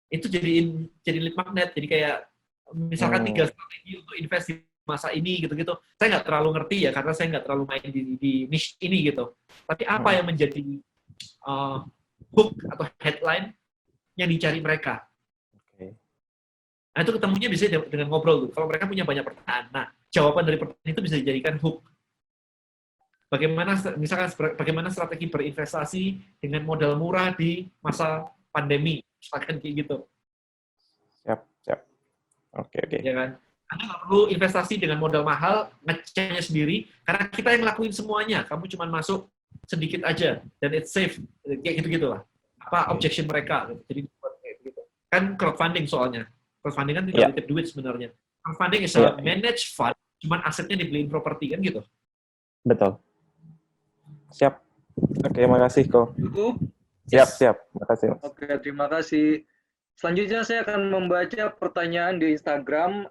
Itu jadi lead magnet. Jadi kayak misalkan 3 strategi untuk invest di masa ini gitu-gitu. Saya nggak terlalu ngerti ya, karena saya nggak terlalu main di niche ini gitu. Tapi apa yang menjadi hook atau headline yang dicari mereka? Okay. Nah, itu ketemunya bisa dengan ngobrol tuh. Kalau mereka punya banyak pertanyaan, nah jawaban dari pertanyaan itu bisa dijadikan hook. Bagaimana strategi berinvestasi dengan modal murah di masa pandemi, misalkan kayak gitu. Siap. Oke. Ya kan? Anda nggak perlu investasi dengan modal mahal, ngeceknya sendiri, karena kita yang ngelakuin semuanya. Kamu cuma masuk sedikit aja, dan it's safe. Kayak gitu-gitu lah. Apa objection mereka. Jadi, gitu. Kan crowdfunding soalnya. Crowdfunding kan tidak titip duit sebenarnya. Crowdfunding is a managed fund, cuma asetnya dibeliin properti, kan gitu. Betul. Siap. Oke, makasih Ko. Cukup? Siap. Makasih. Oke, terima kasih. Selanjutnya saya akan membaca pertanyaan di Instagram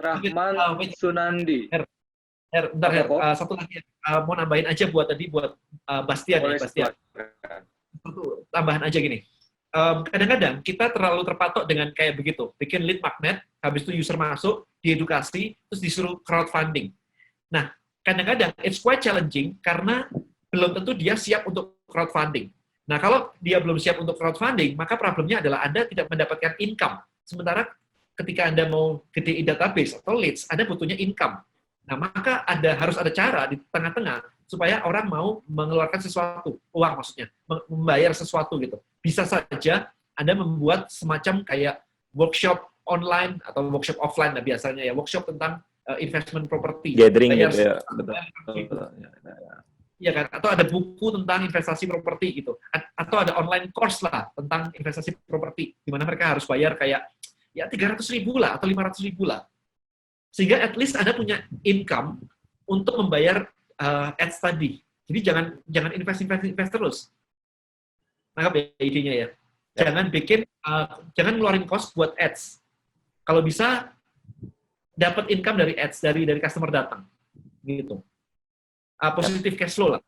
@rahman_sunandi. Bentar, satu lagi. Mau nambahin aja buat Bastian. Boleh, Bastian. Satu tambahan aja gini. Kadang-kadang kita terlalu terpatok dengan kayak begitu. Bikin lead magnet, habis itu user masuk, diedukasi, terus disuruh crowdfunding. Nah, kadang-kadang it's quite challenging karena belum tentu dia siap untuk crowdfunding. Nah, kalau dia belum siap untuk crowdfunding, maka problemnya adalah Anda tidak mendapatkan income. Sementara ketika Anda mau gedein database atau leads, Anda butuhnya income. Nah, maka harus ada cara di tengah-tengah supaya orang mau mengeluarkan sesuatu, uang maksudnya, membayar sesuatu gitu. Bisa saja Anda membuat semacam kayak workshop online atau workshop offline, nah biasanya ya, workshop tentang investment property. Gathering Bayar gitu ya, betul. Iya kan? Atau ada buku tentang investasi properti gitu. Atau ada online course lah tentang investasi properti, di mana mereka harus bayar kayak ya 300.000 lah atau 500.000 lah. Sehingga at least Anda punya income untuk membayar ads tadi. Jadi jangan invest terus. Nangkap ya idenya ya. Jangan jangan ngeluarin cost buat ads. Kalau bisa dapat income dari ads, dari customer datang, gitu. Positif cash flow lah.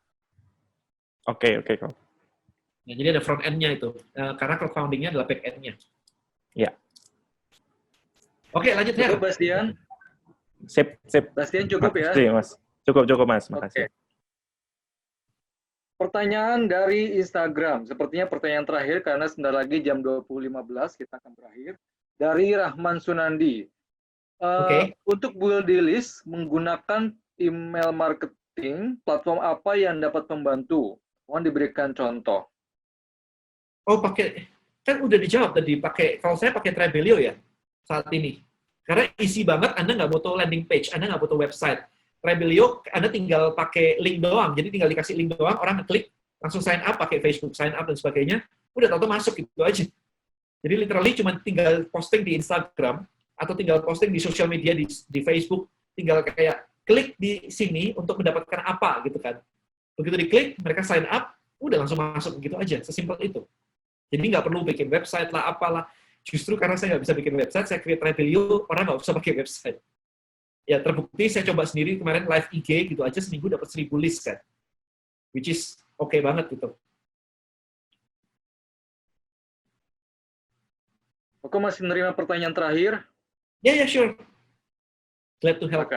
Oke. Ya, jadi ada front end-nya itu, karena crowdfunding-nya adalah back end-nya. Ya. Oke, lanjut ya. Cukup, Bastian. Sip. Bastian cukup ya. Makasih, Mas. Cukup Mas, makasih. Pertanyaan dari Instagram, sepertinya pertanyaan terakhir karena sebentar lagi jam 20.15 kita akan berakhir. Dari Rahman Sunandi. Untuk build list menggunakan email marketing, platform apa yang dapat membantu? Mohon diberikan contoh. Kan udah dijawab tadi, kalau saya pakai Trebelio ya, saat ini. Karena isi banget, Anda nggak butuh landing page, Anda nggak butuh website. Trebelio, Anda tinggal pakai link doang, jadi tinggal dikasih link doang, orang ngeklik, langsung sign up, pakai Facebook, sign up, dan sebagainya, udah tahu masuk gitu aja. Jadi literally cuma tinggal posting di Instagram, atau tinggal posting di sosial media di Facebook, tinggal kayak klik di sini untuk mendapatkan apa gitu kan. Begitu diklik, mereka sign up, udah langsung masuk gitu aja, sesimpel itu. Jadi nggak perlu bikin website lah, apalah. Justru karena saya nggak bisa bikin website, saya create Trebelio, orang nggak usah pakai website. Ya terbukti, saya coba sendiri kemarin live IG gitu aja, seminggu dapat 1.000 list kan. Which is oke banget gitu. Oke, masih menerima pertanyaan terakhir? Ya, sure. Glad to help.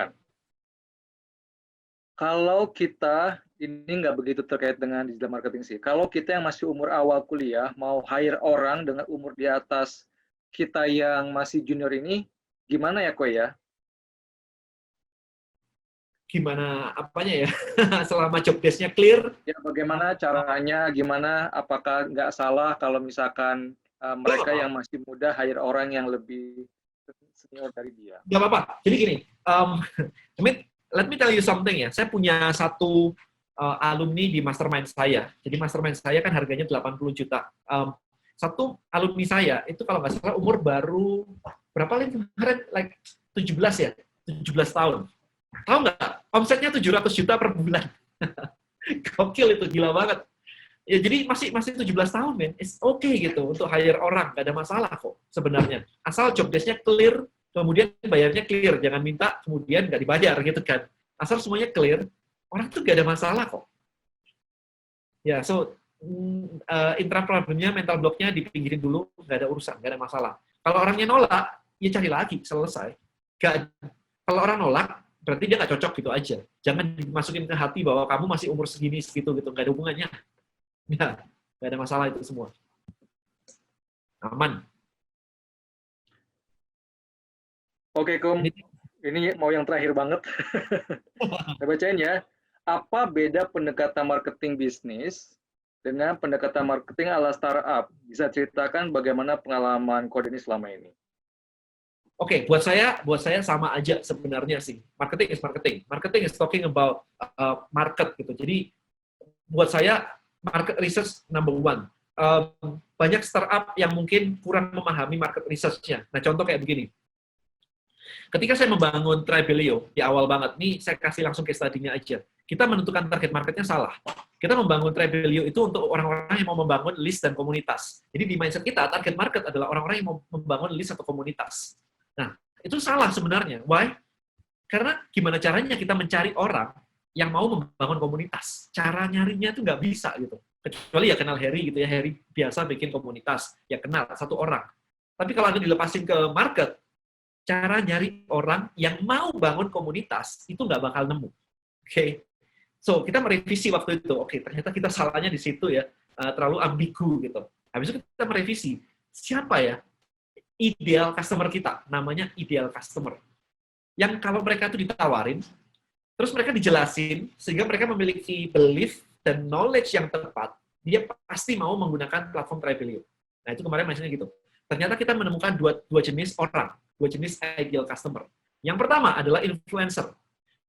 Kalau kita, ini nggak begitu terkait dengan digital marketing sih. Kalau kita yang masih umur awal kuliah, mau hire orang dengan umur di atas kita yang masih junior ini, gimana ya, Koy ya? Gimana apanya ya? Selama job desk-nya clear. Ya, bagaimana caranya, gimana, apakah nggak salah kalau misalkan mereka yang masih muda hire orang yang lebih senior dari dia? Nggak apa-apa. Jadi gini, let me tell you something ya. Saya punya satu alumni di mastermind saya. Jadi mastermind saya kan harganya 80 juta. Satu alumni saya, itu kalau nggak salah umur baru, berapa lagi kemarin? Like 17 ya? 17 tahun. Tahu nggak? Omsetnya 700 juta per bulan. Gokil itu, gila banget. Ya, jadi masih 17 tahun, men. It's okay gitu untuk hire orang, nggak ada masalah kok sebenarnya. Asal job desk-nya clear, kemudian bayarnya clear, jangan minta kemudian nggak dibayar gitu kan. Asal semuanya clear, orang tuh nggak ada masalah kok. Ya, so intra problemnya, mental block-nya dipinggirin dulu, nggak ada urusan, nggak ada masalah. Kalau orangnya nolak, ya cari lagi, selesai. Kalau orang nolak, berarti dia nggak cocok gitu aja. Jangan dimasukin ke hati bahwa kamu masih umur segini segitu gitu, nggak ada hubungannya. Ya, nggak ada masalah itu semua. Aman. Oke, Kom. Ini mau yang terakhir banget. Saya bacain ya. Apa beda pendekatan marketing bisnis dengan pendekatan marketing ala startup? Bisa ceritakan bagaimana pengalaman Kodeni selama ini? Oke, buat saya sama aja sebenarnya sih. Marketing is marketing. Marketing is talking about market gitu. Jadi buat saya market research number one. Banyak startup yang mungkin kurang memahami market research-nya. Nah, contoh kayak begini. Ketika saya membangun Trebelio di awal banget, nih saya kasih langsung case study-nya aja. Kita menentukan target marketnya salah. Kita membangun Trebelio itu untuk orang-orang yang mau membangun list dan komunitas. Jadi di mindset kita, target market adalah orang-orang yang mau membangun list atau komunitas. Nah, itu salah sebenarnya. Why? Karena gimana caranya kita mencari orang yang mau membangun komunitas. Cara nyarinya itu nggak bisa gitu. Kecuali ya kenal Harry gitu ya. Harry biasa bikin komunitas. Ya kenal, satu orang. Tapi kalau Anda dilepasin ke market, cara nyari orang yang mau bangun komunitas, itu nggak bakal nemu. Oke. So, kita merevisi waktu itu. Oke, ternyata kita salahnya di situ ya. terlalu ambigu gitu. Habis itu kita merevisi, siapa ya ideal customer kita, namanya ideal customer. Yang kalau mereka itu ditawarin, terus mereka dijelasin, sehingga mereka memiliki belief dan knowledge yang tepat, dia pasti mau menggunakan platform Tribelio. Nah, itu kemarin mentionnya gitu. Ternyata kita menemukan dua jenis orang, dua jenis ideal customer. Yang pertama adalah influencer.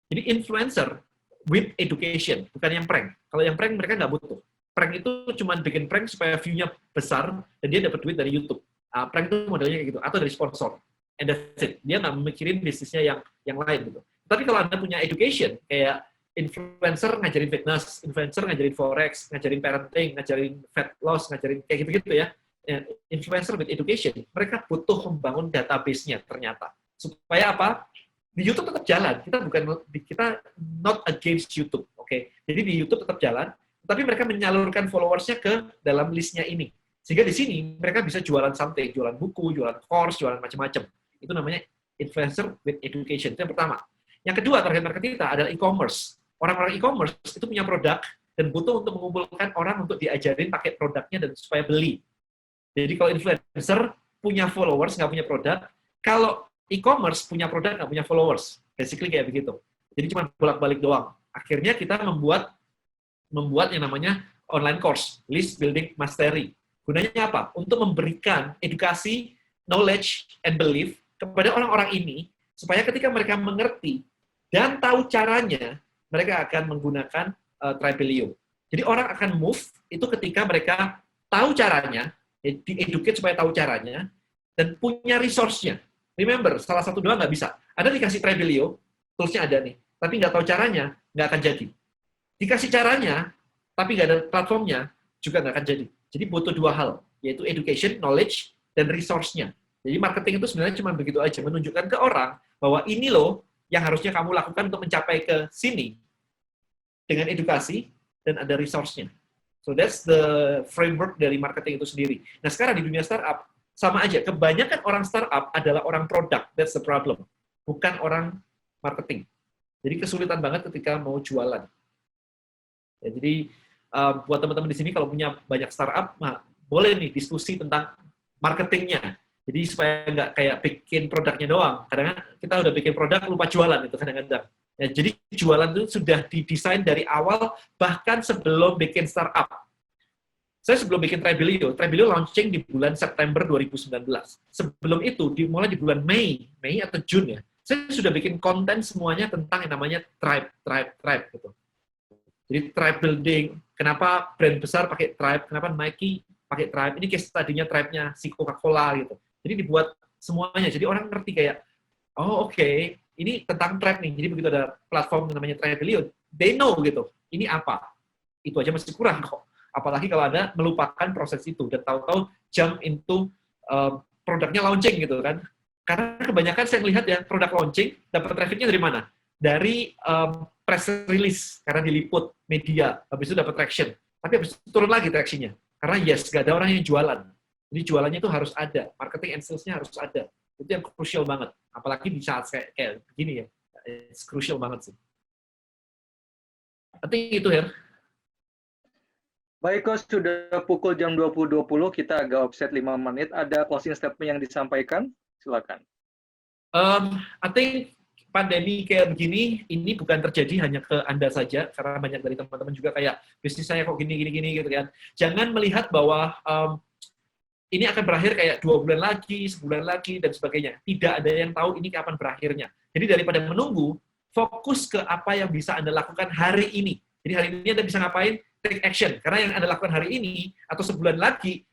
Jadi influencer with education, bukan yang prank. Kalau yang prank mereka nggak butuh. Prank itu cuma bikin prank supaya view-nya besar dan dia dapat duit dari YouTube. Prank itu modelnya kayak gitu, atau dari sponsor. And that's it. Dia nggak memikirin bisnisnya yang lain gitu. Tapi kalau Anda punya education, kayak influencer ngajarin fitness, influencer ngajarin forex, ngajarin parenting, ngajarin fat loss, ngajarin kayak gitu-gitu ya. Influencer with education, mereka butuh membangun database-nya ternyata. Supaya apa? Di YouTube tetap jalan. Kita not against YouTube, oke? Jadi di YouTube tetap jalan, tapi mereka menyalurkan followersnya ke dalam listnya ini. Sehingga di sini mereka bisa jualan something, jualan buku, jualan course, jualan macam-macam. Itu namanya influencer with education. Itu yang pertama. Yang kedua, target market kita adalah e-commerce. Orang-orang e-commerce itu punya produk dan butuh untuk mengumpulkan orang untuk diajarin pakai produknya dan supaya beli. Jadi kalau influencer punya followers, nggak punya produk. Kalau e-commerce punya produk, nggak punya followers. Basically kayak begitu. Jadi cuma bolak-balik doang. Akhirnya kita membuat yang namanya online course, list building mastery. Gunanya apa? Untuk memberikan edukasi, knowledge, and belief kepada orang-orang ini, supaya ketika mereka mengerti dan tahu caranya, mereka akan menggunakan Tribelio. Jadi orang akan move itu ketika mereka tahu caranya, di-educate supaya tahu caranya, dan punya resource-nya. Remember, salah satu doang nggak bisa. Ada dikasih Tribelio, tools-nya ada nih, tapi nggak tahu caranya, nggak akan jadi. Dikasih caranya, tapi nggak ada platformnya, juga nggak akan jadi. Jadi butuh dua hal, yaitu education, knowledge, dan resource-nya. Jadi marketing itu sebenarnya cuma begitu aja, menunjukkan ke orang bahwa ini loh yang harusnya kamu lakukan untuk mencapai ke sini dengan edukasi dan ada resource-nya. So that's the framework dari marketing itu sendiri. Nah sekarang di dunia startup, sama aja. Kebanyakan orang startup adalah orang produk, that's the problem. Bukan orang marketing. Jadi kesulitan banget ketika mau jualan. Ya, jadi buat teman-teman di sini kalau punya banyak startup, boleh nih diskusi tentang marketingnya. Jadi supaya nggak kayak bikin produknya doang. Kadang-kadang kita udah bikin produk lupa jualan itu kadang-kadang. Ya, jadi jualan itu sudah didesain dari awal bahkan sebelum bikin startup. Saya sebelum bikin Tribelio launching di bulan September 2019. Sebelum itu dimulai di bulan Mei atau June ya. Saya sudah bikin konten semuanya tentang yang namanya tribe gitu. Jadi tribe building, kenapa brand besar pakai tribe, kenapa Nike pakai tribe. Ini case tadinya tribe-nya si Coca-Cola gitu. Jadi dibuat semuanya. Jadi orang ngerti kayak, oh oke, ini tentang tribe nih. Jadi begitu ada platform yang namanya Tribelio, they know gitu. Ini apa? Itu aja masih kurang kok. Apalagi kalau Anda melupakan proses itu dan tahu-tahu jump into produknya launching gitu kan. Karena kebanyakan saya melihat ya produk launching dapat trafficnya dari mana? Dari press release karena diliput media, habis itu dapat traction. Tapi habis itu turun lagi traction-nya. Karena yes, nggak ada orang yang jualan. Jadi jualannya itu harus ada, marketing and sales-nya harus ada. Itu yang crucial banget. Apalagi di saat kayak begini ya, it's crucial banget sih. I think itu ya. Baik, Coach, sudah pukul jam 20.20, kita agak offset 5 menit. Ada closing statement yang disampaikan? Silakan. I think pandemi kayak begini, ini bukan terjadi hanya ke Anda saja, karena banyak dari teman-teman juga kayak, bisnis saya kok gini gitu kan. Jangan melihat bahwa ini akan berakhir kayak 2 bulan lagi, sebulan lagi, dan sebagainya. Tidak ada yang tahu ini kapan berakhirnya. Jadi daripada menunggu, fokus ke apa yang bisa Anda lakukan hari ini. Jadi hari ini Anda bisa ngapain? Take action. Karena yang Anda lakukan hari ini, atau sebulan lagi,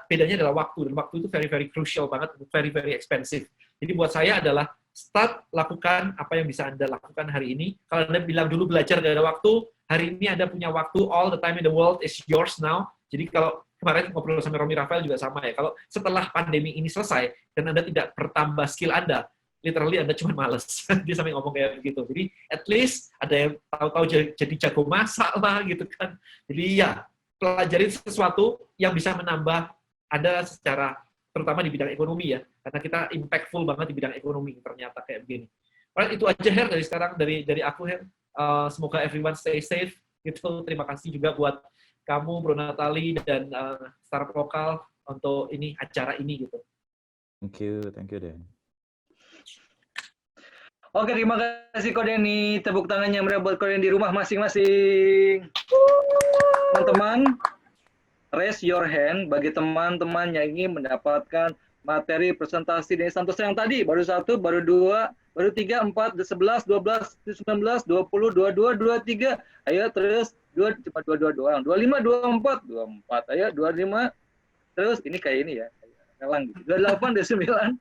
bedanya adalah waktu. Dan waktu itu very, very crucial banget, very, very expensive. Jadi buat saya adalah start lakukan apa yang bisa Anda lakukan hari ini. Kalau Anda bilang dulu belajar gak ada waktu, hari ini Anda punya waktu, all the time in the world is yours now. Jadi kalau kemarin ngobrol sama Romi Rafael juga sama ya, kalau setelah pandemi ini selesai, dan Anda tidak bertambah skill Anda, literally Anda cuma males. Dia sampai ngomong kayak begitu. Jadi at least ada yang tahu-tahu jadi jago masak lah gitu kan. Jadi ya, pelajarin sesuatu yang bisa menambah Anda secara, terutama di bidang ekonomi ya, karena kita impactful banget di bidang ekonomi ternyata kayak begini. Alright, itu aja Her dari sekarang dari aku Her. Semoga everyone stay safe. Gitu. Terima kasih juga buat kamu, Bro Natali, dan startup lokal untuk acara ini gitu. Thank you Dan. Oke, terima kasih Ko Denny. Tepuk tangannya meriah buat Ko Denny di rumah masing-masing. Teman-teman, raise your hand bagi teman-teman yang ingin mendapatkan materi presentasi dari Santosa yang tadi. Baru 1, baru 2, baru 3, 4, 11, 12, 19, 20, 22, 23. Ayo terus, cepat 22 doang. 25, 24, 24. Ayo 25. Terus, ini kayak ini ya. Nelang gitu. 28, 29,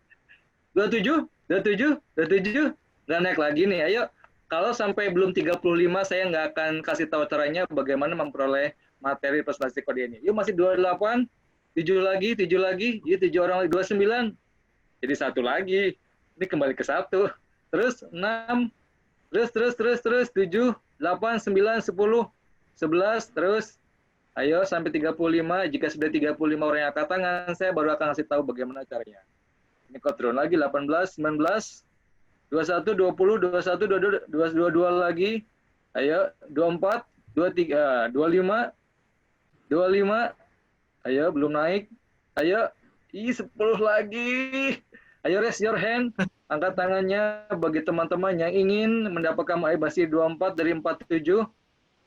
27, 27, 27. Nggak naik lagi nih. Ayo, kalau sampai belum 35, saya nggak akan kasih tahu caranya bagaimana memperoleh materi presentasi kode ini. Yuk, masih 28, 7 lagi, 7 lagi, yuk 7 orang lagi, 29. Jadi 1 lagi. Ini kembali ke 1. Terus 6, terus 7, 8, 9, 10, 11, terus ayo sampai 35. Jika sudah 35 orang yang angkat tangan, saya baru akan kasih tahu bagaimana caranya. Ini kok turun lagi, 18, 19, 21, 20, 21, 22 lagi. Ayo, 24, 23, 25, 25. Ayo, belum naik. Ayo, 10 lagi. Ayo, raise your hand. Angkat tangannya bagi teman-teman yang ingin mendapatkan masih 24 dari 47.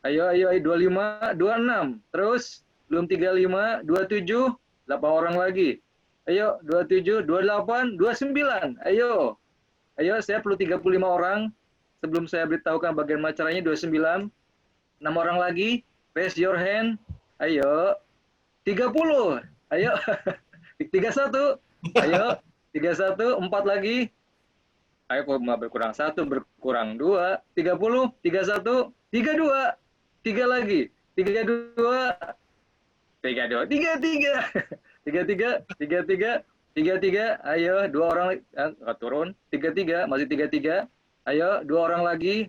Ayo, 25, 26. Terus, belum 35, 27, 8 orang lagi. Ayo, 27, 28, 29. Ayo, saya perlu 35 orang. Sebelum saya beritahukan bagaimana caranya, 29. 6 orang lagi. Raise your hand. Ayo. 30. Ayo. 31. Ayo. 31. 4 lagi. Ayo, berkurang 1, berkurang 2. 30. 31. 32. 3 lagi. 32. 33. 33. 33, ayo 2 orang turun, 33, masih 33, ayo 2 orang lagi,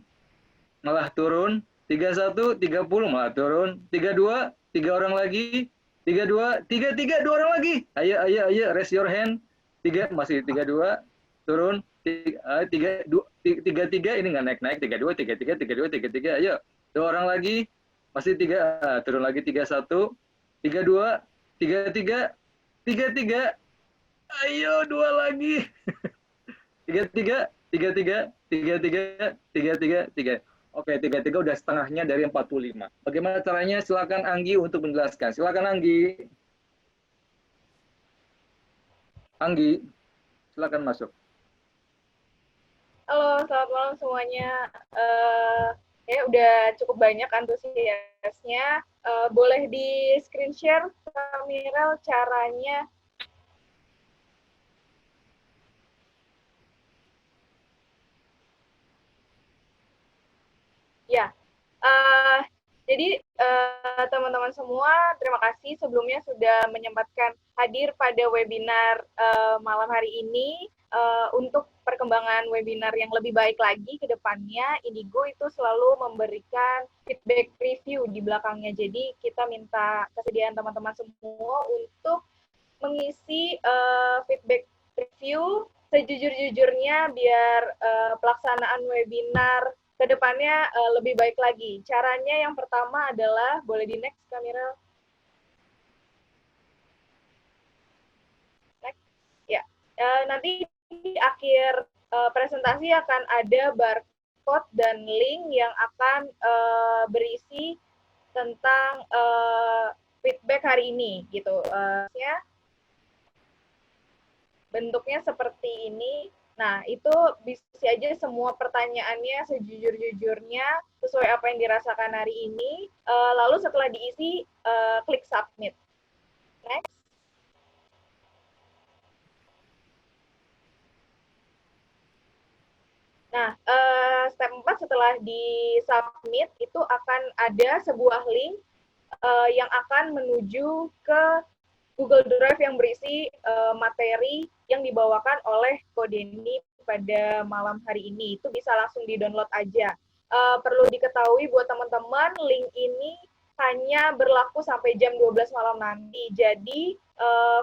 malah turun, 31, 30, malah turun, 32, 3 orang lagi, 32, 33, 2 orang lagi, ayo, raise your hand, 3, masih 32, turun, 33, ini nggak naik-naik, 32, 33, 32, 33, ayo, 2 orang lagi, masih 3, turun lagi 31, 32, 33, 33, ayo 2 lagi. 33. Oke, 33 udah setengahnya dari 45. Bagaimana caranya? Silakan Anggi untuk menjelaskan. Silakan Anggi. Anggi, silakan masuk. Halo, selamat malam semuanya. Ya udah cukup banyak antusiasnya. Boleh di screen share, Kamiral, caranya. Ya, jadi teman-teman semua, terima kasih sebelumnya sudah menyempatkan hadir pada webinar malam hari ini. Untuk perkembangan webinar yang lebih baik lagi ke depannya, Indigo itu selalu memberikan feedback review di belakangnya. Jadi kita minta kesediaan teman-teman semua untuk mengisi feedback review sejujur-jujurnya biar pelaksanaan webinar kedepannya lebih baik lagi. Caranya yang pertama adalah, boleh di next kamera? Next, ya. Nanti di akhir presentasi akan ada barcode dan link yang akan berisi tentang feedback hari ini, gitu. Bentuknya seperti ini. Nah, itu bisa aja semua pertanyaannya sejujur-jujurnya sesuai apa yang dirasakan hari ini. Lalu setelah diisi, klik submit. Next. Nah, step 4 setelah di submit itu akan ada sebuah link yang akan menuju ke Google Drive yang berisi materi yang dibawakan oleh Ko Denny pada malam hari ini. Itu bisa langsung di-download aja. Perlu diketahui buat teman-teman, link ini hanya berlaku sampai jam 12 malam nanti. Jadi,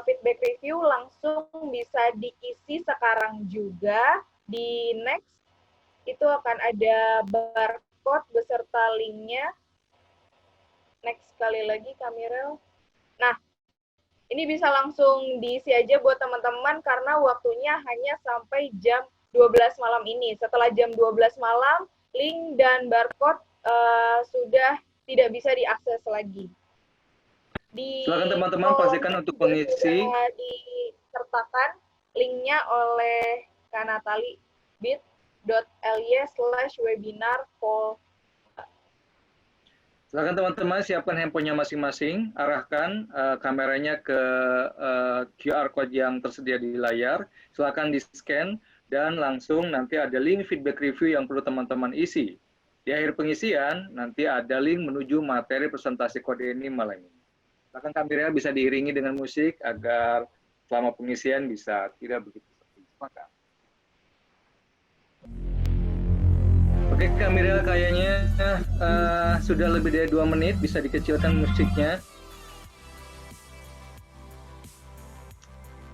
feedback review langsung bisa diisi sekarang juga. Di next, itu akan ada barcode beserta linknya. Next sekali lagi Kamirel. Nah, ini bisa langsung diisi aja buat teman-teman karena waktunya hanya sampai jam 12 malam ini. Setelah jam 12 malam, link dan barcode sudah tidak bisa diakses lagi. Silakan teman-teman pastikan untuk pengisi. Disertakan linknya oleh Kak Natali, bit.ly/webinar poll. Silakan teman-teman siapkan handphonenya masing-masing, arahkan kameranya ke QR code yang tersedia di layar, silakan di-scan, dan langsung nanti ada link feedback review yang perlu teman-teman isi. Di akhir pengisian, nanti ada link menuju materi presentasi kode ini malam ini. Silakan kameranya bisa diiringi dengan musik agar selama pengisian bisa tidak begitu sepi. Silakan. Oke, Kamira kayaknya sudah lebih dari 2 menit, bisa dikecilkan musiknya.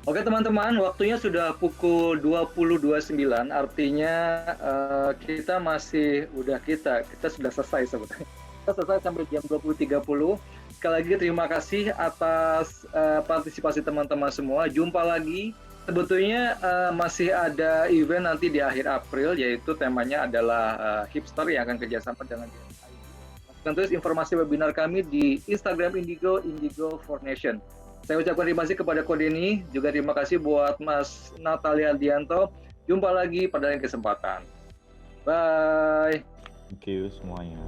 Oke teman-teman, waktunya sudah pukul 20.29, artinya kita sudah selesai sebetulnya. Kita selesai sampai jam 20.30. Sekali lagi terima kasih atas partisipasi teman-teman semua. Jumpa lagi. Sebetulnya masih ada event nanti di akhir April, yaitu temanya adalah hipster yang akan kerjasama dengan DSI. Tentu informasi webinar kami di Instagram Indigo for Nation. Saya ucapkan terima kasih kepada Kodeni, juga terima kasih buat Mas Natalia Dianto. Jumpa lagi pada lain kesempatan. Bye. Thank you semuanya.